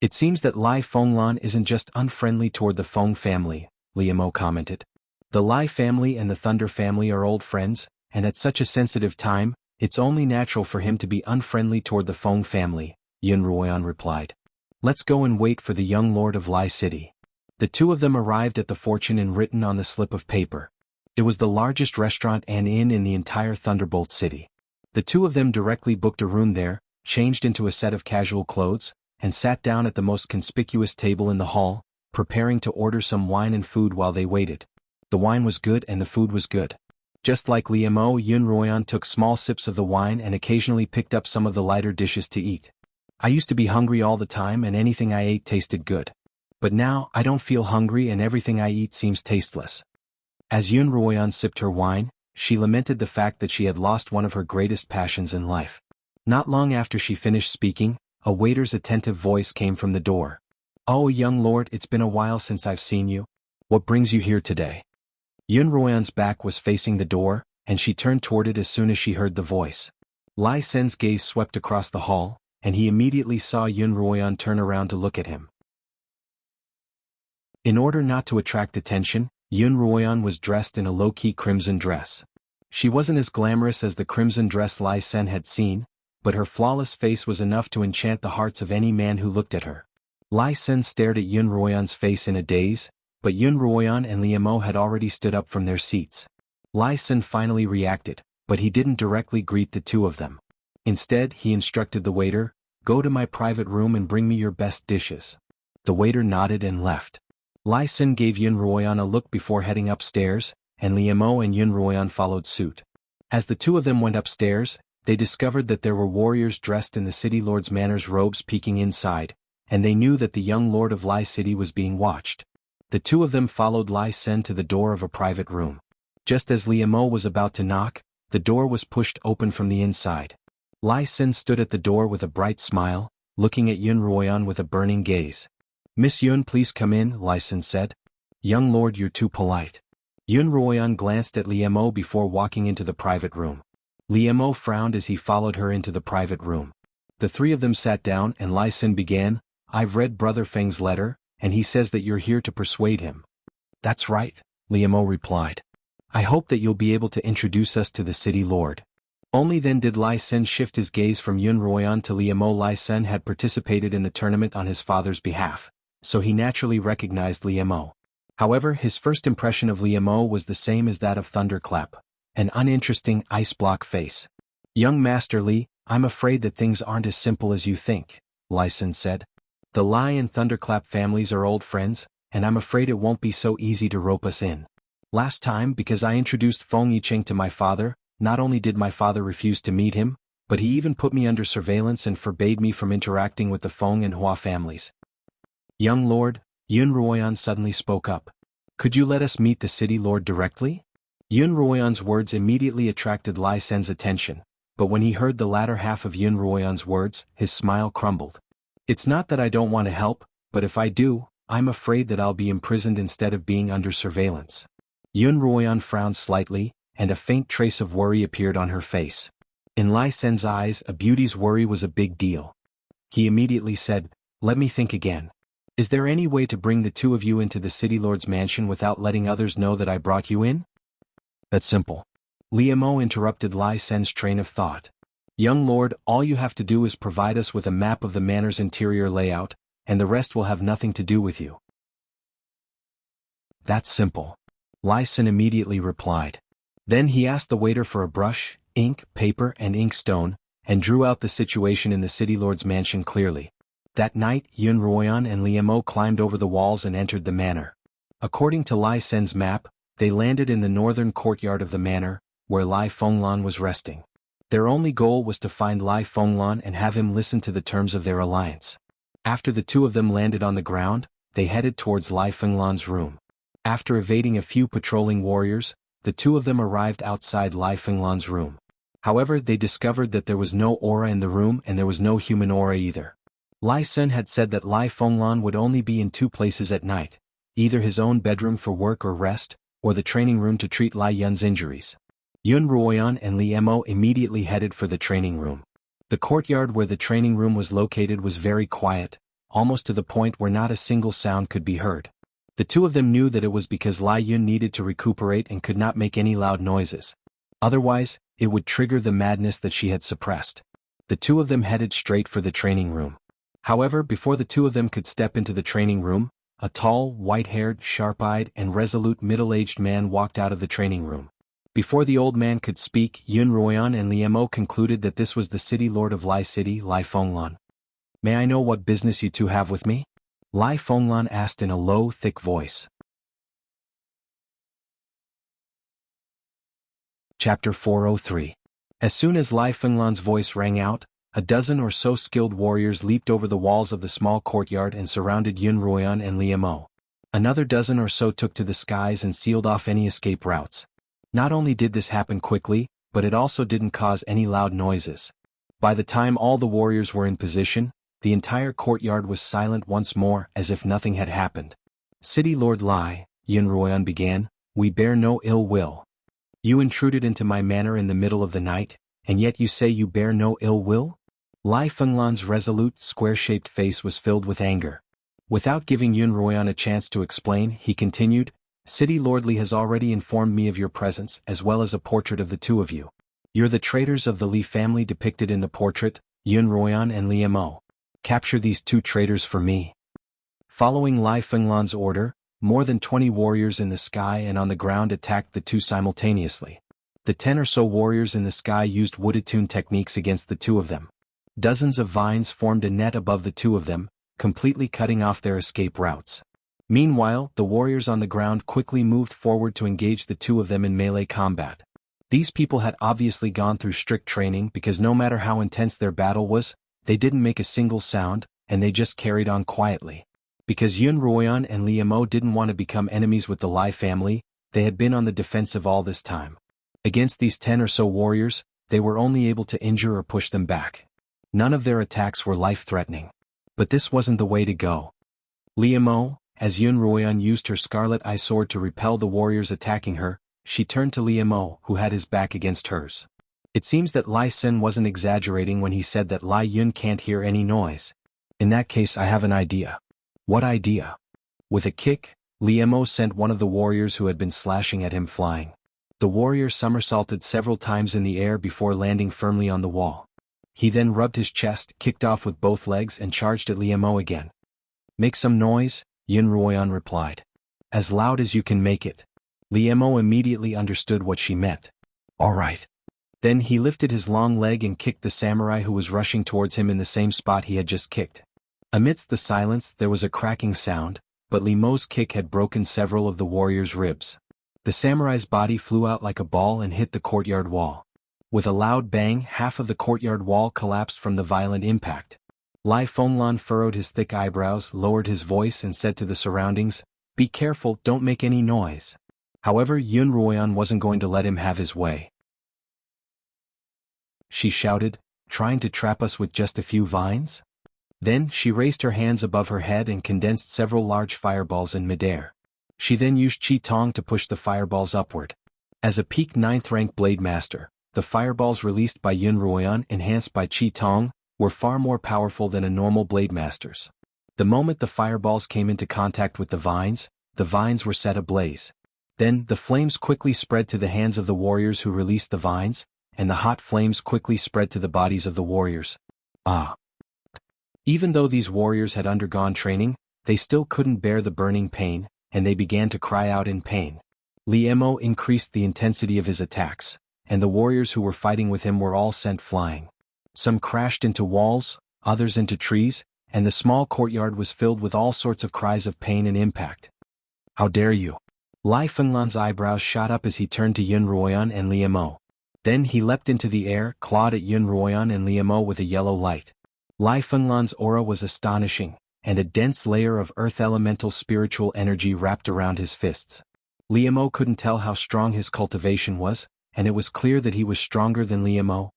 It seems that Lai Fenglan isn't just unfriendly toward the Feng family, Liemo commented. The Lai family and the Thunder family are old friends, and at such a sensitive time, it's only natural for him to be unfriendly toward the Feng family, Yun Ruoyan replied. Let's go and wait for the young lord of Lai City. The two of them arrived at the fortune inn written on the slip of paper. It was the largest restaurant and inn in the entire Thunderbolt City. The two of them directly booked a room there, changed into a set of casual clothes, and sat down at the most conspicuous table in the hall, preparing to order some wine and food while they waited. The wine was good and the food was good. Just like Liemo, Xuanhuan took small sips of the wine and occasionally picked up some of the lighter dishes to eat. I used to be hungry all the time and anything I ate tasted good. But now, I don't feel hungry and everything I eat seems tasteless. As Xuanhuan sipped her wine, she lamented the fact that she had lost one of her greatest passions in life. Not long after she finished speaking, a waiter's attentive voice came from the door. "Oh, young lord, it's been a while since I've seen you. What brings you here today?" Xuanhuan's back was facing the door, and she turned toward it as soon as she heard the voice. Lai Sen's gaze swept across the hall, and he immediately saw Xuanhuan turn around to look at him. In order not to attract attention, Xuanhuan was dressed in a low-key crimson dress. She wasn't as glamorous as the crimson dress Lai Sen had seen, but her flawless face was enough to enchant the hearts of any man who looked at her. Lai Sen stared at Xuanhuan's face in a daze, but Xuanhuan and Liemo had already stood up from their seats. Lai Sen finally reacted, but he didn't directly greet the two of them. Instead, he instructed the waiter, "Go to my private room and bring me your best dishes." The waiter nodded and left. Lai Sen gave Xuanhuan a look before heading upstairs, and Liemo and Xuanhuan followed suit. As the two of them went upstairs, they discovered that there were warriors dressed in the city lord's manor's robes peeking inside, and they knew that the young lord of Lai City was being watched. The two of them followed Lai Sen to the door of a private room. Just as Liemo was about to knock, the door was pushed open from the inside. Lai Sen stood at the door with a bright smile, looking at Xuanhuan with a burning gaze. "Miss Yun, please come in," Lai Sen said. "Young lord, you're too polite." Xuanhuan glanced at Liemo before walking into the private room. Liemo frowned as he followed her into the private room. The three of them sat down and Lai Sen began, "I've read Brother Feng's letter, and he says that you're here to persuade him." "That's right," Liemo replied. "I hope that you'll be able to introduce us to the city lord." Only then did Lai Sen shift his gaze from Xuanhuan to Liemo. Lai Sen had participated in the tournament on his father's behalf, so he naturally recognized Liemo. However, his first impression of Liemo was the same as that of Thunderclap, an uninteresting ice-block face. "Young Master Li, I'm afraid that things aren't as simple as you think," Lai Sen said. "The Lai and Thunderclap families are old friends, and I'm afraid it won't be so easy to rope us in. Last time, because I introduced Feng Yicheng to my father, not only did my father refuse to meet him, but he even put me under surveillance and forbade me from interacting with the Feng and Hua families." "Young lord," Xuanhuan suddenly spoke up. "Could you let us meet the city lord directly?" Xuanhuan's words immediately attracted Lai Sen's attention, but when he heard the latter half of Xuanhuan's words, his smile crumbled. "It's not that I don't want to help, but if I do, I'm afraid that I'll be imprisoned instead of being under surveillance." Xuanhuan frowned slightly, and a faint trace of worry appeared on her face. In Lai Sen's eyes, a beauty's worry was a big deal. He immediately said, "Let me think again. Is there any way to bring the two of you into the city lord's mansion without letting others know that I brought you in?" "That's simple." Liemo interrupted Lai Sen's train of thought. "Young lord, all you have to do is provide us with a map of the manor's interior layout, and the rest will have nothing to do with you." "That's simple," Lai Sen immediately replied. Then he asked the waiter for a brush, ink, paper and inkstone, and drew out the situation in the city lord's mansion clearly. That night, Xuanhuan and Liemo climbed over the walls and entered the manor. According to Lai Sen's map, they landed in the northern courtyard of the manor, where Lai Fenglan was resting. Their only goal was to find Lai Fenglan and have him listen to the terms of their alliance. After the two of them landed on the ground, they headed towards Lai Fenglan's room. After evading a few patrolling warriors, the two of them arrived outside Lai Fenglan's room. However, they discovered that there was no aura in the room and there was no human aura either. Lai Sen had said that Lai Fenglan would only be in two places at night, either his own bedroom for work or rest, or the training room to treat Lai Yun's injuries. Xuanhuan and Liemo immediately headed for the training room. The courtyard where the training room was located was very quiet, almost to the point where not a single sound could be heard. The two of them knew that it was because Lai Yun needed to recuperate and could not make any loud noises. Otherwise, it would trigger the madness that she had suppressed. The two of them headed straight for the training room. However, before the two of them could step into the training room, a tall, white-haired, sharp-eyed, and resolute middle-aged man walked out of the training room. Before the old man could speak, Xuanhuan and Liemo concluded that this was the city lord of Lai City, Lai Fenglan. "May I know what business you two have with me?" Lai Fenglan asked in a low, thick voice. Chapter 403. As soon as Lai Fenglan's voice rang out, a dozen or so skilled warriors leaped over the walls of the small courtyard and surrounded Xuanhuan and Liemo. Another dozen or so took to the skies and sealed off any escape routes. Not only did this happen quickly, but it also didn't cause any loud noises. By the time all the warriors were in position, the entire courtyard was silent once more, as if nothing had happened. "City Lord Lai," Xuanhuan began, "we bear no ill will. You intruded into my manor in the middle of the night, and yet you say you bear no ill will?" Lai Fenglan's resolute, square-shaped face was filled with anger. Without giving Xuanhuan a chance to explain, he continued, "City Lord Li has already informed me of your presence, as well as a portrait of the two of you. You're the traitors of the Li family depicted in the portrait, Xuanhuan and Liemo. Capture these two traitors for me." Following Lai Fenglan's order, more than 20 warriors in the sky and on the ground attacked the two simultaneously. The 10 or so warriors in the sky used wood-attuned techniques against the two of them. Dozens of vines formed a net above the two of them, completely cutting off their escape routes. Meanwhile, the warriors on the ground quickly moved forward to engage the two of them in melee combat. These people had obviously gone through strict training because no matter how intense their battle was, they didn't make a single sound, and they just carried on quietly. Because Xuanhuan and Liemo didn't want to become enemies with the Lai family, they had been on the defensive all this time. Against these 10 or so warriors, they were only able to injure or push them back. None of their attacks were life-threatening. But this wasn't the way to go. Liemo, as Xuanhuan used her scarlet eye sword to repel the warriors attacking her, she turned to Liemo, who had his back against hers. It seems that Lai Sen wasn't exaggerating when he said that Lai Yun can't hear any noise. "In that case, I have an idea." "What idea?" With a kick, Liemo sent one of the warriors who had been slashing at him flying. The warrior somersaulted several times in the air before landing firmly on the wall. He then rubbed his chest, kicked off with both legs and charged at Liemo again. "Make some noise," Xuanhuan replied. "As loud as you can make it." Liemo immediately understood what she meant. "All right." Then he lifted his long leg and kicked the samurai who was rushing towards him in the same spot he had just kicked. Amidst the silence there was a cracking sound, but Liemo's kick had broken several of the warrior's ribs. The samurai's body flew out like a ball and hit the courtyard wall. With a loud bang, half of the courtyard wall collapsed from the violent impact. Lai Fenglan furrowed his thick eyebrows, lowered his voice and said to the surroundings, "Be careful, don't make any noise." However, Xuanhuan wasn't going to let him have his way. She shouted, "Trying to trap us with just a few vines?" Then she raised her hands above her head and condensed several large fireballs in midair. She then used Qi Tong to push the fireballs upward. As a peak 9th rank blade master, the fireballs released by Xuanhuan, enhanced by Qi Tong, were far more powerful than a normal blade master's. The moment the fireballs came into contact with the vines were set ablaze. Then, the flames quickly spread to the hands of the warriors who released the vines, and the hot flames quickly spread to the bodies of the warriors. Even though these warriors had undergone training, they still couldn't bear the burning pain, and they began to cry out in pain. Liemo increased the intensity of his attacks, and the warriors who were fighting with him were all sent flying. Some crashed into walls, others into trees, and the small courtyard was filled with all sorts of cries of pain and impact. "How dare you!" Lai Fenglan's eyebrows shot up as he turned to Xuanhuan and Liemo. Then he leapt into the air, clawed at Xuanhuan and Liemo with a yellow light. Lai Fenglan's aura was astonishing, and a dense layer of earth elemental spiritual energy wrapped around his fists. Liemo couldn't tell how strong his cultivation was, and it was clear that he was stronger than Liemo.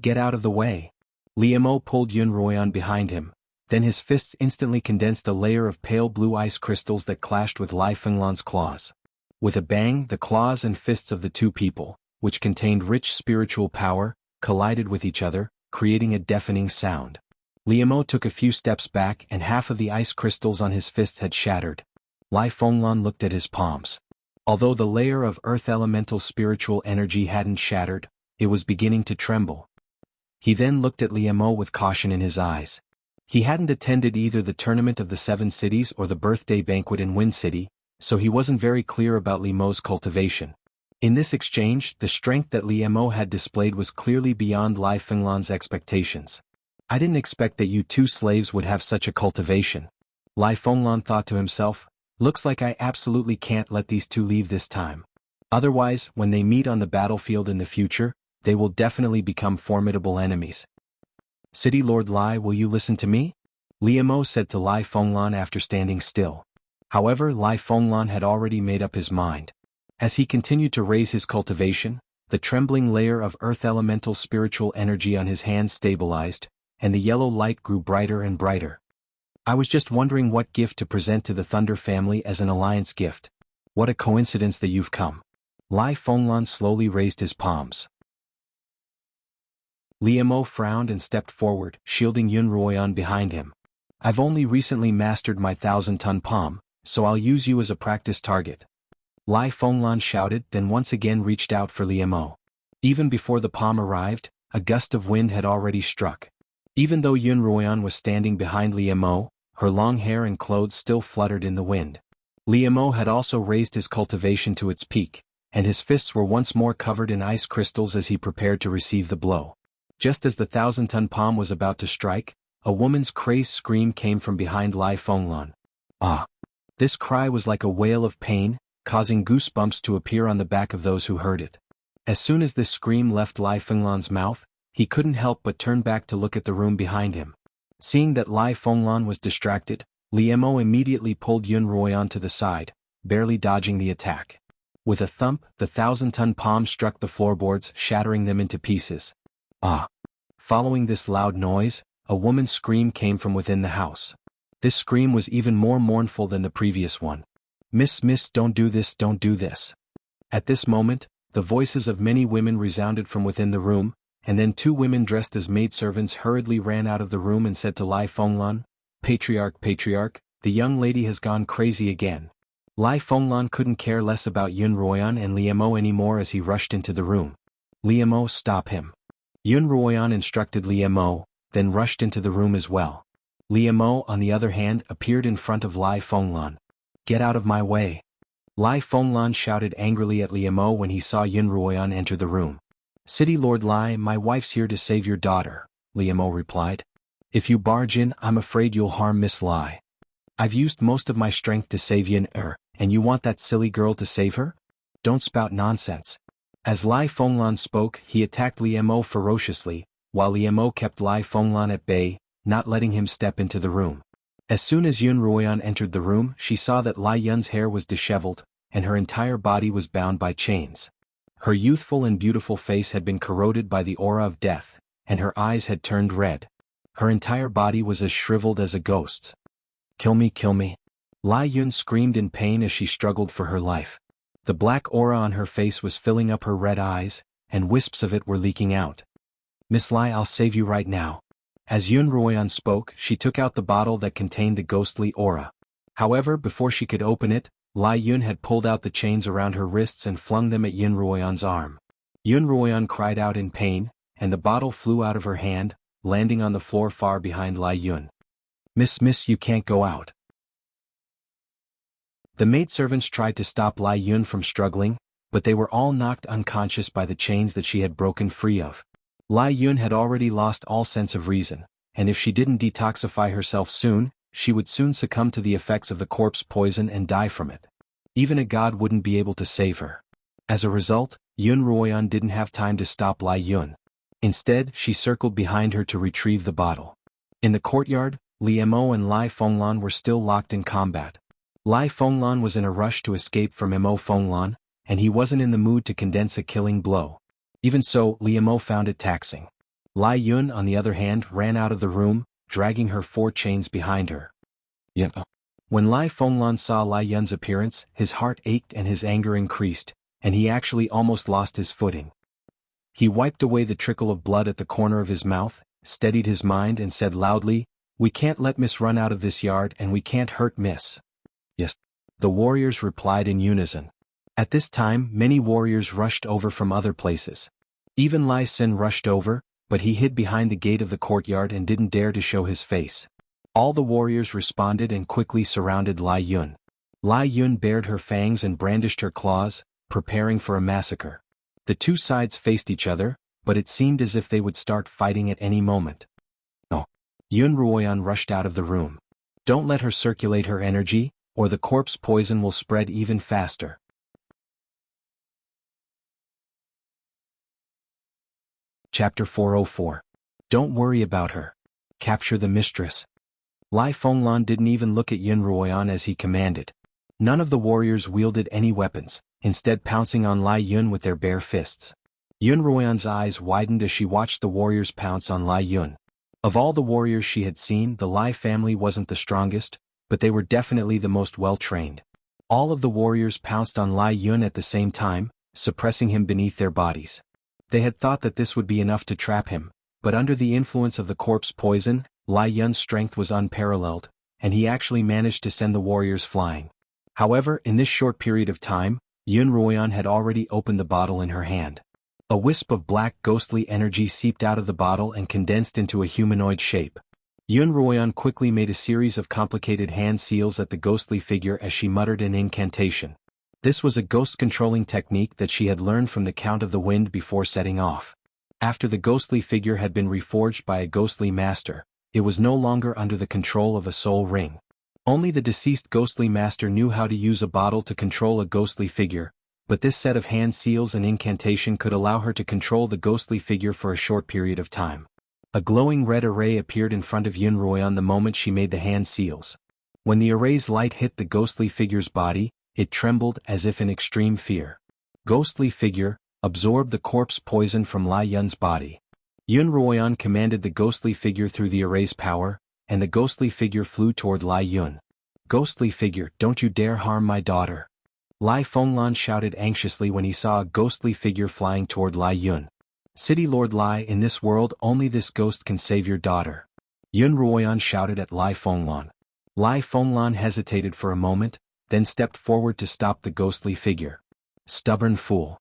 Get out of the way." Liemo pulled Xuanhuan behind him. Then his fists instantly condensed a layer of pale blue ice crystals that clashed with Lai Fenglan's claws. With a bang, the claws and fists of the two people, which contained rich spiritual power, collided with each other, creating a deafening sound. Liemo took a few steps back and half of the ice crystals on his fists had shattered. Lai Fenglan looked at his palms. Although the layer of earth elemental spiritual energy hadn't shattered, it was beginning to tremble. He then looked at Liemo with caution in his eyes. He hadn't attended either the Tournament of the Seven Cities or the birthday banquet in Wind City, so he wasn't very clear about Li Mo's cultivation. In this exchange, the strength that Li Mo had displayed was clearly beyond Lai Fenglan's expectations. I didn't expect that you two slaves would have such a cultivation. Lai Fenglan thought to himself, looks like I absolutely can't let these two leave this time. Otherwise, when they meet on the battlefield in the future, they will definitely become formidable enemies. City Lord Lai, will you listen to me? Li Mo said to Lai Fenglan after standing still. However, Lai Fenglan had already made up his mind. As he continued to raise his cultivation, the trembling layer of earth elemental spiritual energy on his hands stabilized, and the yellow light grew brighter and brighter. I was just wondering what gift to present to the Thunder family as an alliance gift. What a coincidence that you've come. Lai Fenglan slowly raised his palms. Li Mo frowned and stepped forward, shielding Xuanhuan behind him. I've only recently mastered my 1,000-ton palm, so I'll use you as a practice target. Lai Fenglan shouted, then once again reached out for Li Mo. Even before the palm arrived, a gust of wind had already struck. Even though Xuanhuan was standing behind Li Mo, her long hair and clothes still fluttered in the wind. Li Mo had also raised his cultivation to its peak, and his fists were once more covered in ice crystals as he prepared to receive the blow. Just as the 1,000-ton palm was about to strike, a woman's crazed scream came from behind Lai Fenglan. Ah! This cry was like a wail of pain, causing goosebumps to appear on the back of those who heard it. As soon as this scream left Lai Fenglan's mouth, he couldn't help but turn back to look at the room behind him. Seeing that Lai Fenglan was distracted, Li Mo immediately pulled Xuanhuan to the side, barely dodging the attack. With a thump, the 1,000-ton palm struck the floorboards, shattering them into pieces. Ah! Following this loud noise, a woman's scream came from within the house. This scream was even more mournful than the previous one. Miss, don't do this, don't do this. At this moment, the voices of many women resounded from within the room, and then two women dressed as maidservants hurriedly ran out of the room and said to Lai Fenglan, Patriarch, the young lady has gone crazy again. Lai Fenglan couldn't care less about Xuanhuan and Li Mo anymore as he rushed into the room. Li Mo, stop him. Xuanhuan instructed Li Mo, then rushed into the room as well. Li Mo, on the other hand, appeared in front of Lai Fenglan. Get out of my way. Lai Fenglan shouted angrily at Li Mo when he saw Xuanhuan enter the room. City Lord Lai, my wife's here to save your daughter, Li Mo replied. If you barge in, I'm afraid you'll harm Miss Lai. I've used most of my strength to save Yin, and you want that silly girl to save her? Don't spout nonsense. As Lai Fenglan spoke, he attacked Li Mo ferociously, while Li Mo kept Lai Fenglan at bay, not letting him step into the room. As soon as Xuanhuan entered the room, she saw that Lai Yun's hair was disheveled, and her entire body was bound by chains. Her youthful and beautiful face had been corroded by the aura of death, and her eyes had turned red. Her entire body was as shriveled as a ghost's. Kill me, kill me. Lai Yun screamed in pain as she struggled for her life. The black aura on her face was filling up her red eyes, and wisps of it were leaking out. Miss Lai, I'll save you right now. As Xuanhuan spoke, she took out the bottle that contained the ghostly aura. However, before she could open it, Lai Yun had pulled out the chains around her wrists and flung them at Xuanhuan's arm. Xuanhuan cried out in pain, and the bottle flew out of her hand, landing on the floor far behind Lai Yun. Miss, you can't go out. The maidservants tried to stop Lai Yun from struggling, but they were all knocked unconscious by the chains that she had broken free of. Lai Yun had already lost all sense of reason, and if she didn't detoxify herself soon, she would soon succumb to the effects of the corpse poison and die from it. Even a god wouldn't be able to save her. As a result, Xuanhuan didn't have time to stop Lai Yun. Instead, she circled behind her to retrieve the bottle. In the courtyard, Li Mo and Lai Fenglan were still locked in combat. Lai Fenglan was in a rush to escape from Mo Fenglan, and he wasn't in the mood to condense a killing blow. Even so, Li Mo found it taxing. Lai Yun, on the other hand, ran out of the room, dragging her 4 chains behind her. When Lai Fenglan saw Lai Yun's appearance, his heart ached and his anger increased, and he actually almost lost his footing. He wiped away the trickle of blood at the corner of his mouth, steadied his mind and said loudly, "We can't let Miss run out of this yard and we can't hurt Miss." Yes. The warriors replied in unison. At this time, many warriors rushed over from other places. Even Lai Sin rushed over, but he hid behind the gate of the courtyard and didn't dare to show his face. All the warriors responded and quickly surrounded Lai Yun. Lai Yun bared her fangs and brandished her claws, preparing for a massacre. The two sides faced each other, but it seemed as if they would start fighting at any moment. No. Yun Ruoyan rushed out of the room. Don't let her circulate her energy, or the corpse poison will spread even faster. Chapter 404. Don't worry about her. Capture the mistress. Lai Fenglan didn't even look at Yun Ruoyan as he commanded. None of the warriors wielded any weapons, instead pouncing on Lai Yun with their bare fists. Yun Ruoyan's eyes widened as she watched the warriors pounce on Lai Yun. Of all the warriors she had seen, the Lai family wasn't the strongest, but they were definitely the most well-trained. All of the warriors pounced on Lai Yun at the same time, suppressing him beneath their bodies. They had thought that this would be enough to trap him, but under the influence of the corpse poison, Lai Yun's strength was unparalleled, and he actually managed to send the warriors flying. However, in this short period of time, Yun Ruoyan had already opened the bottle in her hand. A wisp of black ghostly energy seeped out of the bottle and condensed into a humanoid shape. Yun Ruoyan quickly made a series of complicated hand seals at the ghostly figure as she muttered an incantation. This was a ghost-controlling technique that she had learned from the Count of the Wind before setting off. After the ghostly figure had been reforged by a ghostly master, it was no longer under the control of a soul ring. Only the deceased ghostly master knew how to use a bottle to control a ghostly figure, but this set of hand seals and incantation could allow her to control the ghostly figure for a short period of time. A glowing red array appeared in front of Yun Ruoyan the moment she made the hand seals. When the array's light hit the ghostly figure's body, it trembled as if in extreme fear. Ghostly figure, absorb the corpse poison from Lai Yun's body. Yun Ruoyan commanded the ghostly figure through the array's power, and the ghostly figure flew toward Lai Yun. Ghostly figure, don't you dare harm my daughter. Lai Fenglan shouted anxiously when he saw a ghostly figure flying toward Lai Yun. City Lord Lai, in this world only this ghost can save your daughter. Yun Ruoyan shouted at Lai Fenglan. Lai Fenglan hesitated for a moment, then stepped forward to stop the ghostly figure. Stubborn fool.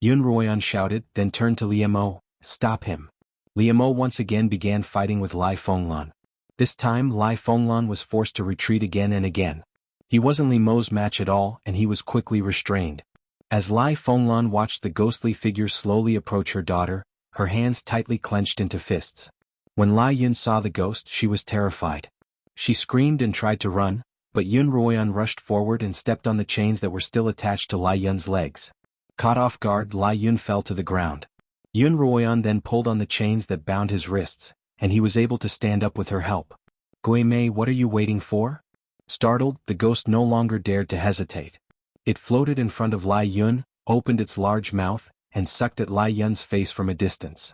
Yun Ruoyan shouted, then turned to Liemo, stop him. Liemo once again began fighting with Lai Fenglan. This time Lai Fenglan was forced to retreat again and again. He wasn't Liemo's match at all and he was quickly restrained. As Lai Fenglan watched the ghostly figure slowly approach her daughter, her hands tightly clenched into fists. When Lai Yun saw the ghost, she was terrified. She screamed and tried to run, but Yun Ruoyan rushed forward and stepped on the chains that were still attached to Lai Yun's legs. Caught off guard, Lai Yun fell to the ground. Yun Ruoyan then pulled on the chains that bound his wrists, and he was able to stand up with her help. Gui Mei, what are you waiting for? Startled, the ghost no longer dared to hesitate. It floated in front of Lai Yun, opened its large mouth, and sucked at Lai Yun's face from a distance.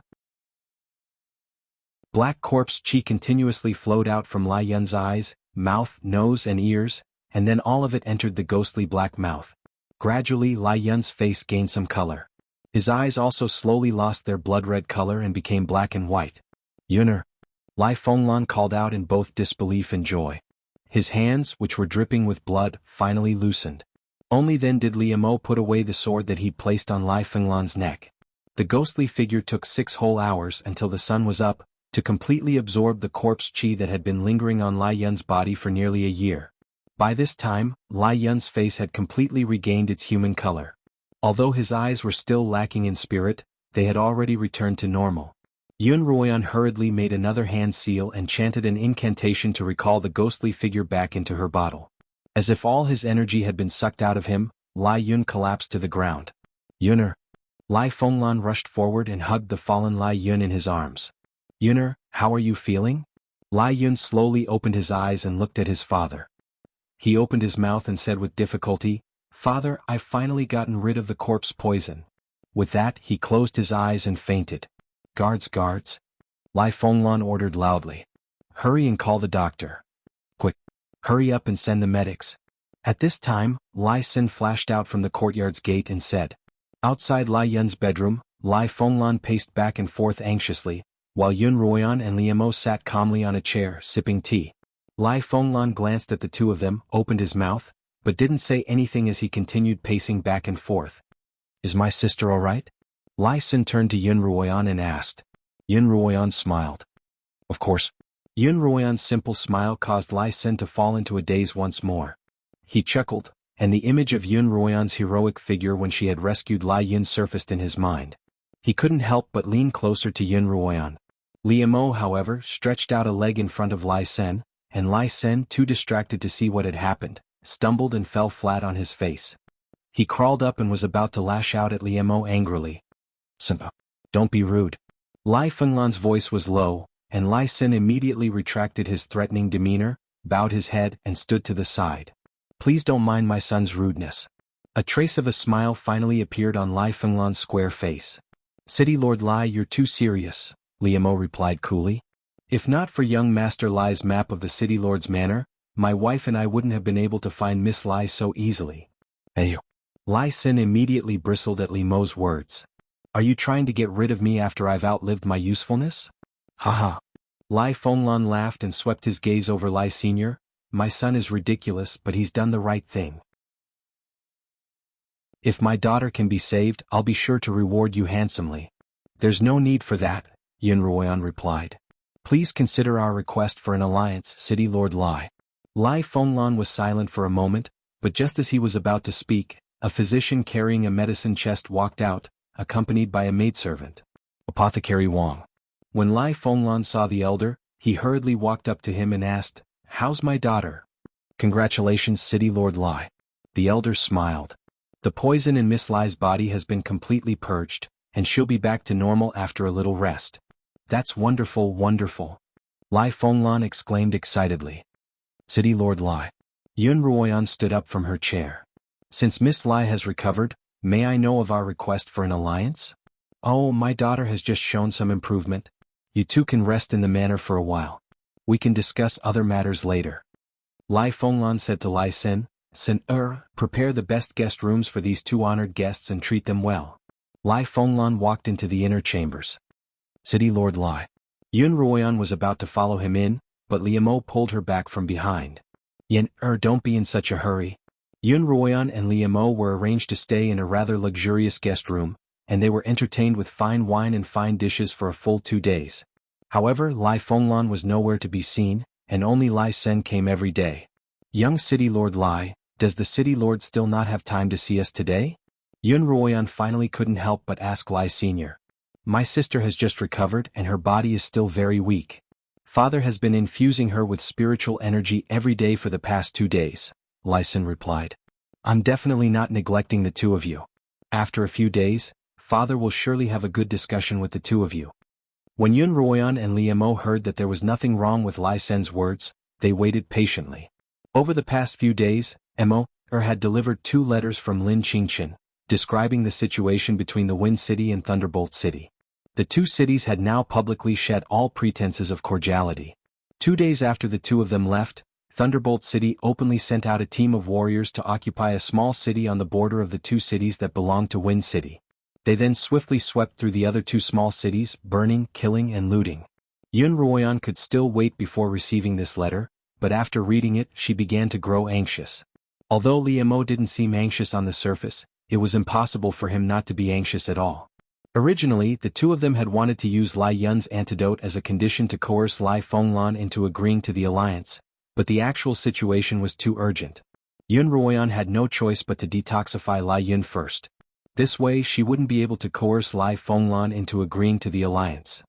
Black corpse chi continuously flowed out from Lai Yun's eyes, mouth, nose and ears, and then all of it entered the ghostly black mouth. Gradually Lai Yun's face gained some color. His eyes also slowly lost their blood-red color and became black and white. Yuner. Lai Fenglan called out in both disbelief and joy. His hands, which were dripping with blood, finally loosened. Only then did Liemo put away the sword that he'd placed on Lai Fenglan's neck. The ghostly figure took 6 whole hours until the sun was up, to completely absorb the corpse chi that had been lingering on Lai Yun's body for nearly a year. By this time, Lai Yun's face had completely regained its human color. Although his eyes were still lacking in spirit, they had already returned to normal. Yun Ruoyan hurriedly made another hand seal and chanted an incantation to recall the ghostly figure back into her bottle. As if all his energy had been sucked out of him, Lai Yun collapsed to the ground. Yuner. Lai Fenglan rushed forward and hugged the fallen Lai Yun in his arms. Yuner, how are you feeling? Lai Yun slowly opened his eyes and looked at his father. He opened his mouth and said with difficulty, Father, I've finally gotten rid of the corpse poison. With that, he closed his eyes and fainted. Guards. Lai Fenglan ordered loudly. Hurry and call the doctor. Quick. Hurry up and send the medics. At this time, Lai Xin flashed out from the courtyard's gate and said. Outside Lai Yun's bedroom, Lai Fenglan paced back and forth anxiously, while Yun Ruoyan and Liemo sat calmly on a chair, sipping tea. Lai Fenglan glanced at the two of them, opened his mouth, but didn't say anything as he continued pacing back and forth. Is my sister all right? Lai Xin turned to Yun Ruoyan and asked. Yun Ruoyan smiled. Of course. Xuanhuan's simple smile caused Lai Sen to fall into a daze once more. He chuckled, and the image of Xuanhuan's heroic figure when she had rescued Lai Yun surfaced in his mind. He couldn't help but lean closer to Xuanhuan. Liemo, however, stretched out a leg in front of Lai Sen, and Lai Sen, too distracted to see what had happened, stumbled and fell flat on his face. He crawled up and was about to lash out at Liemo angrily. "Simba, don't be rude." Lai Fenglan's voice was low, and Lai Sen immediately retracted his threatening demeanor, bowed his head and stood to the side. "Please don't mind my son's rudeness." A trace of a smile finally appeared on Lai Fenglan's square face. "City Lord Lai, you're too serious," Liemo replied coolly. "If not for young Master Lai's map of the City Lord's manor, my wife and I wouldn't have been able to find Miss Lai so easily." "Hey." Lai Sen immediately bristled at Liemo's words. "Are you trying to get rid of me after I've outlived my usefulness?" "Haha." Lai Fenglan laughed and swept his gaze over Lai Sr. "My son is ridiculous, but he's done the right thing. If my daughter can be saved, I'll be sure to reward you handsomely." "There's no need for that," Xuanhuan replied. "Please consider our request for an alliance, City Lord Lai." Lai Fenglan was silent for a moment, but just as he was about to speak, a physician carrying a medicine chest walked out, accompanied by a maidservant. Apothecary Wang. When Lai Fenglan saw the elder, he hurriedly walked up to him and asked, "How's my daughter?" "Congratulations, City Lord Lai." The elder smiled. "The poison in Miss Lai's body has been completely purged, and she'll be back to normal after a little rest." "That's wonderful, wonderful!" Lai Fenglan exclaimed excitedly. "City Lord Lai." Xuanhuan stood up from her chair. "Since Miss Lai has recovered, may I know of our request for an alliance?" "Oh, my daughter has just shown some improvement. You two can rest in the manor for a while. We can discuss other matters later." Lai Fenglan said to Lai Sen, "Prepare the best guest rooms for these two honored guests and treat them well." Lai Fenglan walked into the inner chambers. "City Lord Lai." Xuanhuan was about to follow him in, but Liemo pulled her back from behind. Don't be in such a hurry." Xuanhuan and Liemo were arranged to stay in a rather luxurious guest room, and they were entertained with fine wine and fine dishes for a full 2 days. However, Lai Fenglan was nowhere to be seen, and only Lai Sen came every day. "Young City Lord Lai, does the City Lord still not have time to see us today?" Xuanhuan finally couldn't help but ask Lai Sr. "My sister has just recovered and her body is still very weak. Father has been infusing her with spiritual energy every day for the past 2 days, Lai Sen replied. "I'm definitely not neglecting the two of you. After a few days, Father will surely have a good discussion with the two of you." When Xuanhuan and Liemo heard that there was nothing wrong with Lai Sen's words, they waited patiently. Over the past few days, had delivered 2 letters from Lin Qingchen, describing the situation between the Wind City and Thunderbolt City. The 2 cities had now publicly shed all pretenses of cordiality. 2 days after the 2 of them left, Thunderbolt City openly sent out a team of warriors to occupy a small city on the border of the 2 cities that belonged to Wind City. They then swiftly swept through the other 2 small cities, burning, killing and looting. Xuanhuan could still wait before receiving this letter, but after reading it she began to grow anxious. Although Liemo didn't seem anxious on the surface, it was impossible for him not to be anxious at all. Originally, the 2 of them had wanted to use Lai Yun's antidote as a condition to coerce Lai Fenglan into agreeing to the alliance, but the actual situation was too urgent. Xuanhuan had no choice but to detoxify Lai Yun first. This way she wouldn't be able to coerce Lai Fenglan into agreeing to the alliance.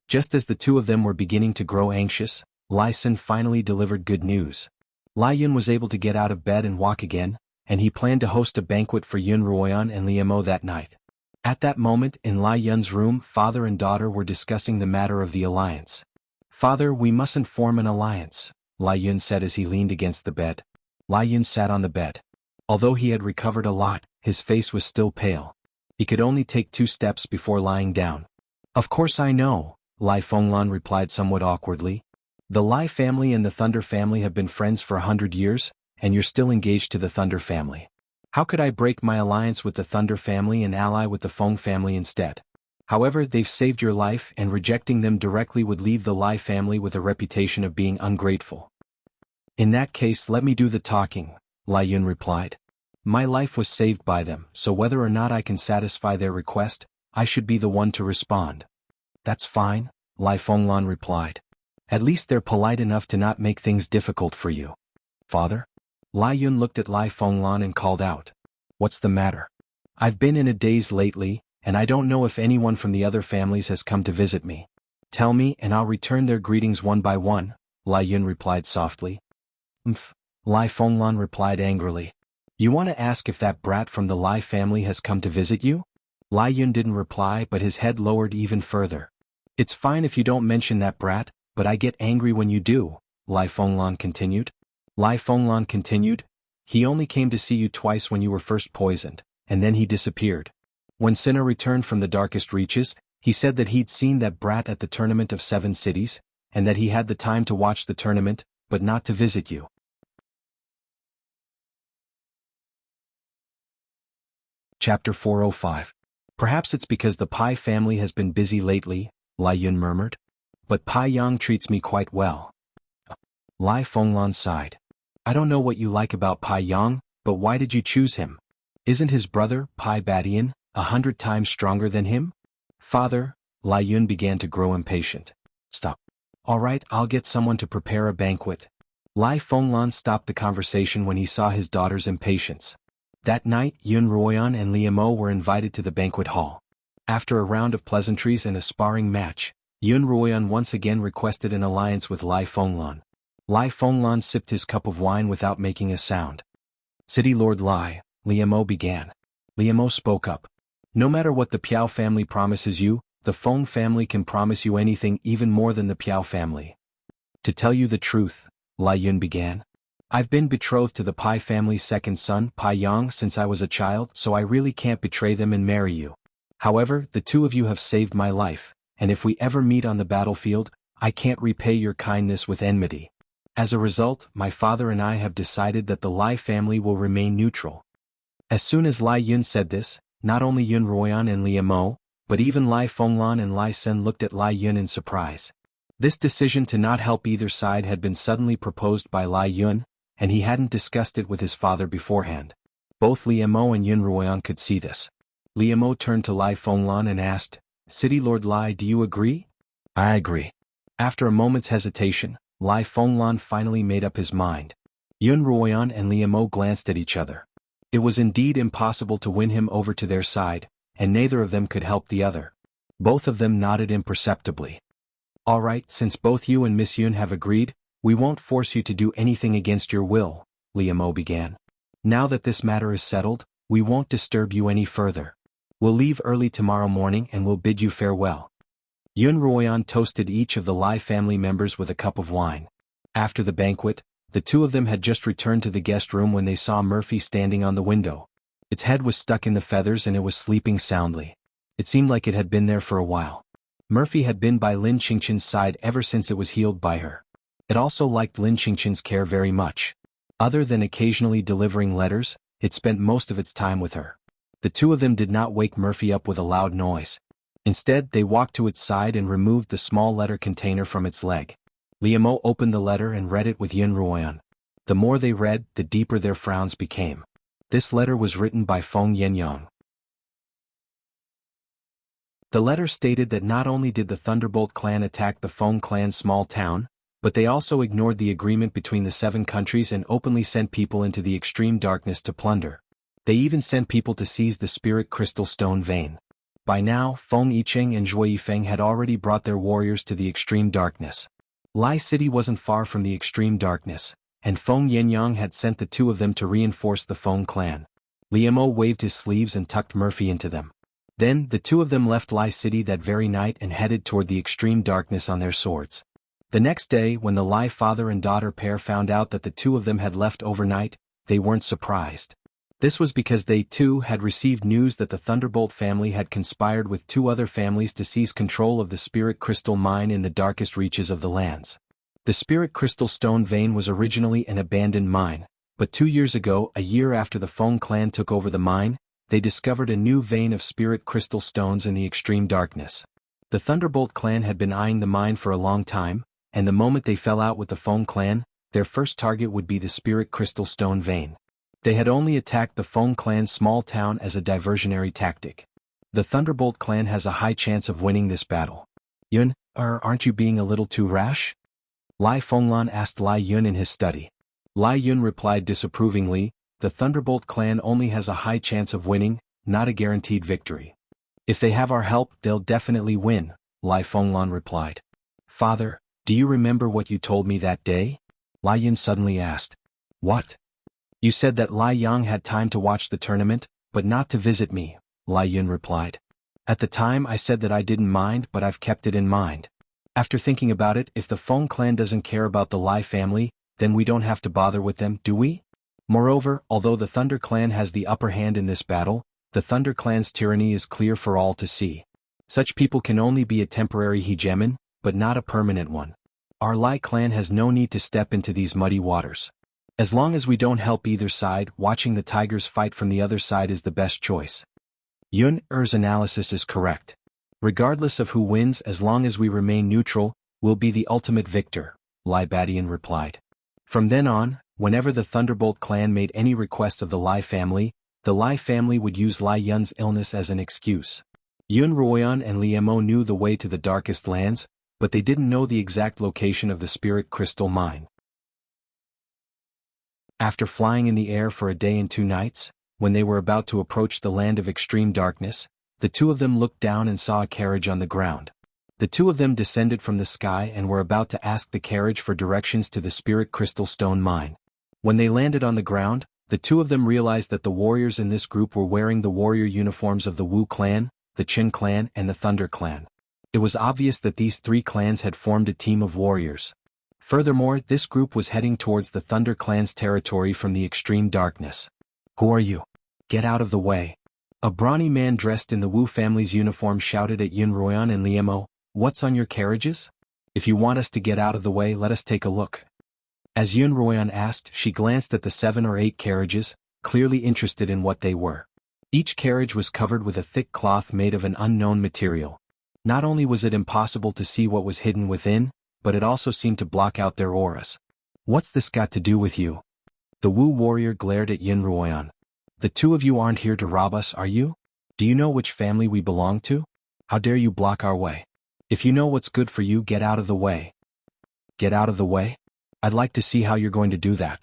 Just as the 2 of them were beginning to grow anxious, Lai Sen finally delivered good news. Lai Yun was able to get out of bed and walk again, and he planned to host a banquet for Xuanhuan and Liemo that night. At that moment, in Lai Yun's room, father and daughter were discussing the matter of the alliance. "Father, we mustn't form an alliance," Lai Yun said as he leaned against the bed. Lai Yun sat on the bed. Although he had recovered a lot, his face was still pale. He could only take 2 steps before lying down. "Of course I know," Lai Fenglan replied somewhat awkwardly. "The Lai family and the Thunder family have been friends for 100 years, and you're still engaged to the Thunder family. How could I break my alliance with the Thunder family and ally with the Feng family instead? However, they've saved your life, and rejecting them directly would leave the Lai family with a reputation of being ungrateful." "In that case, let me do the talking," Lai Yun replied. "My life was saved by them, so whether or not I can satisfy their request, I should be the one to respond." "That's fine," Lai Fenglan replied. At least they're polite enough to not make things difficult for you. Father? Lai Yun looked at Lai Fenglan and called out. What's the matter? I've been in a daze lately, and I don't know if anyone from the other families has come to visit me. Tell me and I'll return their greetings one by one, Lai Yun replied softly. Lai Fenglan replied angrily. You want to ask if that brat from the Lai family has come to visit you? Lai Yun didn't reply, but his head lowered even further. It's fine if you don't mention that brat, but I get angry when you do, Lai Fenglan continued. Lai Fenglan continued, he only came to see you twice when you were first poisoned, and then he disappeared. When Sinner returned from the darkest reaches, he said that he'd seen that brat at the tournament of 7 cities, and that he had the time to watch the tournament, but not to visit you. Chapter 405. Perhaps it's because the Pai family has been busy lately, Lai Yun murmured. But Pai Yang treats me quite well. Lai Fenglan sighed. I don't know what you like about Pai Yang, but why did you choose him? Isn't his brother, Pai Badian, 100 times stronger than him? Father, Lai Yun began to grow impatient. Stop. All right, I'll get someone to prepare a banquet. Lai Fenglan stopped the conversation when he saw his daughter's impatience. That night, Yun Ruoyan and Liu Mo were invited to the banquet hall. After a round of pleasantries and a sparring match, Yun Ruoyan once again requested an alliance with Lai Fenglan. Lai Fenglan sipped his cup of wine without making a sound. City Lord Lai, Liu Mo began. Liu Mo spoke up. No matter what the Piao family promises you, the Feng family can promise you anything even more than the Piao family. To tell you the truth, Lai Yun began. I've been betrothed to the Pai family's second son, Pai Yang, since I was a child, so I really can't betray them and marry you. However, the two of you have saved my life, and if we ever meet on the battlefield, I can't repay your kindness with enmity. As a result, my father and I have decided that the Lai family will remain neutral. As soon as Lai Yun said this, not only Yun Ruoyan and Liu Mo, but even Lai Fenglan and Lai Sen looked at Lai Yun in surprise. This decision to not help either side had been suddenly proposed by Lai Yun, and he hadn't discussed it with his father beforehand. Both Liu Mo and Yun Ruoyan could see this. Liu Mo turned to Lai Fenglan and asked, City Lord Lai, do you agree? I agree. After a moment's hesitation, Lai Fenglan finally made up his mind. Yun Ruoyan and Liu Mo glanced at each other. It was indeed impossible to win him over to their side, and neither of them could help the other. Both of them nodded imperceptibly. All right, since both you and Miss Yun have agreed, we won't force you to do anything against your will, Liu Mo began. Now that this matter is settled, we won't disturb you any further. We'll leave early tomorrow morning and we'll bid you farewell. Yun Ruoyan toasted each of the Lai family members with a cup of wine. After the banquet, the two of them had just returned to the guest room when they saw Murphy standing on the window. Its head was stuck in the feathers and it was sleeping soundly. It seemed like it had been there for a while. Murphy had been by Lin Qingqin's side ever since it was healed by her. It also liked Lin Qingqin's care very much. Other than occasionally delivering letters, it spent most of its time with her. The two of them did not wake Murphy up with a loud noise. Instead, they walked to its side and removed the small letter container from its leg. Liu Mo opened the letter and read it with Yun Ruoyan. The more they read, the deeper their frowns became. This letter was written by Feng Yenyang. The letter stated that not only did the Thunderbolt clan attack the Feng clan's small town, but they also ignored the agreement between the 7 countries and openly sent people into the extreme darkness to plunder. They even sent people to seize the spirit crystal stone vein. By now, Feng Yicheng and Zhuo Yifeng had already brought their warriors to the extreme darkness. Lai City wasn't far from the extreme darkness, and Feng Yenyang had sent the two of them to reinforce the Feng clan. Liu Mo waved his sleeves and tucked Murphy into them. Then, the two of them left Lai City that very night and headed toward the extreme darkness on their swords. The next day, when the Lai father and daughter pair found out that the two of them had left overnight, they weren't surprised. This was because they too had received news that the Thunderbolt family had conspired with 2 other families to seize control of the spirit crystal mine in the darkest reaches of the lands. The spirit crystal stone vein was originally an abandoned mine, but 2 years ago, a year after the Feng clan took over the mine, they discovered a new vein of spirit crystal stones in the extreme darkness. The Thunderbolt clan had been eyeing the mine for a long time, and the moment they fell out with the Feng clan, their first target would be the spirit crystal stone vein. They had only attacked the Feng clan's small town as a diversionary tactic. The Thunderbolt clan has a high chance of winning this battle. Yun, Aren't you being a little too rash? Lai Fenglan asked Lai Yun in his study. Lai Yun replied disapprovingly, the Thunderbolt clan only has a high chance of winning, not a guaranteed victory. If they have our help, they'll definitely win, Lai Fenglan replied. Father, do you remember what you told me that day? Lai Yun suddenly asked. What? You said that Lai Yang had time to watch the tournament, but not to visit me, Lai Yun replied. At the time I said that I didn't mind, but I've kept it in mind. After thinking about it, if the Feng clan doesn't care about the Lai family, then we don't have to bother with them, do we? Moreover, although the Thunder clan has the upper hand in this battle, the Thunder clan's tyranny is clear for all to see. Such people can only be a temporary hegemon, but not a permanent one. Our Lai clan has no need to step into these muddy waters. As long as we don't help either side, watching the tigers fight from the other side is the best choice. Yun Er's analysis is correct. Regardless of who wins, as long as we remain neutral, we'll be the ultimate victor, Lai Badian replied. From then on, whenever the Thunderbolt clan made any requests of the Lai family would use Lai Yun's illness as an excuse. Yun Ruoyan and Liemo knew the way to the darkest lands, but they didn't know the exact location of the spirit crystal mine. After flying in the air for a day and 2 nights, when they were about to approach the land of extreme darkness, the two of them looked down and saw a carriage on the ground. The two of them descended from the sky and were about to ask the carriage for directions to the spirit crystal stone mine. When they landed on the ground, the two of them realized that the warriors in this group were wearing the warrior uniforms of the Wu clan, the Qin clan and the Thunder clan. It was obvious that these 3 clans had formed a team of warriors. Furthermore, this group was heading towards the Thunder clan's territory from the extreme darkness. Who are you? Get out of the way. A brawny man dressed in the Wu family's uniform shouted at Yun Ruoyan and Liemo, what's on your carriages? If you want us to get out of the way, let us take a look. As Yun Ruoyan asked, she glanced at the 7 or 8 carriages, clearly interested in what they were. Each carriage was covered with a thick cloth made of an unknown material. Not only was it impossible to see what was hidden within, but it also seemed to block out their auras. What's this got to do with you? The Wu warrior glared at Yun Ruoyan. The two of you aren't here to rob us, are you? Do you know which family we belong to? How dare you block our way? If you know what's good for you, get out of the way. Get out of the way? I'd like to see how you're going to do that.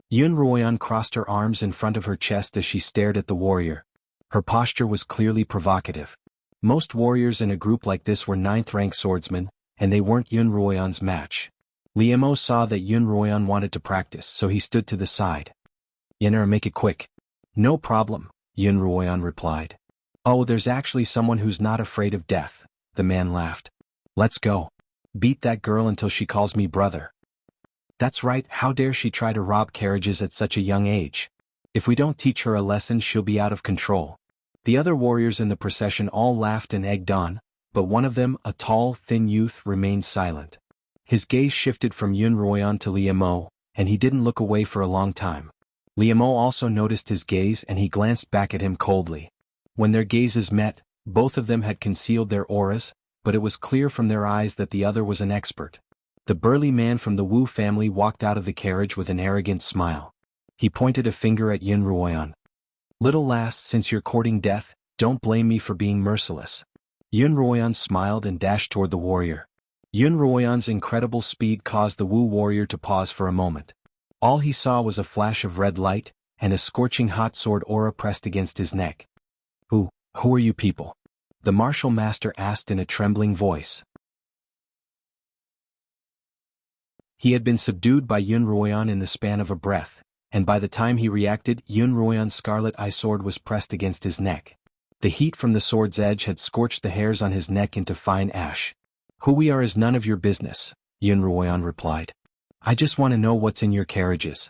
Yun Ruoyan crossed her arms in front of her chest as she stared at the warrior. Her posture was clearly provocative. Most warriors in a group like this were 9th-rank swordsmen, and they weren't Yun Ruoyan's match. Liemo saw that Yun Ruoyan wanted to practice, so he stood to the side. Yener, make it quick. No problem, Yun Ruoyan replied. Oh, there's actually someone who's not afraid of death, the man laughed. Let's go. Beat that girl until she calls me brother. That's right, how dare she try to rob carriages at such a young age? If we don't teach her a lesson, she'll be out of control. The other warriors in the procession all laughed and egged on, but one of them, a tall, thin youth, remained silent. His gaze shifted from Yun Ruoyan to Liemo, and he didn't look away for a long time. Liemo also noticed his gaze and he glanced back at him coldly. When their gazes met, both of them had concealed their auras, but it was clear from their eyes that the other was an expert. The burly man from the Wu family walked out of the carriage with an arrogant smile. He pointed a finger at Yun Ruoyan. Little lass, since you're courting death, don't blame me for being merciless. Yun Ruoyan smiled and dashed toward the warrior. Yun Ruoyan's incredible speed caused the Wu warrior to pause for a moment. All he saw was a flash of red light, and a scorching hot sword aura pressed against his neck. Who are you people? The martial master asked in a trembling voice. He had been subdued by Yun Ruoyan in the span of a breath, and by the time he reacted, Yun Ruoyan's scarlet eye sword was pressed against his neck. The heat from the sword's edge had scorched the hairs on his neck into fine ash. Who we are is none of your business, Yun Ruoyan replied. I just want to know what's in your carriages.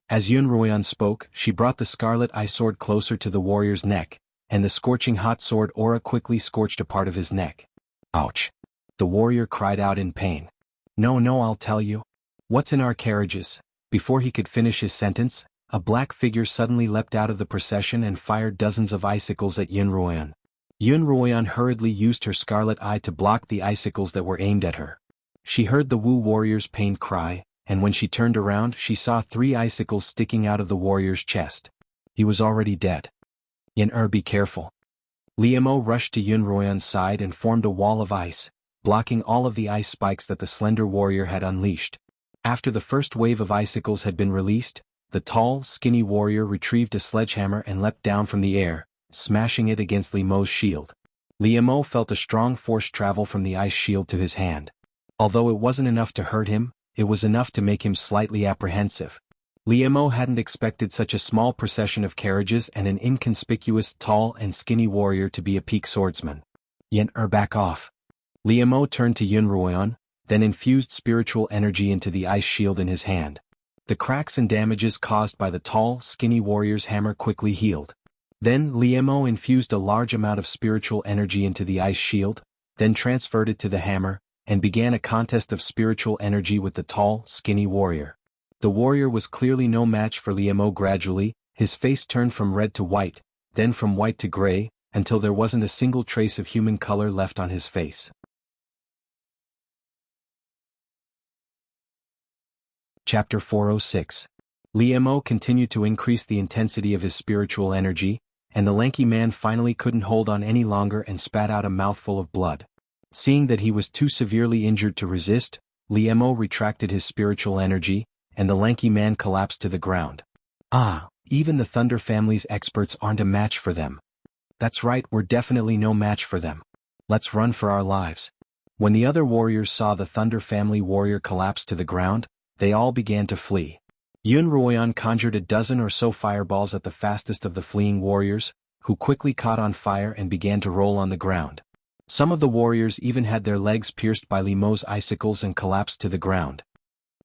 As Yun Ruoyan spoke, she brought the scarlet eye sword closer to the warrior's neck, and the scorching hot sword aura quickly scorched a part of his neck. Ouch! The warrior cried out in pain. No, I'll tell you. What's in our carriages? Before he could finish his sentence, a black figure suddenly leapt out of the procession and fired dozens of icicles at Yun Ruoyan. Yun Ruoyan hurriedly used her scarlet eye to block the icicles that were aimed at her. She heard the Wu warrior's pained cry, and when she turned around she saw 3 icicles sticking out of the warrior's chest. He was already dead. Yen be careful. Liemo rushed to Yun Ruoyan's side and formed a wall of ice, blocking all of the ice spikes that the slender warrior had unleashed. After the first wave of icicles had been released, the tall, skinny warrior retrieved a sledgehammer and leapt down from the air, smashing it against Li Mo's shield. Li Mo felt a strong force travel from the ice shield to his hand. Although it wasn't enough to hurt him, it was enough to make him slightly apprehensive. Li Mo hadn't expected such a small procession of carriages and an inconspicuous, tall and skinny warrior to be a peak swordsman. Back off. Li Mo turned to Xuanhuan, then infused spiritual energy into the ice shield in his hand. The cracks and damages caused by the tall, skinny warrior's hammer quickly healed. Then Li Mo infused a large amount of spiritual energy into the ice shield, then transferred it to the hammer, and began a contest of spiritual energy with the tall, skinny warrior. The warrior was clearly no match for Li Mo. Gradually, his face turned from red to white, then from white to gray, until there wasn't a single trace of human color left on his face. Chapter 406. Li Mo continued to increase the intensity of his spiritual energy, and the lanky man finally couldn't hold on any longer and spat out a mouthful of blood. Seeing that he was too severely injured to resist, Li Mo retracted his spiritual energy, and the lanky man collapsed to the ground. Even the Thunder family's experts aren't a match for them. That's right, we're definitely no match for them. Let's run for our lives. When the other warriors saw the Thunder family warrior collapse to the ground, they all began to flee. Xuanhuan conjured a dozen or so fireballs at the fastest of the fleeing warriors, who quickly caught on fire and began to roll on the ground. Some of the warriors even had their legs pierced by Li Mo's icicles and collapsed to the ground.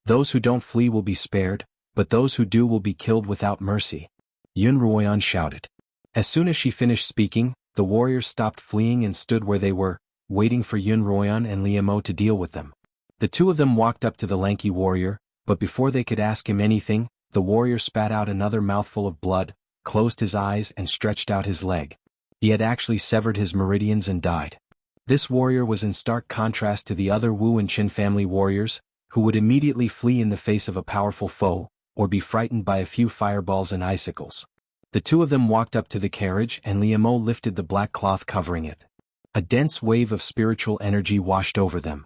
Those who don't flee will be spared, but those who do will be killed without mercy, Xuanhuan shouted. As soon as she finished speaking, the warriors stopped fleeing and stood where they were, waiting for Xuanhuan and Li Mo to deal with them. The two of them walked up to the lanky warrior, but before they could ask him anything, the warrior spat out another mouthful of blood, closed his eyes and stretched out his leg. He had actually severed his meridians and died. This warrior was in stark contrast to the other Wu and Qin family warriors, who would immediately flee in the face of a powerful foe, or be frightened by a few fireballs and icicles. The two of them walked up to the carriage and Li Mo lifted the black cloth covering it. A dense wave of spiritual energy washed over them.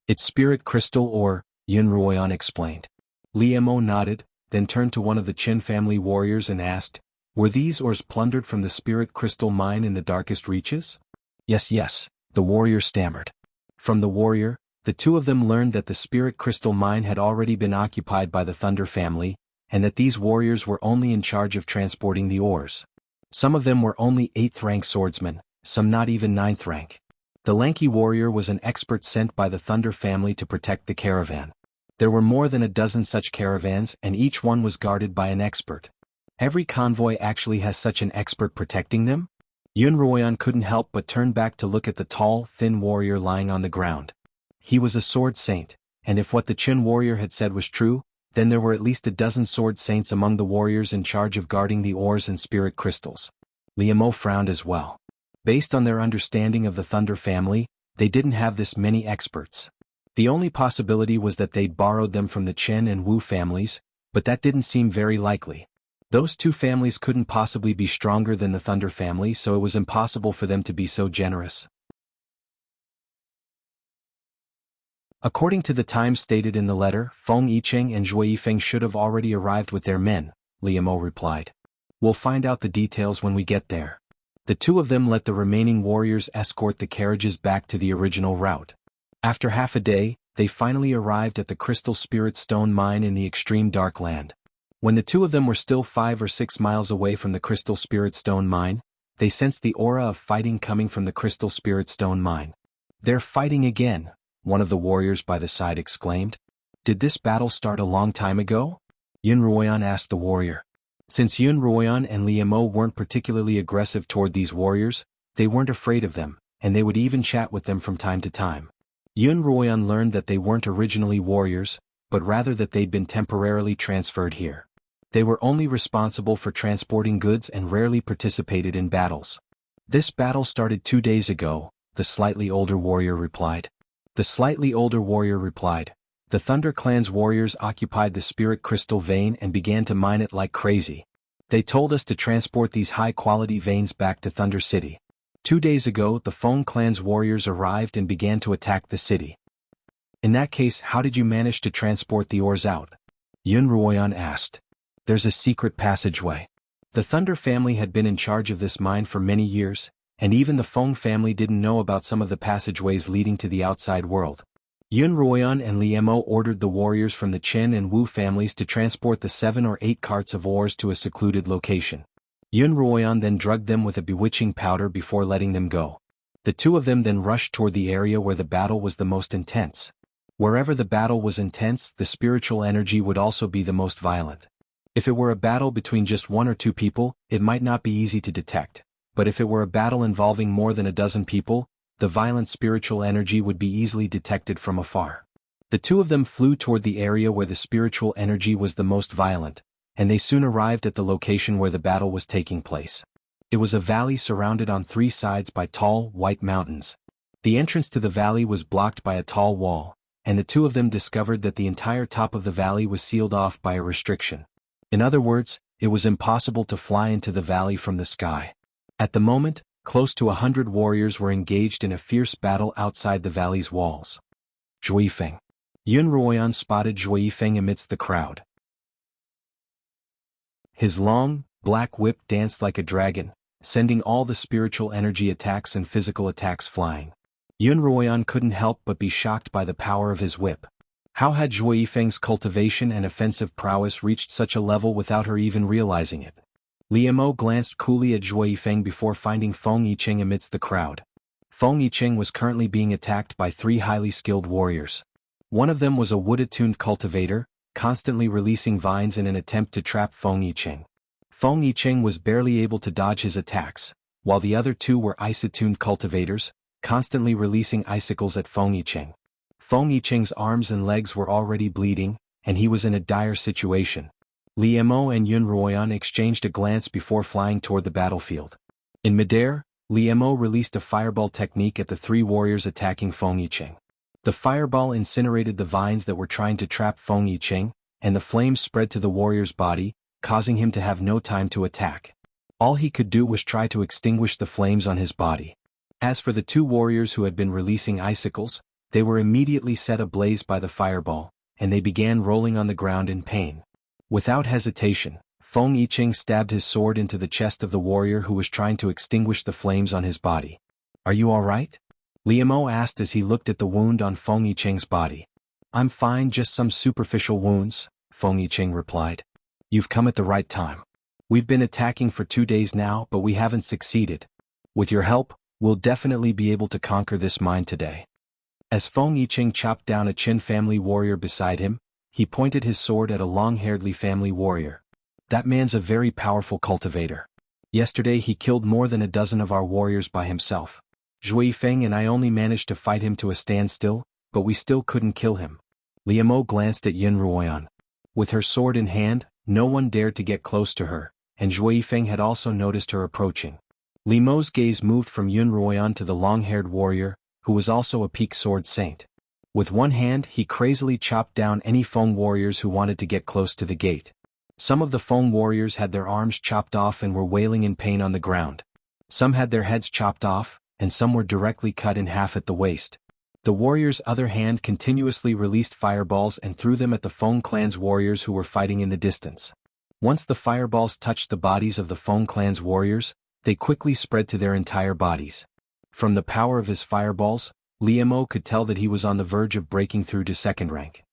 It's spirit crystal ore, Xuanhuan explained. Li Mo nodded, then turned to one of the Qin family warriors and asked, "Were these ores plundered from the spirit crystal mine in the darkest reaches?" Yes, the warrior stammered. From the warrior, the two of them learned that the spirit crystal mine had already been occupied by the Thunder family, and that these warriors were only in charge of transporting the ores. Some of them were only 8th rank swordsmen, some not even 9th rank. The lanky warrior was an expert sent by the Thunder family to protect the caravan. There were more than a dozen such caravans and each one was guarded by an expert. Every convoy actually has such an expert protecting them? Xuanhuan couldn't help but turn back to look at the tall, thin warrior lying on the ground. He was a sword saint, and if what the Qin warrior had said was true, then there were at least a dozen sword saints among the warriors in charge of guarding the ores and spirit crystals. Li Mo frowned as well. Based on their understanding of the Thunder family, they didn't have this many experts. The only possibility was that they'd borrowed them from the Qin and Wu families, but that didn't seem very likely. Those two families couldn't possibly be stronger than the Thunder family, so it was impossible for them to be so generous. According to the time stated in the letter, Feng Yicheng and Zhui Yifeng should have already arrived with their men, Li Mo replied. We'll find out the details when we get there. The two of them let the remaining warriors escort the carriages back to the original route. After half a day, they finally arrived at the Crystal Spirit Stone mine in the extreme dark land. When the two of them were still 5 or 6 miles away from the Crystal Spirit Stone mine, they sensed the aura of fighting coming from the Crystal Spirit Stone mine. They're fighting again, one of the warriors by the side exclaimed. Did this battle start a long time ago? Xuanhuan asked the warrior. Since Xuanhuan and Li Mo weren't particularly aggressive toward these warriors, they weren't afraid of them, and they would even chat with them from time to time. Xuanhuan learned that they weren't originally warriors, but rather that they'd been temporarily transferred here. They were only responsible for transporting goods and rarely participated in battles. This battle started 2 days ago, the slightly older warrior replied. The slightly older warrior replied, the Thunder Clan's warriors occupied the Spirit Crystal Vein and began to mine it like crazy. They told us to transport these high-quality veins back to Thunder City. 2 days ago the Feng clan's warriors arrived and began to attack the city. In that case, how did you manage to transport the ores out? Xuanhuan asked. There's a secret passageway. The Thunder family had been in charge of this mine for many years, and even the Feng family didn't know about some of the passageways leading to the outside world. Xuanhuan and Li Mo ordered the warriors from the Chen and Wu families to transport the 7 or 8 carts of ores to a secluded location. Xuanhuan then drugged them with a bewitching powder before letting them go. The two of them then rushed toward the area where the battle was the most intense. Wherever the battle was intense, the spiritual energy would also be the most violent. If it were a battle between just 1 or 2 people, it might not be easy to detect, but if it were a battle involving more than a dozen people, the violent spiritual energy would be easily detected from afar. The two of them flew toward the area where the spiritual energy was the most violent, and they soon arrived at the location where the battle was taking place. It was a valley surrounded on 3 sides by tall, white mountains. The entrance to the valley was blocked by a tall wall, and the two of them discovered that the entire top of the valley was sealed off by a restriction. In other words, it was impossible to fly into the valley from the sky. At the moment, close to 100 warriors were engaged in a fierce battle outside the valley's walls. Zhuifeng. Xuanhuan spotted Zhuifeng amidst the crowd. His long, black whip danced like a dragon, sending all the spiritual energy attacks and physical attacks flying. Xuanhuan couldn't help but be shocked by the power of his whip. How had Zhuifeng's cultivation and offensive prowess reached such a level without her even realizing it? Li Mo glanced coolly at Zhuifeng before finding Feng Yicheng amidst the crowd. Feng Yicheng was currently being attacked by 3 highly skilled warriors. One of them was a wood-attuned cultivator, constantly releasing vines in an attempt to trap Feng Yicheng. Feng Yicheng was barely able to dodge his attacks, while the other 2 were ice-attuned cultivators, constantly releasing icicles at Feng Yicheng. Feng Yicheng's arms and legs were already bleeding, and he was in a dire situation. Li Mo and Xuanhuan exchanged a glance before flying toward the battlefield. In midair, Li Mo released a fireball technique at the 3 warriors attacking Feng Yicheng. The fireball incinerated the vines that were trying to trap Feng Yicheng, and the flames spread to the warrior's body, causing him to have no time to attack. All he could do was try to extinguish the flames on his body. As for the 2 warriors who had been releasing icicles, they were immediately set ablaze by the fireball, and they began rolling on the ground in pain. Without hesitation, Feng Yicheng stabbed his sword into the chest of the warrior who was trying to extinguish the flames on his body. Are you all right? Li Mo asked as he looked at the wound on Feng Yicheng's body. I'm fine, just some superficial wounds, Feng Yicheng replied. You've come at the right time. We've been attacking for 2 days now, but we haven't succeeded. With your help, we'll definitely be able to conquer this mine today. As Feng Yicheng chopped down a Qin family warrior beside him, he pointed his sword at a long-haired Li family warrior. That man's a very powerful cultivator. Yesterday he killed more than a dozen of our warriors by himself. Zhuifeng and I only managed to fight him to a standstill, but we still couldn't kill him. Li Mo glanced at Xuanhuan. With her sword in hand, no one dared to get close to her, and Zhuifeng had also noticed her approaching. Li Mo's gaze moved from Xuanhuan to the long-haired warrior, who was also a peak sword saint. With one hand he crazily chopped down any Feng warriors who wanted to get close to the gate. Some of the Feng warriors had their arms chopped off and were wailing in pain on the ground. Some had their heads chopped off, and some were directly cut in half at the waist. The warrior's other hand continuously released fireballs and threw them at the Feng clan's warriors who were fighting in the distance. Once the fireballs touched the bodies of the Feng clan's warriors, they quickly spread to their entire bodies. From the power of his fireballs, Li Mo could tell that he was on the verge of breaking through to 2nd rank.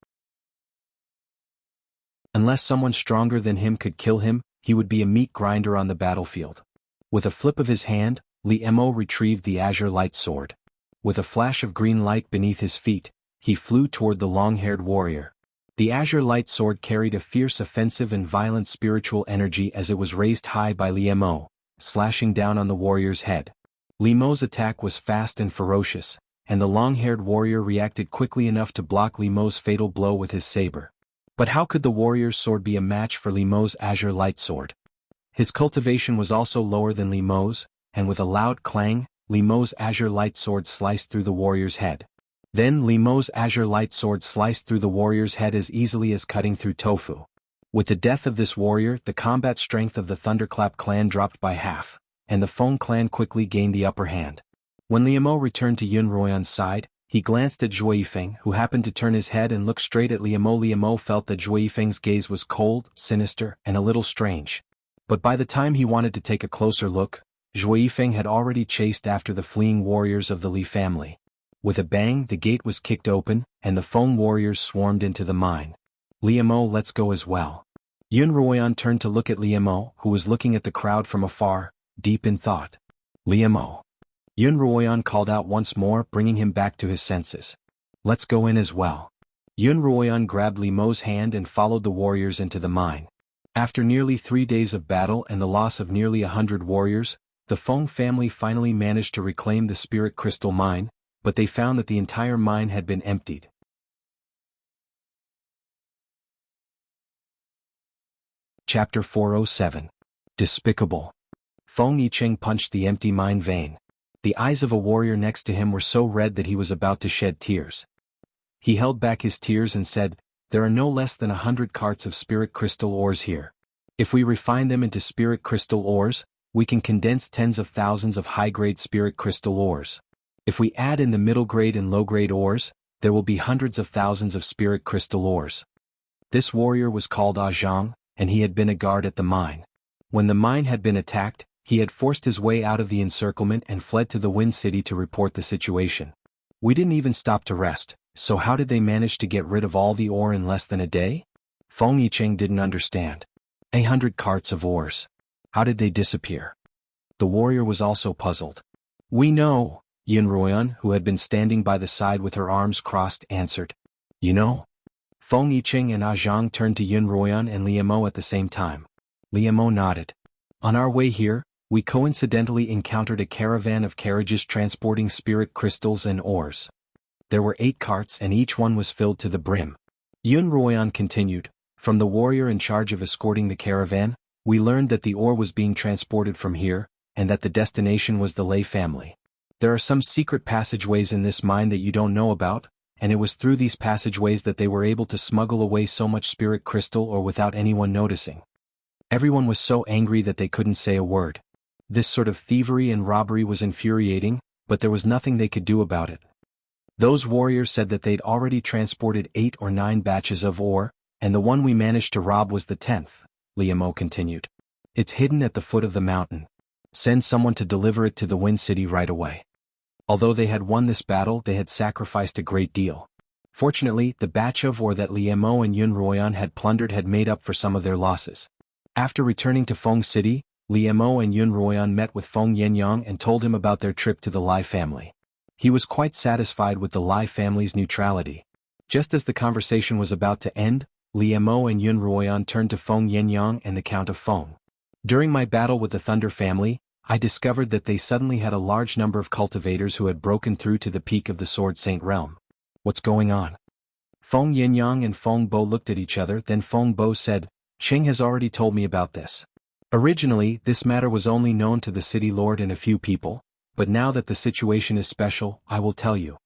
Unless someone stronger than him could kill him, he would be a meat grinder on the battlefield. With a flip of his hand, Li Mo retrieved the azure light sword. With a flash of green light beneath his feet, he flew toward the long-haired warrior. The azure light sword carried a fierce offensive and violent spiritual energy as it was raised high by Li Mo, slashing down on the warrior's head. Li Mo's attack was fast and ferocious, and the long-haired warrior reacted quickly enough to block Li Mo's fatal blow with his saber. But how could the warrior's sword be a match for Li Mo's azure light sword? His cultivation was also lower than Li Mo's, and with a loud clang, Li Mo's azure light sword sliced through the warrior's head. Then Li Mo's azure light sword sliced through the warrior's head as easily as cutting through tofu. With the death of this warrior, the combat strength of the Thunderclap clan dropped by half, and the Feng clan quickly gained the upper hand. When Liamo returned to Yunruoyan's side, he glanced at Zhuo Yifeng, who happened to turn his head and look straight at Liamo. Liamo felt that Zhuo Yifeng's gaze was cold, sinister, and a little strange. But by the time he wanted to take a closer look, Zhuo Yifeng had already chased after the fleeing warriors of the Li family. With a bang, the gate was kicked open, and the Feng warriors swarmed into the mine. Liamo, let's go as well. Yunruoyan turned to look at Liamo, who was looking at the crowd from afar, deep in thought. Liamo. Yunruoyan called out once more, bringing him back to his senses. Let's go in as well. Yunruoyan grabbed Liamo's hand and followed the warriors into the mine. After nearly 3 days of battle and the loss of nearly 100 warriors, the Feng family finally managed to reclaim the spirit crystal mine, but they found that the entire mine had been emptied. Chapter 407. Despicable. Feng Yicheng punched the empty mine vein. The eyes of a warrior next to him were so red that he was about to shed tears. He held back his tears and said, "There are no less than 100 carts of spirit crystal ores here. If we refine them into spirit crystal ores, we can condense tens of thousands of high-grade spirit crystal ores. If we add in the middle-grade and low-grade ores, there will be hundreds of thousands of spirit crystal ores." This warrior was called Zhang, and he had been a guard at the mine. When the mine had been attacked, he had forced his way out of the encirclement and fled to the Wind City to report the situation. "We didn't even stop to rest, so how did they manage to get rid of all the ore in less than a day?" Feng Yicheng didn't understand. 100 carts of ores. How did they disappear? The warrior was also puzzled. "We know," Yunruoyan, who had been standing by the side with her arms crossed, answered. "You know?" Feng Yicheng and Zhang turned to Yunruoyan and Liamo at the same time. Liamo nodded. "On our way here, we coincidentally encountered a caravan of carriages transporting spirit crystals and ores. There were 8 carts and each one was filled to the brim." Yunruoyan continued, "From the warrior in charge of escorting the caravan, we learned that the ore was being transported from here, and that the destination was the Lei family. There are some secret passageways in this mine that you don't know about, and it was through these passageways that they were able to smuggle away so much spirit crystal or without anyone noticing." Everyone was so angry that they couldn't say a word. This sort of thievery and robbery was infuriating, but there was nothing they could do about it. "Those warriors said that they'd already transported 8 or 9 batches of ore, and the one we managed to rob was the 10th, Liamo continued. "It's hidden at the foot of the mountain. Send someone to deliver it to the Wind City right away." Although they had won this battle, they had sacrificed a great deal. Fortunately, the batch of ore that Liamo and Yunruoyan had plundered had made up for some of their losses. After returning to Feng City, Liamo and Yunruoyan met with Feng Yenyang and told him about their trip to the Lai family. He was quite satisfied with the Lai family's neutrality. Just as the conversation was about to end, Liamo and Yunruoyan turned to Feng Yenyang and the Count of Feng. "During my battle with the Thunder family, I discovered that they suddenly had a large number of cultivators who had broken through to the peak of the Sword Saint realm. What's going on?" Feng Yenyang and Feng Bo looked at each other, then Feng Bo said, "Cheng has already told me about this. Originally, this matter was only known to the city lord and a few people, but now that the situation is special, I will tell you."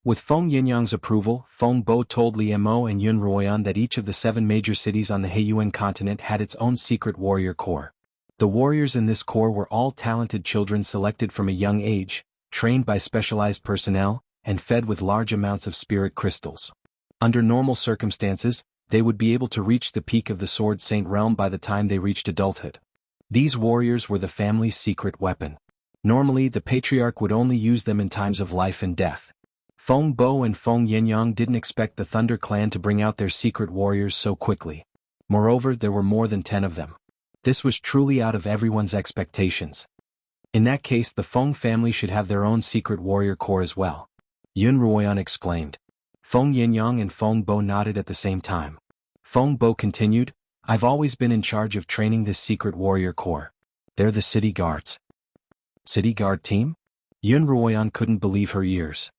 With Feng Yinyang's approval, Feng Bo told Liamo and Yunruoyan that each of the 7 major cities on the Heiyuan continent had its own secret warrior corps. The warriors in this corps were all talented children selected from a young age, trained by specialized personnel, and fed with large amounts of spirit crystals. Under normal circumstances, they would be able to reach the peak of the Sword Saint realm by the time they reached adulthood. These warriors were the family's secret weapon. Normally, the patriarch would only use them in times of life and death. Feng Bo and Feng Yenyang didn't expect the Thunder clan to bring out their secret warriors so quickly. Moreover, there were more than 10 of them. This was truly out of everyone's expectations. In that case, the Feng family should have their own secret warrior corps as well. Yunruoyan exclaimed. Feng Yenyang and Feng Bo nodded at the same time. Feng Bo continued, "I've always been in charge of training this secret warrior corps. They're the city guards." City guard team? Yunruoyan couldn't believe her ears.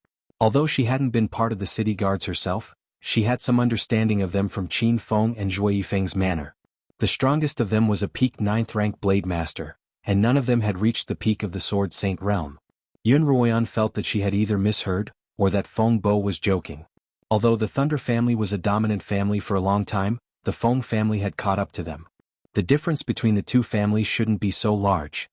Although she hadn't been part of the city guards herself, she had some understanding of them from Qin Feng and Zhuo Yifeng's manner. The strongest of them was a peak 9th rank blade master, and none of them had reached the peak of the Sword Saint realm. Yunruoyan felt that she had either misheard, or that Feng Bo was joking. Although the Thunder family was a dominant family for a long time, the Feng family had caught up to them. The difference between the two families shouldn't be so large.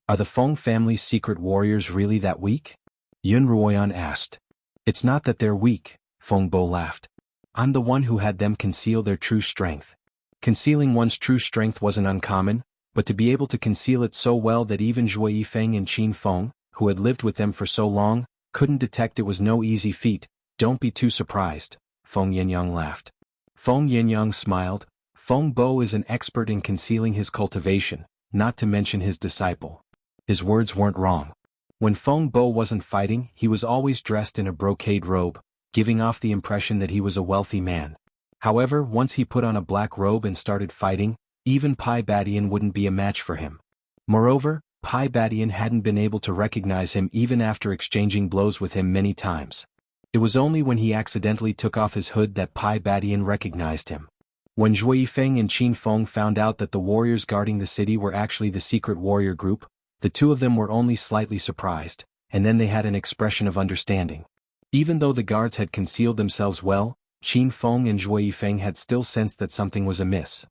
Are the Feng family's secret warriors really that weak? Xuanhuan asked. It's not that they're weak, Feng Bo laughed. I'm the one who had them conceal their true strength. Concealing one's true strength wasn't uncommon, but to be able to conceal it so well that even Zhuo Yifeng and Qin Feng, who had lived with them for so long, couldn't detect it was no easy feat. Don't be too surprised, Feng Yinyang laughed. Feng Yinyang smiled. Feng Bo is an expert in concealing his cultivation, not to mention his disciple. His words weren't wrong. When Feng Bo wasn't fighting, he was always dressed in a brocade robe, giving off the impression that he was a wealthy man. However, once he put on a black robe and started fighting, even Pai Badian wouldn't be a match for him. Moreover, Pai Badian hadn't been able to recognize him even after exchanging blows with him many times. It was only when he accidentally took off his hood that Pai Badian recognized him. When Zhuo Yifeng and Qin Feng found out that the warriors guarding the city were actually the secret warrior group, the two of them were only slightly surprised, and then they had an expression of understanding. Even though the guards had concealed themselves well, Qin Feng and Zhuo Yifeng had still sensed that something was amiss.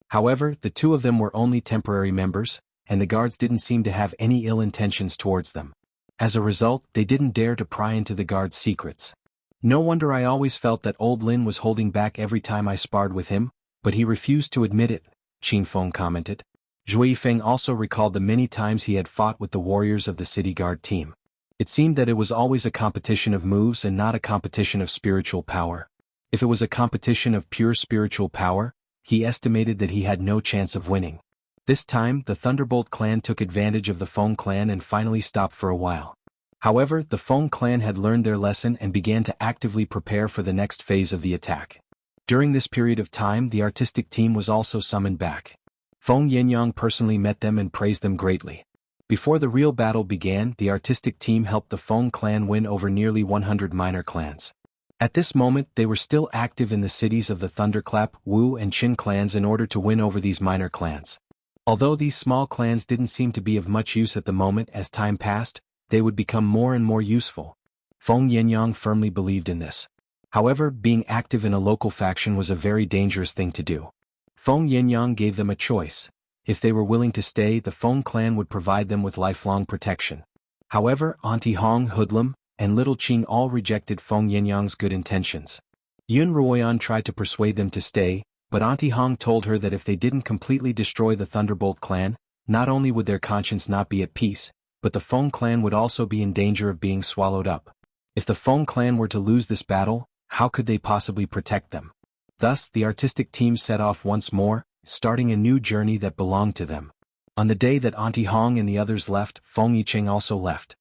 However, the two of them were only temporary members, and the guards didn't seem to have any ill intentions towards them. As a result, they didn't dare to pry into the guards' secrets. No wonder I always felt that old Lin was holding back every time I sparred with him, but he refused to admit it, Qin Feng commented. Zhuo Yifeng also recalled the many times he had fought with the warriors of the city guard team. It seemed that it was always a competition of moves and not a competition of spiritual power. If it was a competition of pure spiritual power, he estimated that he had no chance of winning. This time, the Thunderbolt clan took advantage of the Feng clan and finally stopped for a while. However, the Feng clan had learned their lesson and began to actively prepare for the next phase of the attack. During this period of time, the artistic team was also summoned back. Feng Yinyang personally met them and praised them greatly. Before the real battle began, the artistic team helped the Feng clan win over nearly 100 minor clans. At this moment, they were still active in the cities of the Thunderclap, Wu and Qin clans in order to win over these minor clans. Although these small clans didn't seem to be of much use at the moment, as time passed, they would become more and more useful. Feng Yinyang firmly believed in this. However, being active in a local faction was a very dangerous thing to do. Feng Yinyang gave them a choice. If they were willing to stay, the Feng clan would provide them with lifelong protection. However, Auntie Hong, Hoodlum, and Little Qing all rejected Feng Yinyang's good intentions. Yun Ruoyan tried to persuade them to stay, but Auntie Hong told her that if they didn't completely destroy the Thunderbolt clan, not only would their conscience not be at peace, but the Feng clan would also be in danger of being swallowed up. If the Feng clan were to lose this battle, how could they possibly protect them? Thus, the artistic team set off once more, starting a new journey that belonged to them. On the day that Auntie Hong and the others left, Feng Yicheng also left.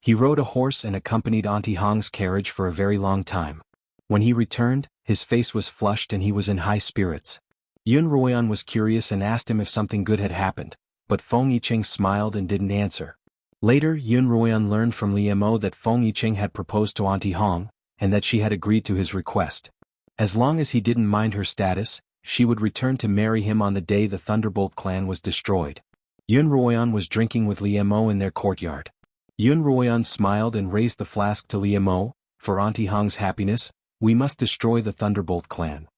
He rode a horse and accompanied Auntie Hong's carriage for a very long time. When he returned, his face was flushed and he was in high spirits. Yun Ruoyan was curious and asked him if something good had happened, but Feng Yicheng smiled and didn't answer. Later, Yun Ruoyan learned from Li Mo that Feng Yicheng had proposed to Auntie Hong, and that she had agreed to his request. As long as he didn't mind her status, she would return to marry him on the day the Thunderbolt clan was destroyed. Yun Ruoyan was drinking with Li Mo in their courtyard. Yun Ruoyan smiled and raised the flask to Li Mo. For Auntie Hong's happiness, we must destroy the Thunderbolt clan.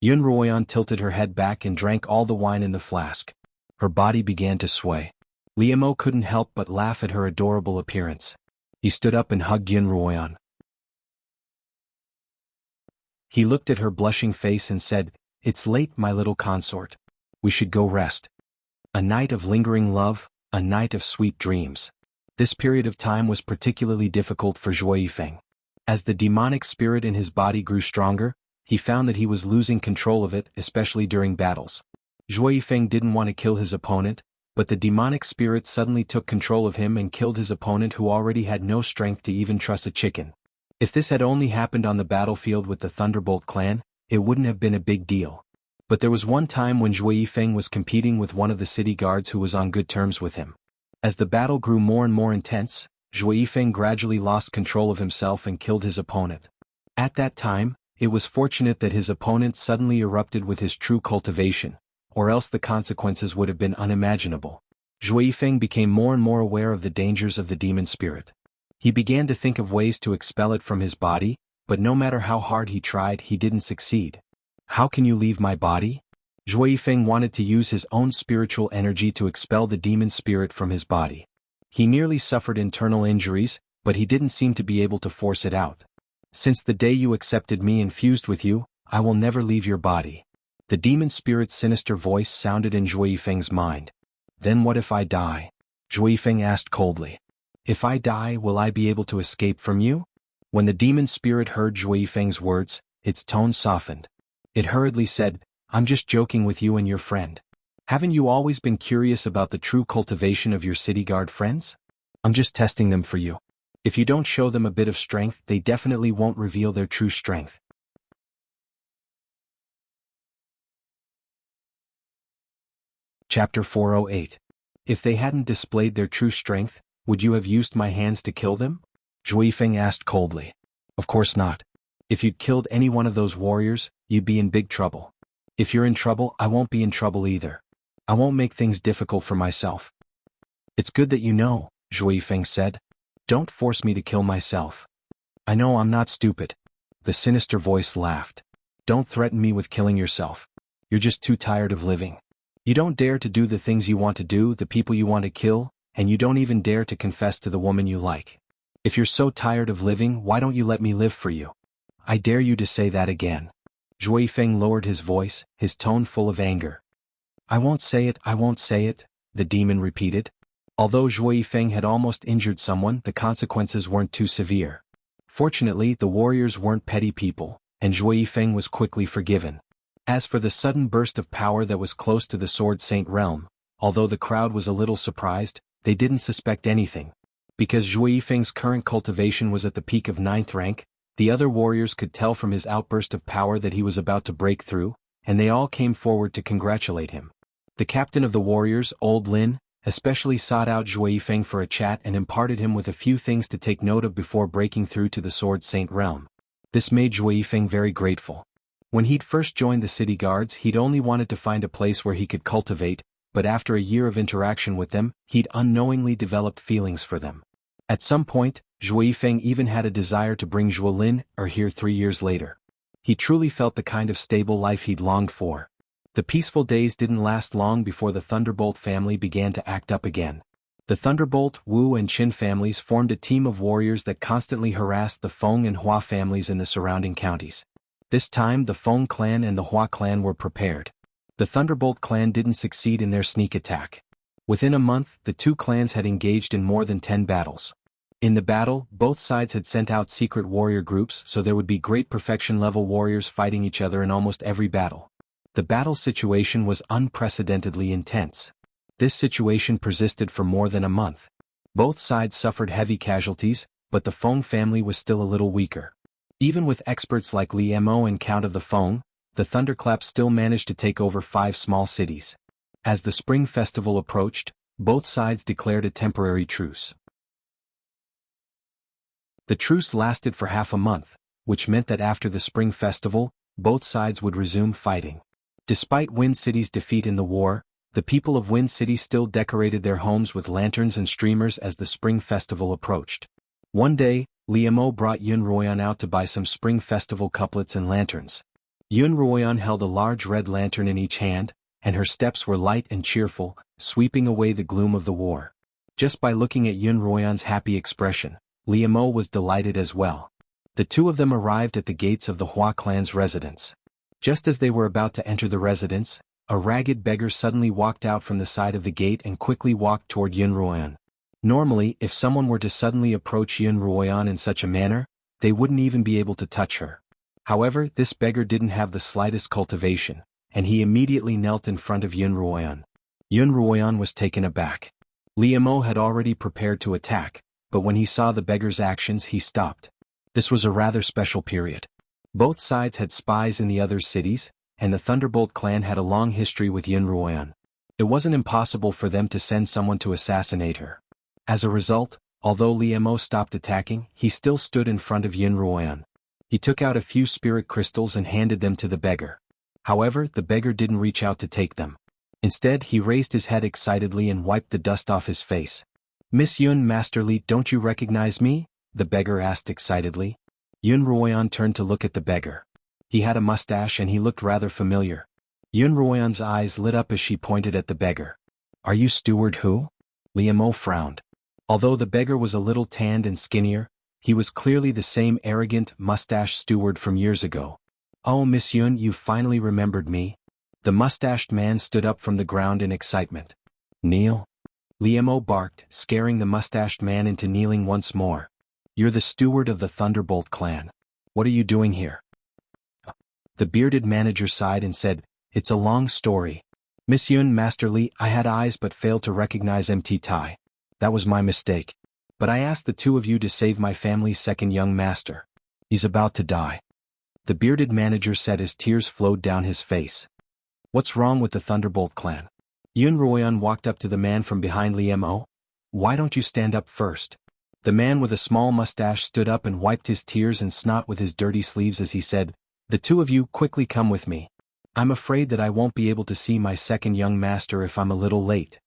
Yun Ruoyan tilted her head back and drank all the wine in the flask. Her body began to sway. Li Mo couldn't help but laugh at her adorable appearance. He stood up and hugged Yun Ruoyan. He looked at her blushing face and said, "It's late, my little consort. We should go rest. A night of lingering love, a night of sweet dreams." This period of time was particularly difficult for Zhuo Yifeng. As the demonic spirit in his body grew stronger, he found that he was losing control of it, especially during battles. Zhuo Yifeng didn't want to kill his opponent, but the demonic spirit suddenly took control of him and killed his opponent, who already had no strength to even truss a chicken. If this had only happened on the battlefield with the Thunderbolt clan, it wouldn't have been a big deal. But there was one time when Zhuo Yifeng was competing with one of the city guards who was on good terms with him. As the battle grew more and more intense, Zhuo Yifeng gradually lost control of himself and killed his opponent. At that time, it was fortunate that his opponent suddenly erupted with his true cultivation, or else the consequences would have been unimaginable. Zhuo Yifeng became more and more aware of the dangers of the demon spirit. He began to think of ways to expel it from his body, but no matter how hard he tried, he didn't succeed. How can you leave my body? Zhui Feng wanted to use his own spiritual energy to expel the demon spirit from his body. He nearly suffered internal injuries, but he didn't seem to be able to force it out. Since the day you accepted me and fused with you, I will never leave your body. The demon spirit's sinister voice sounded in Zhui Feng's mind. Then what if I die? Zhui Feng asked coldly. If I die, will I be able to escape from you? When the demon spirit heard Zhui Feng's words, its tone softened. It hurriedly said, I'm just joking with you and your friend. Haven't you always been curious about the true cultivation of your city guard friends? I'm just testing them for you. If you don't show them a bit of strength, they definitely won't reveal their true strength. Chapter 408. If they hadn't displayed their true strength, would you have used my hands to kill them? Zhui Feng asked coldly. Of course not. If you'd killed any one of those warriors, you'd be in big trouble. If you're in trouble, I won't be in trouble either. I won't make things difficult for myself. It's good that you know, Zhui Feng said. Don't force me to kill myself. I know I'm not stupid. The sinister voice laughed. Don't threaten me with killing yourself. You're just too tired of living. You don't dare to do the things you want to do, the people you want to kill, and you don't even dare to confess to the woman you like. If you're so tired of living, why don't you let me live for you? I dare you to say that again. Zhui Feng lowered his voice, his tone full of anger. I won't say it, the demon repeated. Although Zhui Feng had almost injured someone, the consequences weren't too severe. Fortunately, the warriors weren't petty people, and Zhui Feng was quickly forgiven. As for the sudden burst of power that was close to the Sword Saint realm, although the crowd was a little surprised, they didn't suspect anything. Because Zhui Feng's current cultivation was at the peak of 9th rank, the other warriors could tell from his outburst of power that he was about to break through, and they all came forward to congratulate him. The captain of the warriors, Old Lin, especially sought out Zhui Feng for a chat and imparted him with a few things to take note of before breaking through to the Sword Saint realm. This made Zhui Feng very grateful. When he'd first joined the city guards, he'd only wanted to find a place where he could cultivate, but after a year of interaction with them, he'd unknowingly developed feelings for them. At some point, Zhui Feng even had a desire to bring Zhuolin here 3 years later. He truly felt the kind of stable life he'd longed for. The peaceful days didn't last long before the Thunderbolt family began to act up again. The Thunderbolt, Wu and Qin families formed a team of warriors that constantly harassed the Feng and Hua families in the surrounding counties. This time the Feng clan and the Hua clan were prepared. The Thunderbolt clan didn't succeed in their sneak attack. Within a month, the two clans had engaged in more than 10 battles. In the battle, both sides had sent out secret warrior groups, so there would be great perfection-level warriors fighting each other in almost every battle. The battle situation was unprecedentedly intense. This situation persisted for more than a month. Both sides suffered heavy casualties, but the Feng family was still a little weaker. Even with experts like Li Mo and Count of the Feng, the Thunderclap still managed to take over 5 small cities. As the Spring Festival approached, both sides declared a temporary truce. The truce lasted for half a month, which meant that after the Spring Festival, both sides would resume fighting. Despite Wind City's defeat in the war, the people of Wind City still decorated their homes with lanterns and streamers as the Spring Festival approached. One day, Li Mo brought Yun Ruoyan out to buy some Spring Festival couplets and lanterns. Yun Ruoyan held a large red lantern in each hand, and her steps were light and cheerful, sweeping away the gloom of the war. Just by looking at Yun Ruoyan's happy expression, Li Mo was delighted as well. The two of them arrived at the gates of the Hua clan's residence. Just as they were about to enter the residence, a ragged beggar suddenly walked out from the side of the gate and quickly walked toward Yun Ruoyan. Normally, if someone were to suddenly approach Yun Ruoyan in such a manner, they wouldn't even be able to touch her. However, this beggar didn't have the slightest cultivation, and he immediately knelt in front of Yun Ruoyan. Yun Ruoyan was taken aback. Li Mo had already prepared to attack, but when he saw the beggar's actions he stopped. This was a rather special period. Both sides had spies in the other cities, and the Thunderbolt clan had a long history with Yun Ruoyan. It wasn't impossible for them to send someone to assassinate her. As a result, although Li Mo stopped attacking, he still stood in front of Yun Ruoyan. He took out a few spirit crystals and handed them to the beggar. However, the beggar didn't reach out to take them. Instead, he raised his head excitedly and wiped the dust off his face. "Miss Yun, Master Li, don't you recognize me?" the beggar asked excitedly. Yun Ruoyan turned to look at the beggar. He had a mustache and he looked rather familiar. Xuanhuan's eyes lit up as she pointed at the beggar. Are you steward who? Liemo frowned. Although the beggar was a little tanned and skinnier, he was clearly the same arrogant, mustached steward from years ago. Oh, Miss Yun, you've finally remembered me. The mustached man stood up from the ground in excitement. Kneel? Liemo barked, scaring the mustached man into kneeling once more. You're the steward of the Thunderbolt clan. What are you doing here? The bearded manager sighed and said, It's a long story. Miss Yun, Master Li, I had eyes but failed to recognize MT Tai. That was my mistake. But I asked the two of you to save my family's second young master. He's about to die. The bearded manager said as tears flowed down his face. What's wrong with the Thunderbolt clan? Xuanhuan walked up to the man from behind Liemo. Why don't you stand up first? The man with a small mustache stood up and wiped his tears and snot with his dirty sleeves as he said, The two of you quickly come with me. I'm afraid that I won't be able to see my second young master if I'm a little late.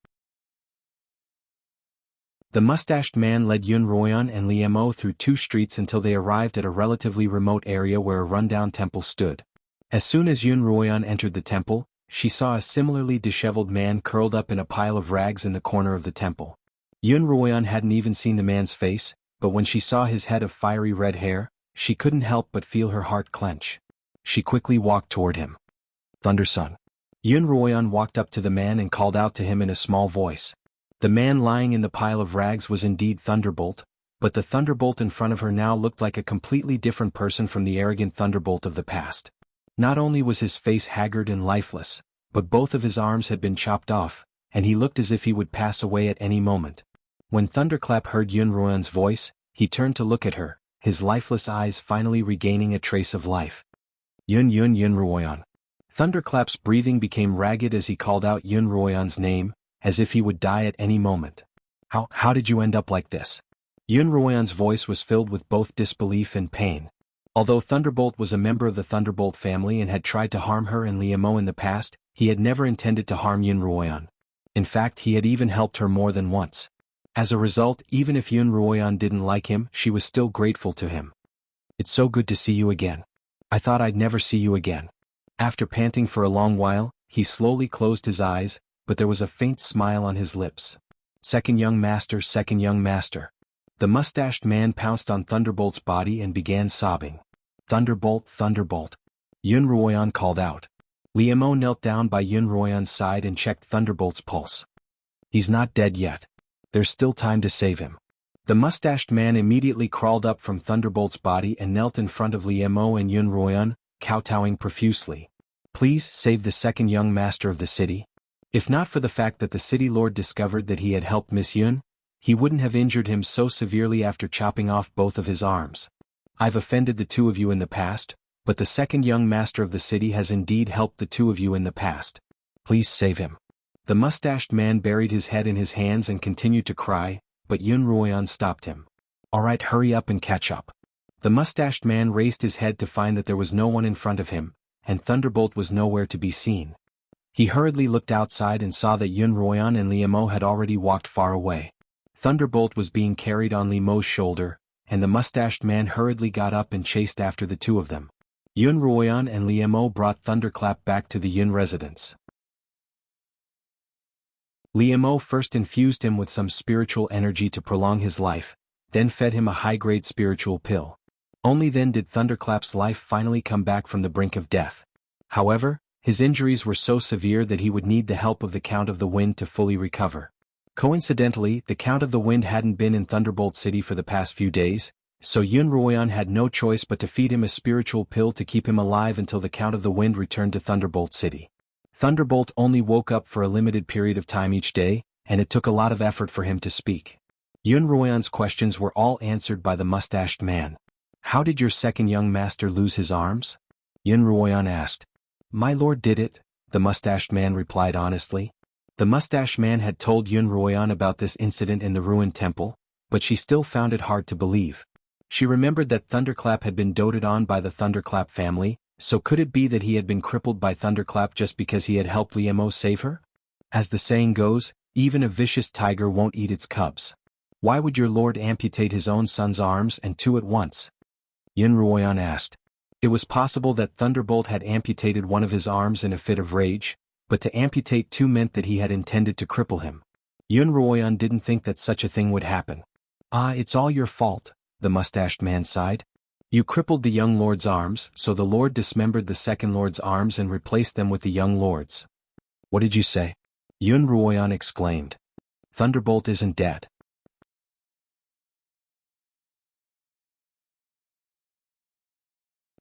The mustached man led Xuanhuan and Liemo through 2 streets until they arrived at a relatively remote area where a rundown temple stood. As soon as Xuanhuan entered the temple, she saw a similarly disheveled man curled up in a pile of rags in the corner of the temple. Xuanhuan hadn't even seen the man's face, but when she saw his head of fiery red hair, she couldn't help but feel her heart clench. She quickly walked toward him. Thunderson. Xuanhuan walked up to the man and called out to him in a small voice. The man lying in the pile of rags was indeed Thunderbolt, but the Thunderbolt in front of her now looked like a completely different person from the arrogant Thunderbolt of the past. Not only was his face haggard and lifeless, but both of his arms had been chopped off, and he looked as if he would pass away at any moment. When Thunderclap heard Xuanhuan's voice, he turned to look at her, his lifeless eyes finally regaining a trace of life. Xuanhuan. Thunderclap's breathing became ragged as he called out Xuanhuan's name, as if he would die at any moment. How did you end up like this? Xuanhuan's voice was filled with both disbelief and pain. Although Thunderbolt was a member of the Thunderbolt family and had tried to harm her and Liemo in the past, he had never intended to harm Xuanhuan. In fact, he had even helped her more than once. As a result, even if Xuanhuan didn't like him, she was still grateful to him. It's so good to see you again. I thought I'd never see you again. After panting for a long while, he slowly closed his eyes, but there was a faint smile on his lips. Second young master, second young master. The mustached man pounced on Thunderbolt's body and began sobbing. Thunderbolt, Thunderbolt. Xuanhuan called out. Liemo knelt down by Xuanhuan's side and checked Thunderbolt's pulse. He's not dead yet. There's still time to save him. The mustached man immediately crawled up from Thunderbolt's body and knelt in front of Liemo and Xuanhuan, kowtowing profusely. Please save the second young master of the city. If not for the fact that the city lord discovered that he had helped Miss Yun, he wouldn't have injured him so severely after chopping off both of his arms. I've offended the two of you in the past, but the second young master of the city has indeed helped the two of you in the past. Please save him. The mustached man buried his head in his hands and continued to cry, but Xuanhuan stopped him. All right, hurry up and catch up. The mustached man raised his head to find that there was no one in front of him, and Thunderbolt was nowhere to be seen. He hurriedly looked outside and saw that Xuanhuan and Liemo had already walked far away. Thunderbolt was being carried on Liemo's shoulder, and the mustached man hurriedly got up and chased after the two of them. Xuanhuan and Liemo brought Thunderclap back to the Yun residence. Liemo first infused him with some spiritual energy to prolong his life, then fed him a high-grade spiritual pill. Only then did Thunderclap's life finally come back from the brink of death. However, his injuries were so severe that he would need the help of the Count of the Wind to fully recover. Coincidentally, the Count of the Wind hadn't been in Thunderbolt City for the past few days, so Xuanhuan had no choice but to feed him a spiritual pill to keep him alive until the Count of the Wind returned to Thunderbolt City. Thunderbolt only woke up for a limited period of time each day, and it took a lot of effort for him to speak. Xuanhuan's questions were all answered by the mustached man. How did your second young master lose his arms? Xuanhuan asked. My lord did it, the mustached man replied honestly. The mustached man had told Xuanhuan about this incident in the ruined temple, but she still found it hard to believe. She remembered that Thunderclap had been doted on by the Thunderclap family, so could it be that he had been crippled by Thunderclap just because he had helped Liemo save her? As the saying goes, even a vicious tiger won't eat its cubs. Why would your lord amputate his own son's arms and two at once? Xuanhuan asked. It was possible that Thunderbolt had amputated one of his arms in a fit of rage, but to amputate two meant that he had intended to cripple him. Xuanhuan didn't think that such a thing would happen. "Ah, it's all your fault," the mustached man sighed. "You crippled the young lord's arms, so the lord dismembered the second lord's arms and replaced them with the young lord's." "What did you say?" Xuanhuan exclaimed. "Thunderbolt isn't dead."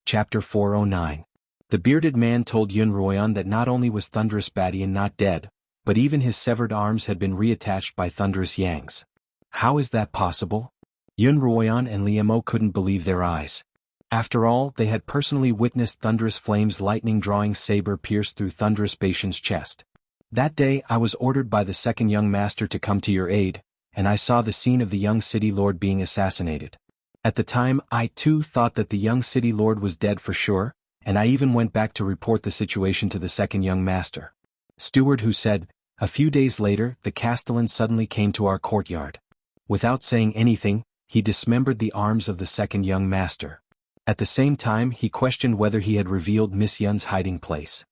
Chapter 409. The bearded man told Xuanhuan that not only was Thunderous Badian not dead, but even his severed arms had been reattached by Thunderous Yangs. "How is that possible?" Xuanhuan and Liemo couldn't believe their eyes. After all, they had personally witnessed Thunderous Flame's lightning-drawing saber pierce through Thunderous Batian's chest. "That day I was ordered by the second young master to come to your aid, and I saw the scene of the young city lord being assassinated. At the time I too thought that the young city lord was dead for sure, and I even went back to report the situation to the second young master." Steward Who said, "A few days later the castellan suddenly came to our courtyard. Without saying anything, he dismembered the arms of the second young master. At the same time he questioned whether he had revealed Miss Yun's hiding place."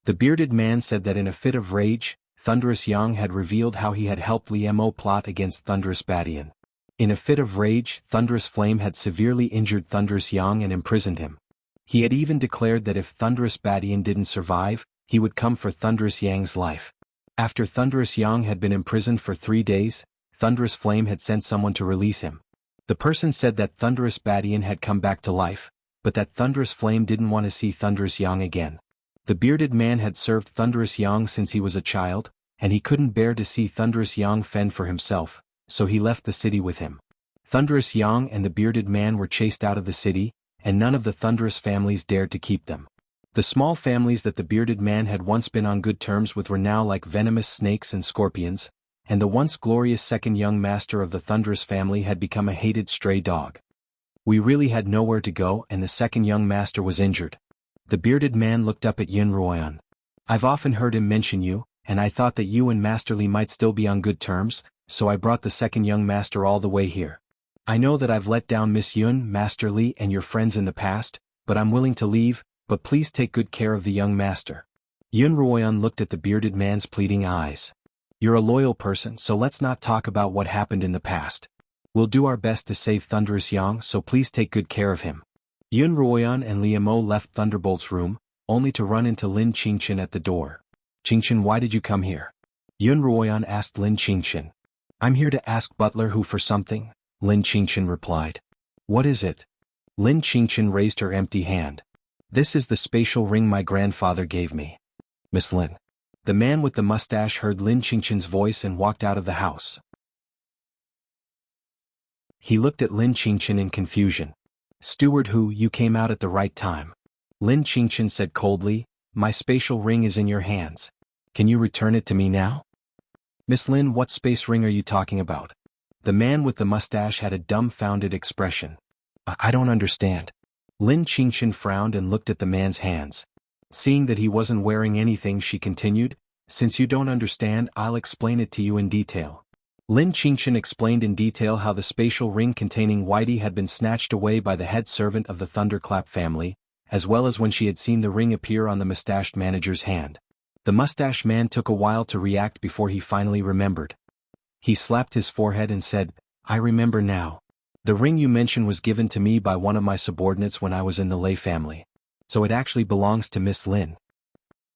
The bearded man said that in a fit of rage, Thunderous Yang had revealed how he had helped Liemo plot against Thunderous Badian. In a fit of rage, Thunderous Flame had severely injured Thunderous Yang and imprisoned him. He had even declared that if Thunderous Badian didn't survive, he would come for Thunderous Yang's life. After Thunderous Yang had been imprisoned for 3 days, Thunderous Flame had sent someone to release him. The person said that Thunderous Badian had come back to life, but that Thunderous Flame didn't want to see Thunderous Yang again. The bearded man had served Thunderous Yang since he was a child, and he couldn't bear to see Thunderous Yang fend for himself, so he left the city with him. Thunderous Yang and the bearded man were chased out of the city, and none of the Thunderous families dared to keep them. The small families that the bearded man had once been on good terms with were now like venomous snakes and scorpions, and the once glorious second young master of the Thunderous family had become a hated stray dog. "We really had nowhere to go and the second young master was injured." The bearded man looked up at Xuanhuan. "I've often heard him mention you, and I thought that you and Master Li might still be on good terms, so I brought the second young master all the way here. I know that I've let down Miss Yun, Master Li and your friends in the past, but I'm willing to leave, but please take good care of the young master." Xuanhuan looked at the bearded man's pleading eyes. "You're a loyal person, so let's not talk about what happened in the past. We'll do our best to save Thunderous Yang, so please take good care of him." Xuanhuan and Liemo left Thunderbolt's room, only to run into Lin Qingchen at the door. "Qingchen, why did you come here?" Xuanhuan asked Lin Qingchen. "I'm here to ask Butler Who for something," Lin Qingchen replied. "What is it?" Lin Qingchen raised her empty hand. "This is the spatial ring my grandfather gave me. Miss Lin." The man with the mustache heard Lin Qingchen's voice and walked out of the house. He looked at Lin Qingchen in confusion. "Steward Who, you came out at the right time." Lin Qingchen said coldly, "My spatial ring is in your hands. Can you return it to me now?" "Miss Lin, what space ring are you talking about?" The man with the mustache had a dumbfounded expression. I don't understand." Lin Qingchen frowned and looked at the man's hands. Seeing that he wasn't wearing anything, she continued, "Since you don't understand, I'll explain it to you in detail." Lin Qingchen explained in detail how the spatial ring containing Whitey had been snatched away by the head servant of the Thunderclap family, as well as when she had seen the ring appear on the mustached manager's hand. The mustache man took a while to react before he finally remembered. He slapped his forehead and said, "I remember now. The ring you mention was given to me by one of my subordinates when I was in the Lei family. So it actually belongs to Miss Lin.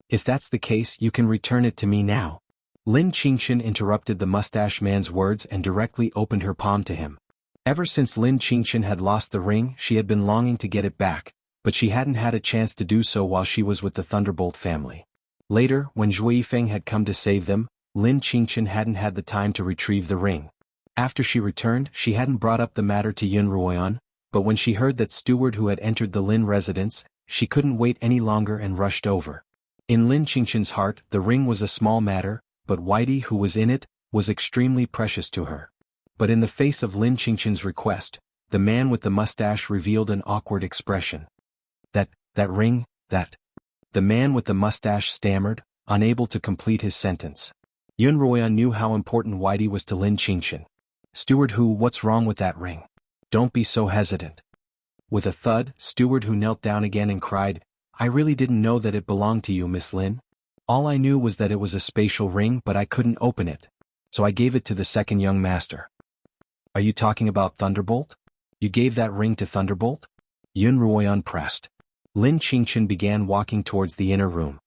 If that's the case, you can return it to me now." Lin Qingchen interrupted the mustache man's words and directly opened her palm to him. Ever since Lin Qingchen had lost the ring, she had been longing to get it back, but she hadn't had a chance to do so while she was with the Thunderbolt family. Later, when Zhui Feng had come to save them, Lin Qingchen hadn't had the time to retrieve the ring. After she returned, she hadn't brought up the matter to Xuanhuan, but when she heard that Steward Who had entered the Lin residence, she couldn't wait any longer and rushed over. In Lin Qingchen's heart, the ring was a small matter, but Whitey, who was in it, was extremely precious to her. But in the face of Lin Qingchen's request, the man with the mustache revealed an awkward expression. That ring, that... The man with the mustache stammered, unable to complete his sentence. Xuanhuan knew how important Whitey was to Lin Qingchen. "Steward Who, what's wrong with that ring? Don't be so hesitant." With a thud, steward who knelt down again and cried, "I really didn't know that it belonged to you, Miss Lin. All I knew was that it was a spatial ring, but I couldn't open it. So I gave it to the second young master." "Are you talking about Thunderbolt? You gave that ring to Thunderbolt?" Xuanhuan pressed. Lin Qingchen began walking towards the inner room.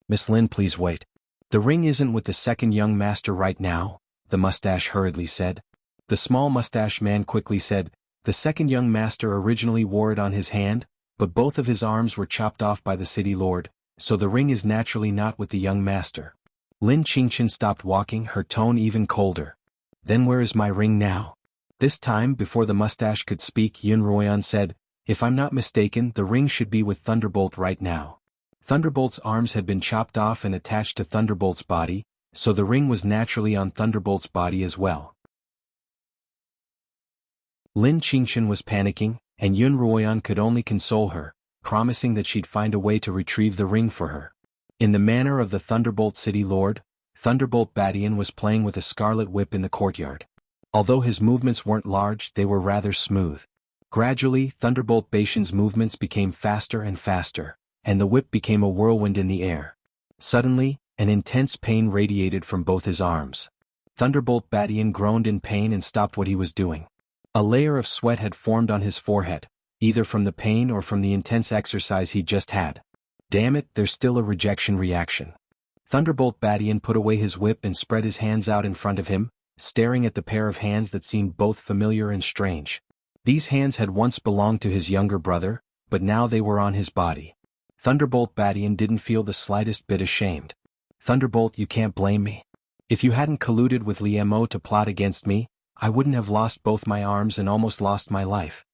"Miss Lin, please wait. The ring isn't with the second young master right now," the mustache hurriedly said. The small mustache man quickly said, "The second young master originally wore it on his hand, but both of his arms were chopped off by the city lord, so the ring is naturally not with the young master." Lin Qingchen stopped walking, her tone even colder. "Then where is my ring now?" This time, before the mustache could speak, Xuanhuan said, "If I'm not mistaken, the ring should be with Thunderbolt right now." Thunderbolt's arms had been chopped off and attached to Thunderbolt's body, so the ring was naturally on Thunderbolt's body as well. Lin Qingchen was panicking, and Xuanhuan could only console her, promising that she'd find a way to retrieve the ring for her. In the manner of the Thunderbolt City Lord, Thunderbolt Badian was playing with a scarlet whip in the courtyard. Although his movements weren't large, they were rather smooth. Gradually, Thunderbolt Badian's movements became faster and faster, and the whip became a whirlwind in the air. Suddenly, an intense pain radiated from both his arms. Thunderbolt Badian groaned in pain and stopped what he was doing. A layer of sweat had formed on his forehead, either from the pain or from the intense exercise he'd just had. Damn it, there's still a rejection reaction. Thunderbolt Badian put away his whip and spread his hands out in front of him, staring at the pair of hands that seemed both familiar and strange. These hands had once belonged to his younger brother, but now they were on his body. Thunderbolt Badian didn't feel the slightest bit ashamed. "Thunderbolt, you can't blame me. If you hadn't colluded with Liemo to plot against me, I wouldn't have lost both my arms and almost lost my life."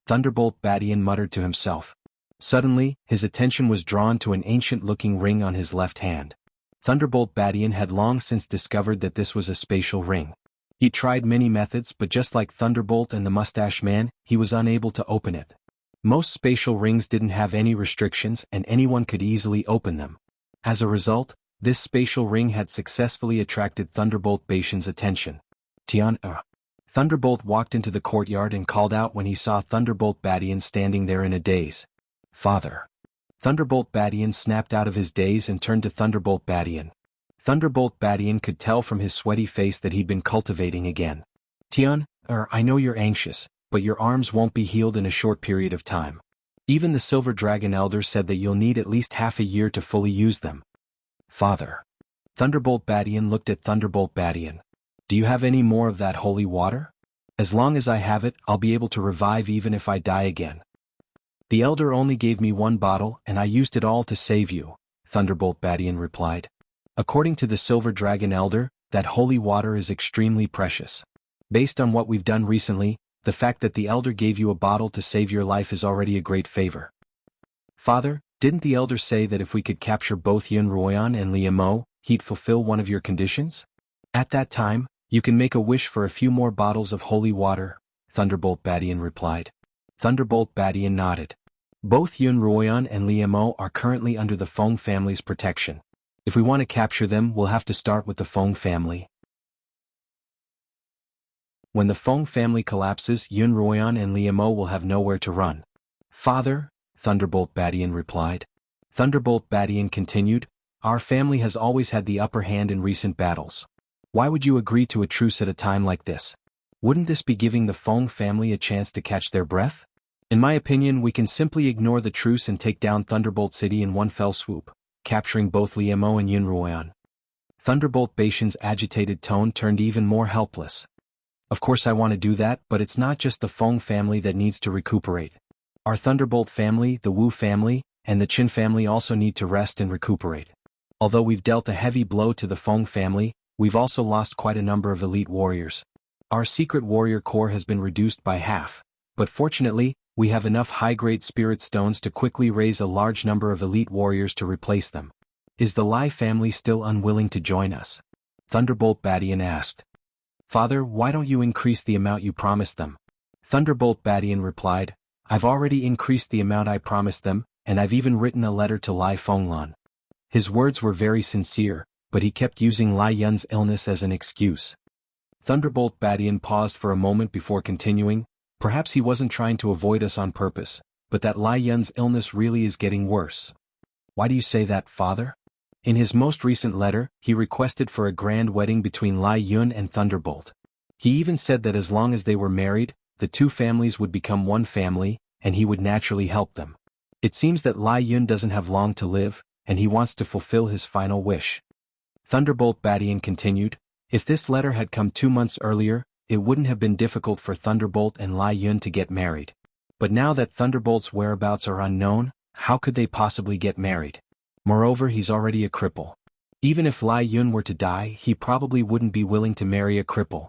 Thunderbolt Badian muttered to himself. Suddenly, his attention was drawn to an ancient-looking ring on his left hand. Thunderbolt Badian had long since discovered that this was a spatial ring. He tried many methods, but just like Thunderbolt and the Mustache Man, he was unable to open it. Most spatial rings didn't have any restrictions and anyone could easily open them. As a result, this spatial ring had successfully attracted Thunderbolt Badian's attention. Thunderbolt walked into the courtyard and called out when he saw Thunderbolt Badian standing there in a daze. "Father." Thunderbolt Badian snapped out of his daze and turned to Thunderbolt Badian. Thunderbolt Badian could tell from his sweaty face that he'd been cultivating again. I know you're anxious, but your arms won't be healed in a short period of time. Even the Silver Dragon Elder said that you'll need at least half a year to fully use them." "Father." Thunderbolt Badian looked at Thunderbolt Badian. "Do you have any more of that holy water? As long as I have it, I'll be able to revive even if I die again." "The Elder only gave me one bottle and I used it all to save you," Thunderbolt Badian replied. "According to the Silver Dragon Elder, that holy water is extremely precious. Based on what we've done recently, the fact that the Elder gave you a bottle to save your life is already a great favor." "Father, didn't the Elder say that if we could capture both Xuanhuan and Liemo, he'd fulfill one of your conditions? At that time, you can make a wish for a few more bottles of holy water," Thunderbolt Badian replied. Thunderbolt Badian nodded. "Both Xuanhuan and Liemo are currently under the Feng family's protection. If we want to capture them, we'll have to start with the Feng family. When the Feng family collapses, Xuanhuan and Liemo will have nowhere to run." "Father," Thunderbolt Badian replied. Thunderbolt Badian continued, "Our family has always had the upper hand in recent battles. Why would you agree to a truce at a time like this? Wouldn't this be giving the Feng family a chance to catch their breath? In my opinion, we can simply ignore the truce and take down Thunderbolt City in one fell swoop, capturing both Liemo and Xuanhuan." Thunderbolt Badian's agitated tone turned even more helpless. "Of course I want to do that, but it's not just the Feng family that needs to recuperate. Our Thunderbolt family, the Wu family, and the Qin family also need to rest and recuperate. Although we've dealt a heavy blow to the Feng family, we've also lost quite a number of elite warriors. Our secret warrior corps has been reduced by half, but fortunately, we have enough high-grade spirit stones to quickly raise a large number of elite warriors to replace them. Is the Lai family still unwilling to join us?" Thunderbolt Badian asked. "Father, why don't you increase the amount you promised them?" Thunderbolt Badian replied, "I've already increased the amount I promised them, and I've even written a letter to Lai Fenglan." His words were very sincere, but he kept using Lai Yun's illness as an excuse. Thunderbolt Badian paused for a moment before continuing, Perhaps he wasn't trying to avoid us on purpose, but that Lai Yun's illness really is getting worse. Why do you say that, father? In his most recent letter, he requested for a grand wedding between Lai Yun and Thunderbolt. He even said that as long as they were married, the two families would become one family, and he would naturally help them. It seems that Lai Yun doesn't have long to live, and he wants to fulfill his final wish. Thunderbolt Badian continued, if this letter had come 2 months earlier, it wouldn't have been difficult for Thunderbolt and Lai Yun to get married. But now that Thunderbolt's whereabouts are unknown, how could they possibly get married? Moreover, he's already a cripple. Even if Lai Yun were to die, he probably wouldn't be willing to marry a cripple.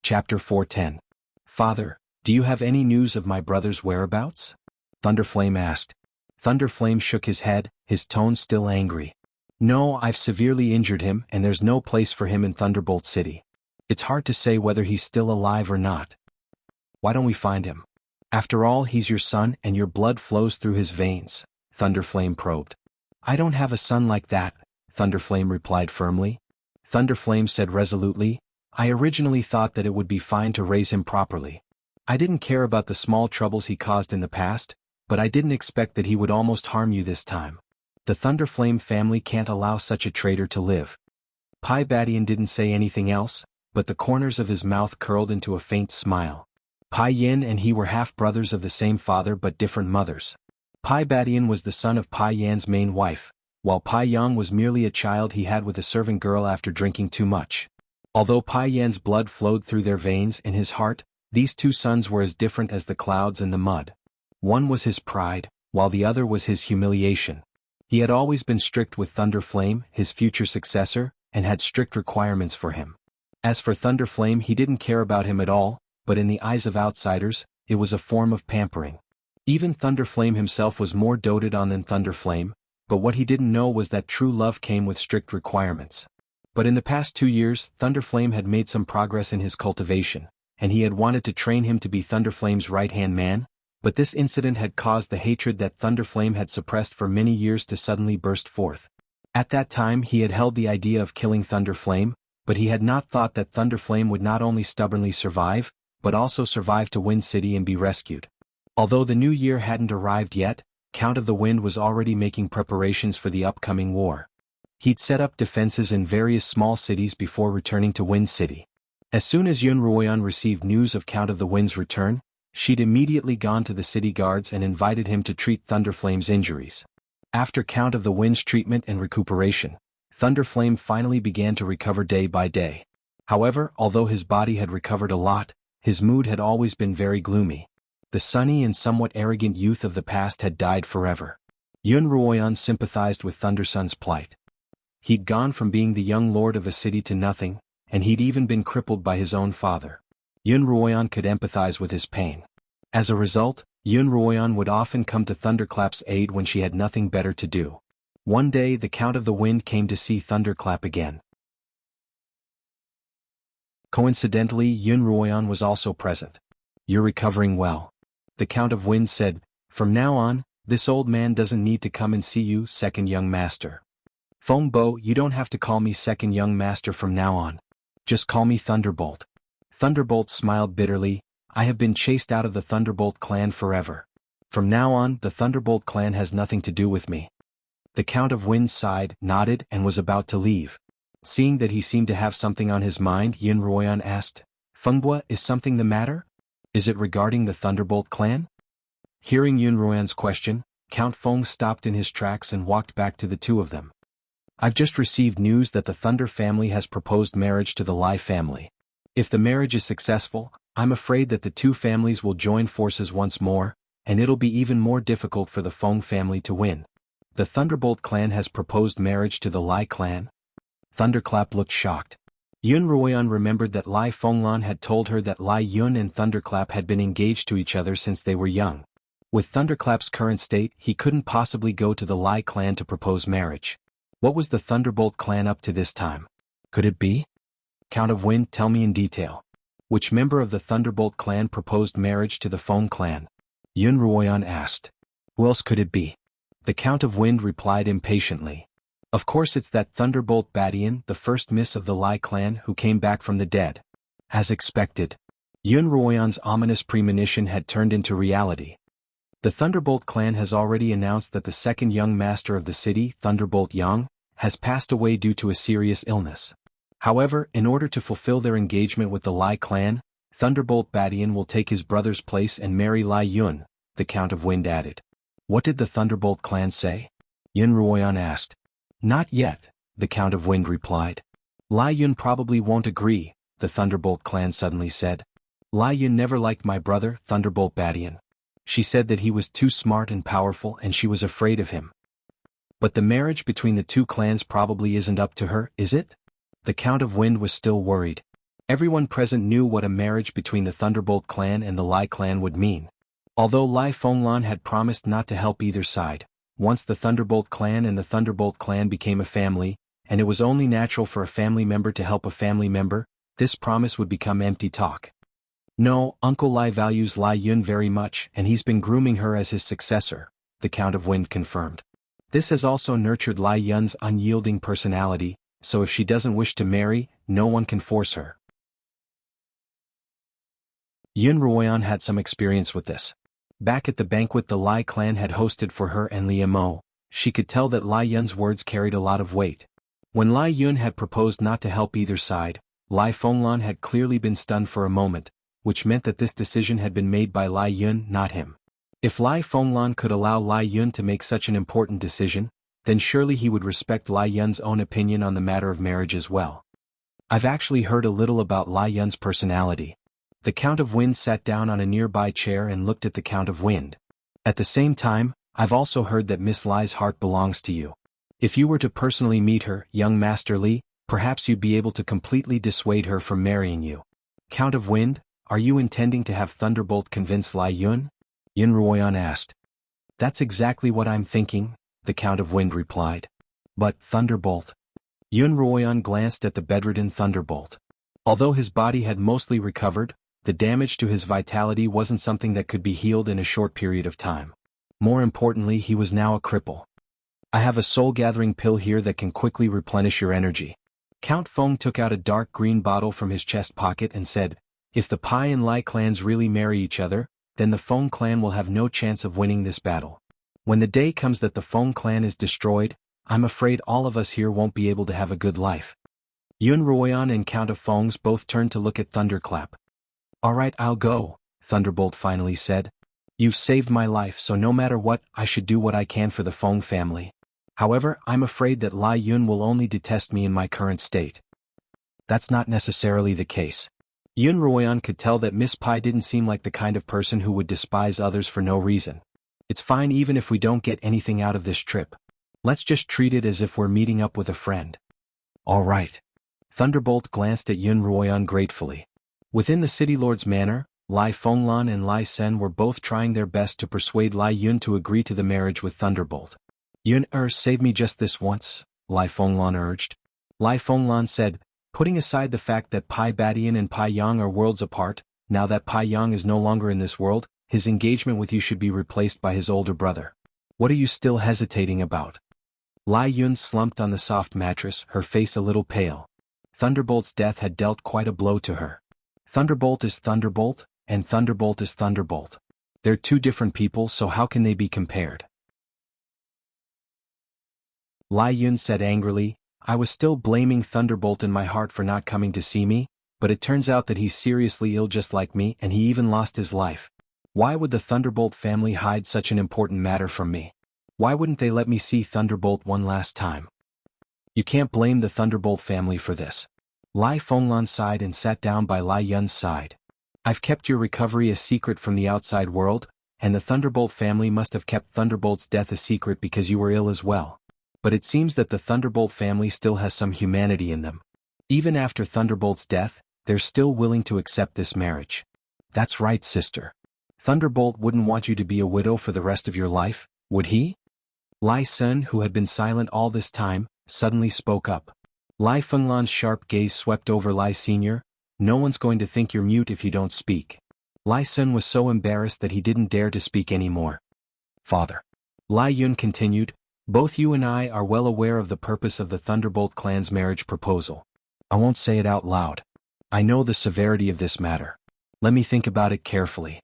Chapter 410. Father, do you have any news of my brother's whereabouts? Thunderflame asked. Thunderflame shook his head, his tone still angry. No, I've severely injured him and there's no place for him in Thunderbolt City. It's hard to say whether he's still alive or not. Why don't we find him? After all, he's your son and your blood flows through his veins, Thunderflame probed. I don't have a son like that, Thunderflame replied firmly. Thunderflame said resolutely, I originally thought that it would be fine to raise him properly. I didn't care about the small troubles he caused in the past, but I didn't expect that he would almost harm you this time. The Thunderflame family can't allow such a traitor to live. Pai Badian didn't say anything else, but the corners of his mouth curled into a faint smile. Pai Yin and he were half-brothers of the same father but different mothers. Pai Badian was the son of Pai Yan's main wife, while Pai Yang was merely a child he had with a servant girl after drinking too much. Although Pai Yan's blood flowed through their veins in his heart, these two sons were as different as the clouds and the mud. One was his pride, while the other was his humiliation. He had always been strict with Thunderflame, his future successor, and had strict requirements for him. As for Thunderflame, he didn't care about him at all, but in the eyes of outsiders, it was a form of pampering. Even Thunderflame himself was more doted on than Thunderflame, but what he didn't know was that true love came with strict requirements. But in the past 2 years, Thunderflame had made some progress in his cultivation, and he had wanted to train him to be Thunderflame's right-hand man, but this incident had caused the hatred that Thunderflame had suppressed for many years to suddenly burst forth. At that time he had held the idea of killing Thunderflame, but he had not thought that Thunderflame would not only stubbornly survive, but also survive to Wind City and be rescued. Although the new year hadn't arrived yet, Count of the Wind was already making preparations for the upcoming war. He'd set up defenses in various small cities before returning to Wind City. As soon as Xuanhuan received news of Count of the Wind's return, she'd immediately gone to the city guards and invited him to treat Thunderflame's injuries. After Count of the Wind's treatment and recuperation, Thunderflame finally began to recover day by day. However, although his body had recovered a lot, his mood had always been very gloomy. The sunny and somewhat arrogant youth of the past had died forever. Xuanhuan sympathized with Thunderson's plight. He'd gone from being the young lord of a city to nothing, and he'd even been crippled by his own father. Xuanhuan could empathize with his pain. As a result, Xuanhuan would often come to Thunderclap's aid when she had nothing better to do. One day the Count of the Wind came to see Thunderclap again. Coincidentally, Xuanhuan was also present. You're recovering well. The Count of Wind said, from now on, this old man doesn't need to come and see you, second young master. Feng Bo, you don't have to call me second young master from now on. Just call me Thunderbolt. Thunderbolt smiled bitterly, I have been chased out of the Thunderbolt clan forever. From now on, the Thunderbolt clan has nothing to do with me. The Count of Wind sighed, nodded, and was about to leave. Seeing that he seemed to have something on his mind, Xuanhuan asked, Fengbua, is something the matter? Is it regarding the Thunderbolt clan? Hearing Xuanhuan's question, Count Feng stopped in his tracks and walked back to the two of them. I've just received news that the Thunder family has proposed marriage to the Lai family. If the marriage is successful, I'm afraid that the two families will join forces once more, and it'll be even more difficult for the Feng family to win. The Thunderbolt clan has proposed marriage to the Lai clan? Thunderclap looked shocked. Xuanhuan remembered that Lai Fenglan had told her that Lai Yun and Thunderclap had been engaged to each other since they were young. With Thunderclap's current state, he couldn't possibly go to the Lai clan to propose marriage. What was the Thunderbolt clan up to this time? Could it be? Count of Wind, tell me in detail. Which member of the Thunderbolt clan proposed marriage to the Feng clan? Xuanhuan asked. Who else could it be? The Count of Wind replied impatiently. Of course it's that Thunderbolt Badian, the first miss of the Lai clan who came back from the dead. As expected, Xuanhuan's ominous premonition had turned into reality. The Thunderbolt clan has already announced that the second young master of the city, Thunderbolt Yang, has passed away due to a serious illness. However, in order to fulfill their engagement with the Lai clan, Thunderbolt Badian will take his brother's place and marry Lai Yun, the Count of Wind added. What did the Thunderbolt clan say? Xuanhuan asked. Not yet, the Count of Wind replied. Lai Yun probably won't agree, the Thunderbolt clan suddenly said. Lai Yun never liked my brother, Thunderbolt Badian. She said that he was too smart and powerful and she was afraid of him. But the marriage between the two clans probably isn't up to her, is it? The Count of Wind was still worried. Everyone present knew what a marriage between the Thunderbolt clan and the Lai clan would mean. Although Lai Fenglan had promised not to help either side, once the Thunderbolt clan and the Thunderbolt clan became a family, and it was only natural for a family member to help a family member, this promise would become empty talk. No, Uncle Lai values Lai Yun very much and he's been grooming her as his successor, the Count of Wind confirmed. This has also nurtured Lai Yun's unyielding personality, so if she doesn't wish to marry, no one can force her. Xuanhuan had some experience with this. Back at the banquet the Lai clan had hosted for her and Liu Mo, she could tell that Lai Yun's words carried a lot of weight. When Lai Yun had proposed not to help either side, Lai Fenglan had clearly been stunned for a moment, which meant that this decision had been made by Lai Yun, not him. If Lai Fenglan could allow Lai Yun to make such an important decision, then surely he would respect Lai Yun's own opinion on the matter of marriage as well. I've actually heard a little about Lai Yun's personality. The Count of Wind sat down on a nearby chair and looked at the Count of Wind. At the same time, I've also heard that Miss Lai's heart belongs to you. If you were to personally meet her, young Master Li, perhaps you'd be able to completely dissuade her from marrying you. Count of Wind, are you intending to have Thunderbolt convince Lai Yun? Xuanhuan asked. That's exactly what I'm thinking, the Count of Wind replied. But, Thunderbolt. Xuanhuan glanced at the bedridden Thunderbolt. Although his body had mostly recovered, the damage to his vitality wasn't something that could be healed in a short period of time. More importantly, he was now a cripple. I have a soul-gathering pill here that can quickly replenish your energy. Count Feng took out a dark green bottle from his chest pocket and said, if the Pai and Lai clans really marry each other, then the Feng clan will have no chance of winning this battle. When the day comes that the Feng clan is destroyed, I'm afraid all of us here won't be able to have a good life. Xuanhuan and Count of Feng's both turned to look at Thunderclap. Alright, I'll go, Thunderbolt finally said. You've saved my life, so no matter what, I should do what I can for the Feng family. However, I'm afraid that Lai Yun will only detest me in my current state. That's not necessarily the case. Xuanhuan could tell that Miss Pai didn't seem like the kind of person who would despise others for no reason. It's fine even if we don't get anything out of this trip. Let's just treat it as if we're meeting up with a friend. Alright. Thunderbolt glanced at Xuanhuan gratefully. Within the city lord's manor, Lai Fenglan and Lai Sen were both trying their best to persuade Lai Yun to agree to the marriage with Thunderbolt. Yun, save me just this once, Lai Fenglan urged. Lai Fenglan said, putting aside the fact that Pai Badian and Pai Yang are worlds apart, now that Pai Yang is no longer in this world, his engagement with you should be replaced by his older brother. What are you still hesitating about? Lai Yun slumped on the soft mattress, her face a little pale. Thunderbolt's death had dealt quite a blow to her. Thunderbolt is Thunderbolt, and Thunderbolt is Thunderbolt. They're two different people, so how can they be compared? Lai Yun said angrily, I was still blaming Thunderbolt in my heart for not coming to see me, but it turns out that he's seriously ill just like me and he even lost his life. Why would the Thunderbolt family hide such an important matter from me? Why wouldn't they let me see Thunderbolt one last time? You can't blame the Thunderbolt family for this. Lai Fenglan sighed and sat down by Lai Yun's side. I've kept your recovery a secret from the outside world, and the Thunderbolt family must have kept Thunderbolt's death a secret because you were ill as well. But it seems that the Thunderbolt family still has some humanity in them. Even after Thunderbolt's death, they're still willing to accept this marriage. That's right, sister. Thunderbolt wouldn't want you to be a widow for the rest of your life, would he? Lai Sen, who had been silent all this time, suddenly spoke up. Lai Fenglan's sharp gaze swept over Lai Sr. No one's going to think you're mute if you don't speak. Lai Sen was so embarrassed that he didn't dare to speak anymore. Father. Lai Yun continued, Both you and I are well aware of the purpose of the Thunderbolt clan's marriage proposal. I won't say it out loud. I know the severity of this matter. Let me think about it carefully.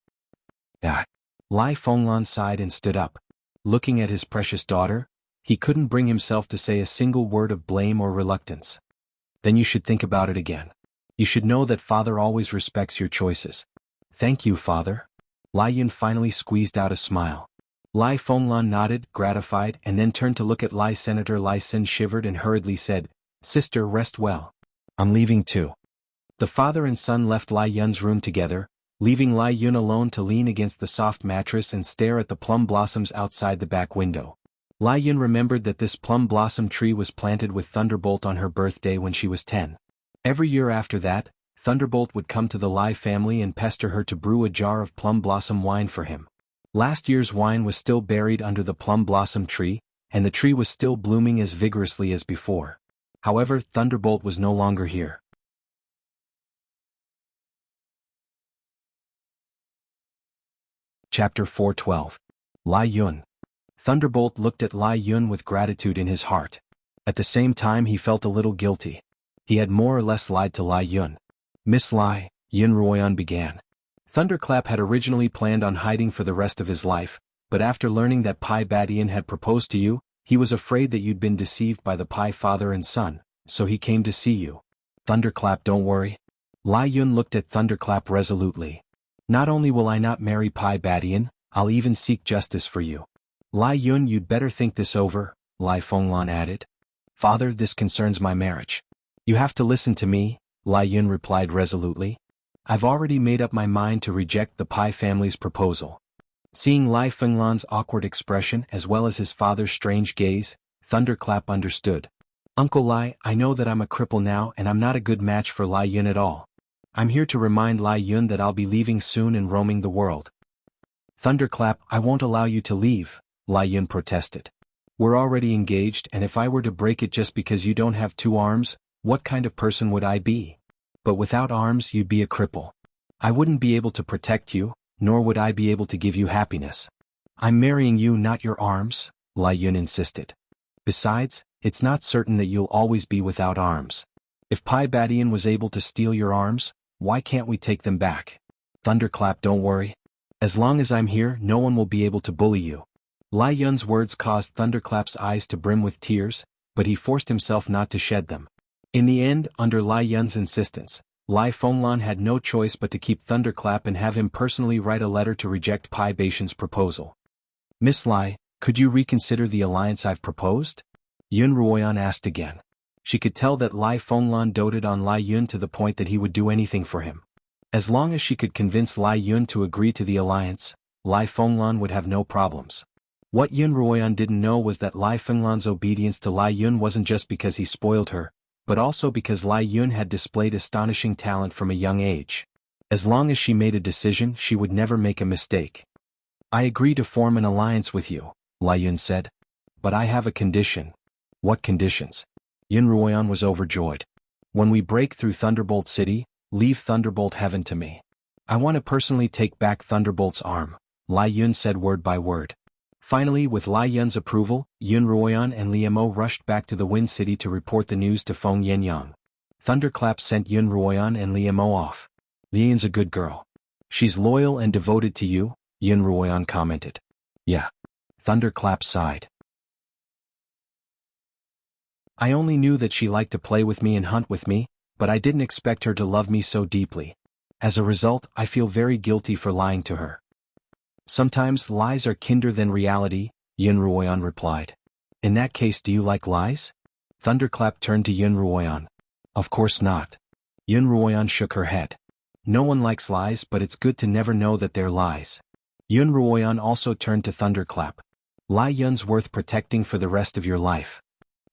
Ah. Lai Fenglan sighed and stood up. Looking at his precious daughter, he couldn't bring himself to say a single word of blame or reluctance. Then you should think about it again. You should know that Father always respects your choices. Thank you, Father. Lai Yun finally squeezed out a smile. Lai Fenglan nodded, gratified, and then turned to look at Lai. Senator Lai Sin shivered and hurriedly said, "Sister, rest well. I'm leaving too." The father and son left Lai Yun's room together, leaving Lai Yun alone to lean against the soft mattress and stare at the plum blossoms outside the back window. Lai Yun remembered that this plum blossom tree was planted with Thunderbolt on her birthday when she was 10. Every year after that, Thunderbolt would come to the Lai family and pester her to brew a jar of plum blossom wine for him. Last year's wine was still buried under the plum blossom tree, and the tree was still blooming as vigorously as before. However, Thunderbolt was no longer here. Chapter 412. Lai Yun. Thunderbolt looked at Lai Yun with gratitude in his heart. At the same time he felt a little guilty. He had more or less lied to Lai Yun. "Miss Lai," Yun Ruoyan began. Thunderclap had originally planned on hiding for the rest of his life, but after learning that Pai Badian had proposed to you, he was afraid that you'd been deceived by the Pai father and son, so he came to see you. Thunderclap, don't worry. Lai Yun looked at Thunderclap resolutely. Not only will I not marry Pai Badian, I'll even seek justice for you. Lai Yun, you'd better think this over, Lai Fenglan added. Father, this concerns my marriage. You have to listen to me, Lai Yun replied resolutely. I've already made up my mind to reject the Pai family's proposal. Seeing Lai Fenglan's awkward expression as well as his father's strange gaze, Thunderclap understood. Uncle Lai, I know that I'm a cripple now and I'm not a good match for Lai Yun at all. I'm here to remind Lai Yun that I'll be leaving soon and roaming the world. Thunderclap, I won't allow you to leave, Lai Yun protested. We're already engaged, and if I were to break it just because you don't have 2 arms, what kind of person would I be? But without arms you'd be a cripple. I wouldn't be able to protect you, nor would I be able to give you happiness. I'm marrying you, not your arms, Lai Yun insisted. Besides, it's not certain that you'll always be without arms. If Pai Badian was able to steal your arms, why can't we take them back? Thunderclap, don't worry. As long as I'm here, no one will be able to bully you. Lai Yun's words caused Thunderclap's eyes to brim with tears, but he forced himself not to shed them. In the end, under Lai Yun's insistence, Lai Fenglan had no choice but to keep Thunderclap and have him personally write a letter to reject Pai Badian's proposal. Miss Lai, could you reconsider the alliance I've proposed? Yun Ruoyan asked again. She could tell that Lai Fenglan doted on Lai Yun to the point that he would do anything for him. As long as she could convince Lai Yun to agree to the alliance, Lai Fenglan would have no problems. What Yun Ruoyan didn't know was that Lai Fenglan's obedience to Lai Yun wasn't just because he spoiled her, but also because Lai Yun had displayed astonishing talent from a young age. As long as she made a decision, she would never make a mistake. I agree to form an alliance with you, Lai Yun said. But I have a condition. What conditions? Yun Ruoyan was overjoyed. When we break through Thunderbolt City, leave Thunderbolt Heaven to me. I want to personally take back Thunderbolt's arm, Lai Yun said word by word. Finally, with Lai Yun's approval, Yun Ruoyan and Liemo rushed back to the Wind City to report the news to Feng Yenyang. Thunderclap sent Yun Ruoyan and Liemo off. Lian's a good girl. She's loyal and devoted to you, Yun Ruoyan commented. Yeah. Thunderclap sighed. I only knew that she liked to play with me and hunt with me, but I didn't expect her to love me so deeply. As a result, I feel very guilty for lying to her. Sometimes lies are kinder than reality, Yun Ruoyan replied. In that case, do you like lies? Thunderclap turned to Yun Ruoyan. Of course not. Yun Ruoyan shook her head. No one likes lies, but it's good to never know that they're lies. Yun Ruoyan also turned to Thunderclap. Lai Yun's worth protecting for the rest of your life.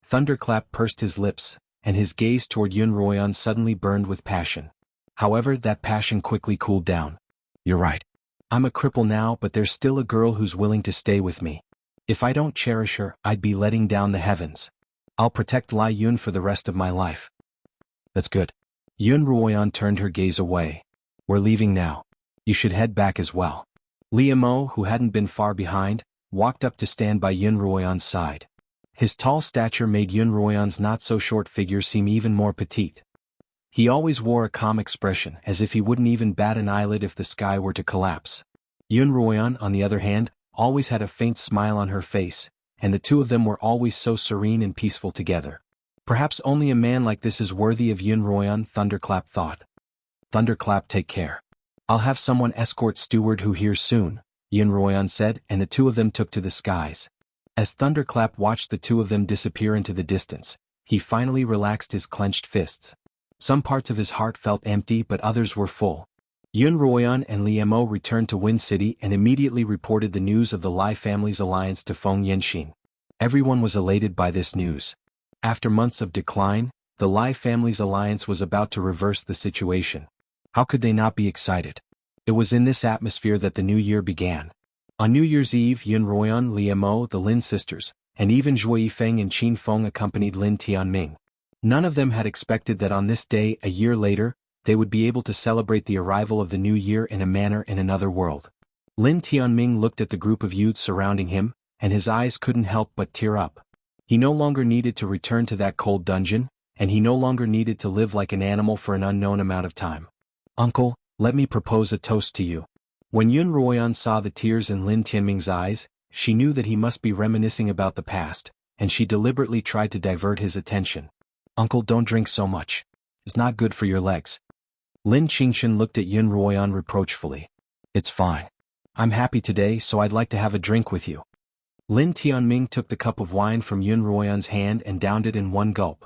Thunderclap pursed his lips, and his gaze toward Yun Ruoyan suddenly burned with passion. However, that passion quickly cooled down. You're right. I'm a cripple now, but there's still a girl who's willing to stay with me. If I don't cherish her, I'd be letting down the heavens. I'll protect Lai Yun for the rest of my life. That's good. Yun Ruoyan turned her gaze away. We're leaving now. You should head back as well. Liemo, who hadn't been far behind, walked up to stand by Yun Ruoyan's side. His tall stature made Xuanhuan's not-so-short figure seem even more petite. He always wore a calm expression, as if he wouldn't even bat an eyelid if the sky were to collapse. Xuanhuan, on the other hand, always had a faint smile on her face, and the two of them were always so serene and peaceful together. Perhaps only a man like this is worthy of Xuanhuan, Thunderclap thought. Thunderclap, take care. I'll have someone escort Steward who here soon, Xuanhuan said, and the two of them took to the skies. As Thunderclap watched the two of them disappear into the distance, he finally relaxed his clenched fists. Some parts of his heart felt empty but others were full. Xuanhuan and Liemo returned to Wind City and immediately reported the news of the Lai family's alliance to Feng Yanxin. Everyone was elated by this news. After months of decline, the Lai family's alliance was about to reverse the situation. How could they not be excited? It was in this atmosphere that the new year began. On New Year's Eve, Xuanhuan, Liemo, the Lin sisters, and even Zhuo Yifeng and Qin Feng accompanied Lin Tianming. None of them had expected that on this day, a year later, they would be able to celebrate the arrival of the new year in a manner in another world. Lin Tianming looked at the group of youths surrounding him, and his eyes couldn't help but tear up. He no longer needed to return to that cold dungeon, and he no longer needed to live like an animal for an unknown amount of time. Uncle, let me propose a toast to you. When Xuanhuan saw the tears in Lin Tianming's eyes, she knew that he must be reminiscing about the past, and she deliberately tried to divert his attention. Uncle, don't drink so much. It's not good for your legs. Lin Qingshan looked at Xuanhuan reproachfully. It's fine. I'm happy today, so I'd like to have a drink with you. Lin Tianming took the cup of wine from Xuanhuan's hand and downed it in one gulp.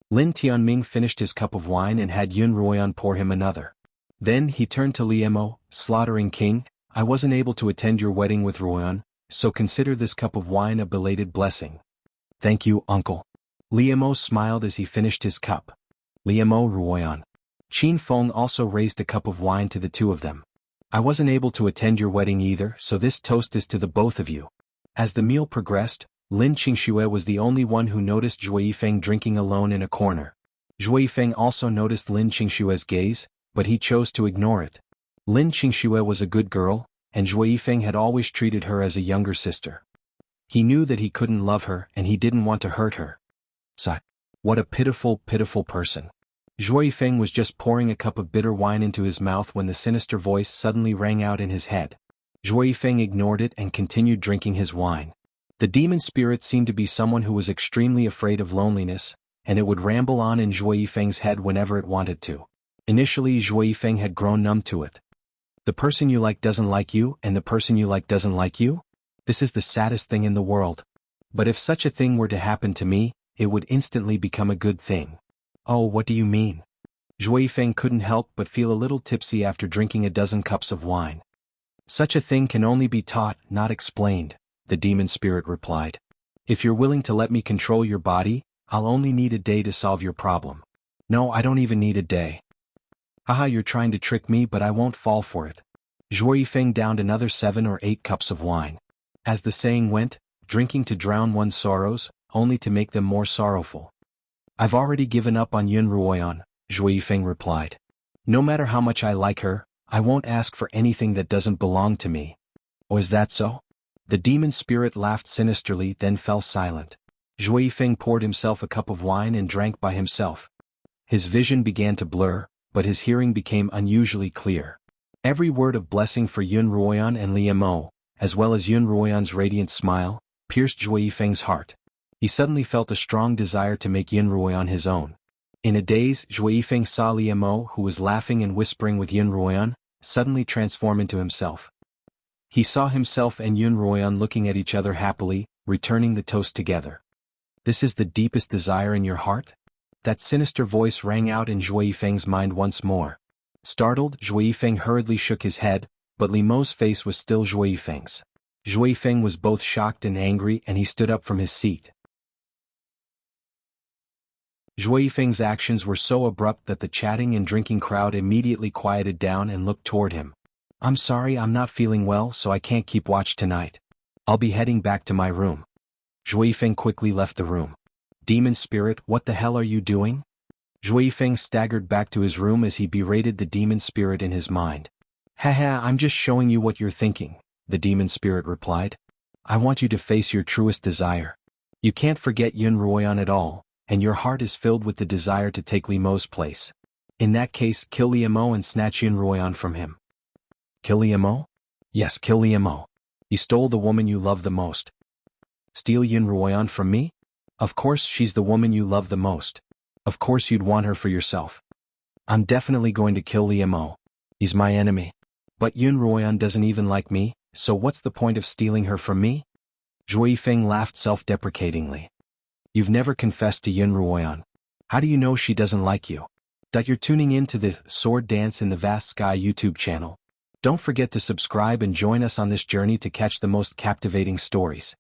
Lin Tianming finished his cup of wine and had Xuanhuan pour him another. Then he turned to Liemo, Slaughtering King, I wasn't able to attend your wedding with Ruoan, so consider this cup of wine a belated blessing. Thank you, uncle. Liemo smiled as he finished his cup. Liemo, Ruoan. Qin Feng also raised a cup of wine to the two of them. I wasn't able to attend your wedding either, so this toast is to the both of you. As the meal progressed, Lin Qingxue was the only one who noticed Zhuo Yifeng drinking alone in a corner. Zhuo Yifeng also noticed Lin Qingxue's gaze, but he chose to ignore it. Lin Qingxue was a good girl, and Zhuo Yifeng had always treated her as a younger sister. He knew that he couldn't love her and he didn't want to hurt her. Sigh. What a pitiful, pitiful person. Zhuo Yifeng was just pouring a cup of bitter wine into his mouth when the sinister voice suddenly rang out in his head. Zhuo Yifeng ignored it and continued drinking his wine. The demon spirit seemed to be someone who was extremely afraid of loneliness, and it would ramble on in Zhuo Yifeng's head whenever it wanted to. Initially, Zhuo Yifeng had grown numb to it. The person you like doesn't like you, and the person you like doesn't like you? This is the saddest thing in the world. But if such a thing were to happen to me, it would instantly become a good thing. Oh, what do you mean? Zhuo Yifeng couldn't help but feel a little tipsy after drinking a dozen cups of wine. Such a thing can only be taught, not explained, the demon spirit replied. If you're willing to let me control your body, I'll only need a day to solve your problem. No, I don't even need a day. Haha, you're trying to trick me, but I won't fall for it. Zhuo Yifeng downed another 7 or 8 cups of wine. As the saying went, drinking to drown one's sorrows, only to make them more sorrowful. I've already given up on Yun Ruoyan, Zhuo Yifeng replied. No matter how much I like her, I won't ask for anything that doesn't belong to me. Oh, is that so? The demon spirit laughed sinisterly, then fell silent. Zhuo Yifeng poured himself a cup of wine and drank by himself. His vision began to blur, but his hearing became unusually clear. Every word of blessing for Yun Ruoyan and Liemo, as well as Yun Ruoyan's radiant smile, pierced Zhuo Yifeng's heart. He suddenly felt a strong desire to make Yun Ruoyan his own. In a daze, Zhuo Yifeng saw Liemo, who was laughing and whispering with Yun Ruoyan, suddenly transform into himself. He saw himself and Yun Ruoyan looking at each other happily, returning the toast together. This is the deepest desire in your heart? That sinister voice rang out in Zhuo Yifeng's mind once more. Startled, Zhuo Yifeng hurriedly shook his head, but Limeau's face was still Zhuo Yifeng's. Zhuo Yifeng was both shocked and angry, and he stood up from his seat. Zhuo Yifeng's actions were so abrupt that the chatting and drinking crowd immediately quieted down and looked toward him. I'm sorry, I'm not feeling well, so I can't keep watch tonight. I'll be heading back to my room. Zhuo Yifeng quickly left the room. Demon spirit, what the hell are you doing? Zhuo Yifeng staggered back to his room as he berated the demon spirit in his mind. Haha, I'm just showing you what you're thinking, the demon spirit replied. I want you to face your truest desire. You can't forget Yun Ruoyan at all, and your heart is filled with the desire to take Li Mo's place. In that case, kill Li Mo and snatch Yun Ruoyan from him. Kill Li Mo? Yes, kill Li Mo. You stole the woman you love the most. Steal Yun Ruoyan from me? Of course she's the woman you love the most. Of course you'd want her for yourself. I'm definitely going to kill Li Mo. He's my enemy. But Yun Ruoyan doesn't even like me, so what's the point of stealing her from me? Zhui Feng laughed self-deprecatingly. You've never confessed to Yun Ruoyan. How do you know she doesn't like you? That you're tuning in to the Sword Dance in the Vast Sky YouTube channel. Don't forget to subscribe and join us on this journey to catch the most captivating stories.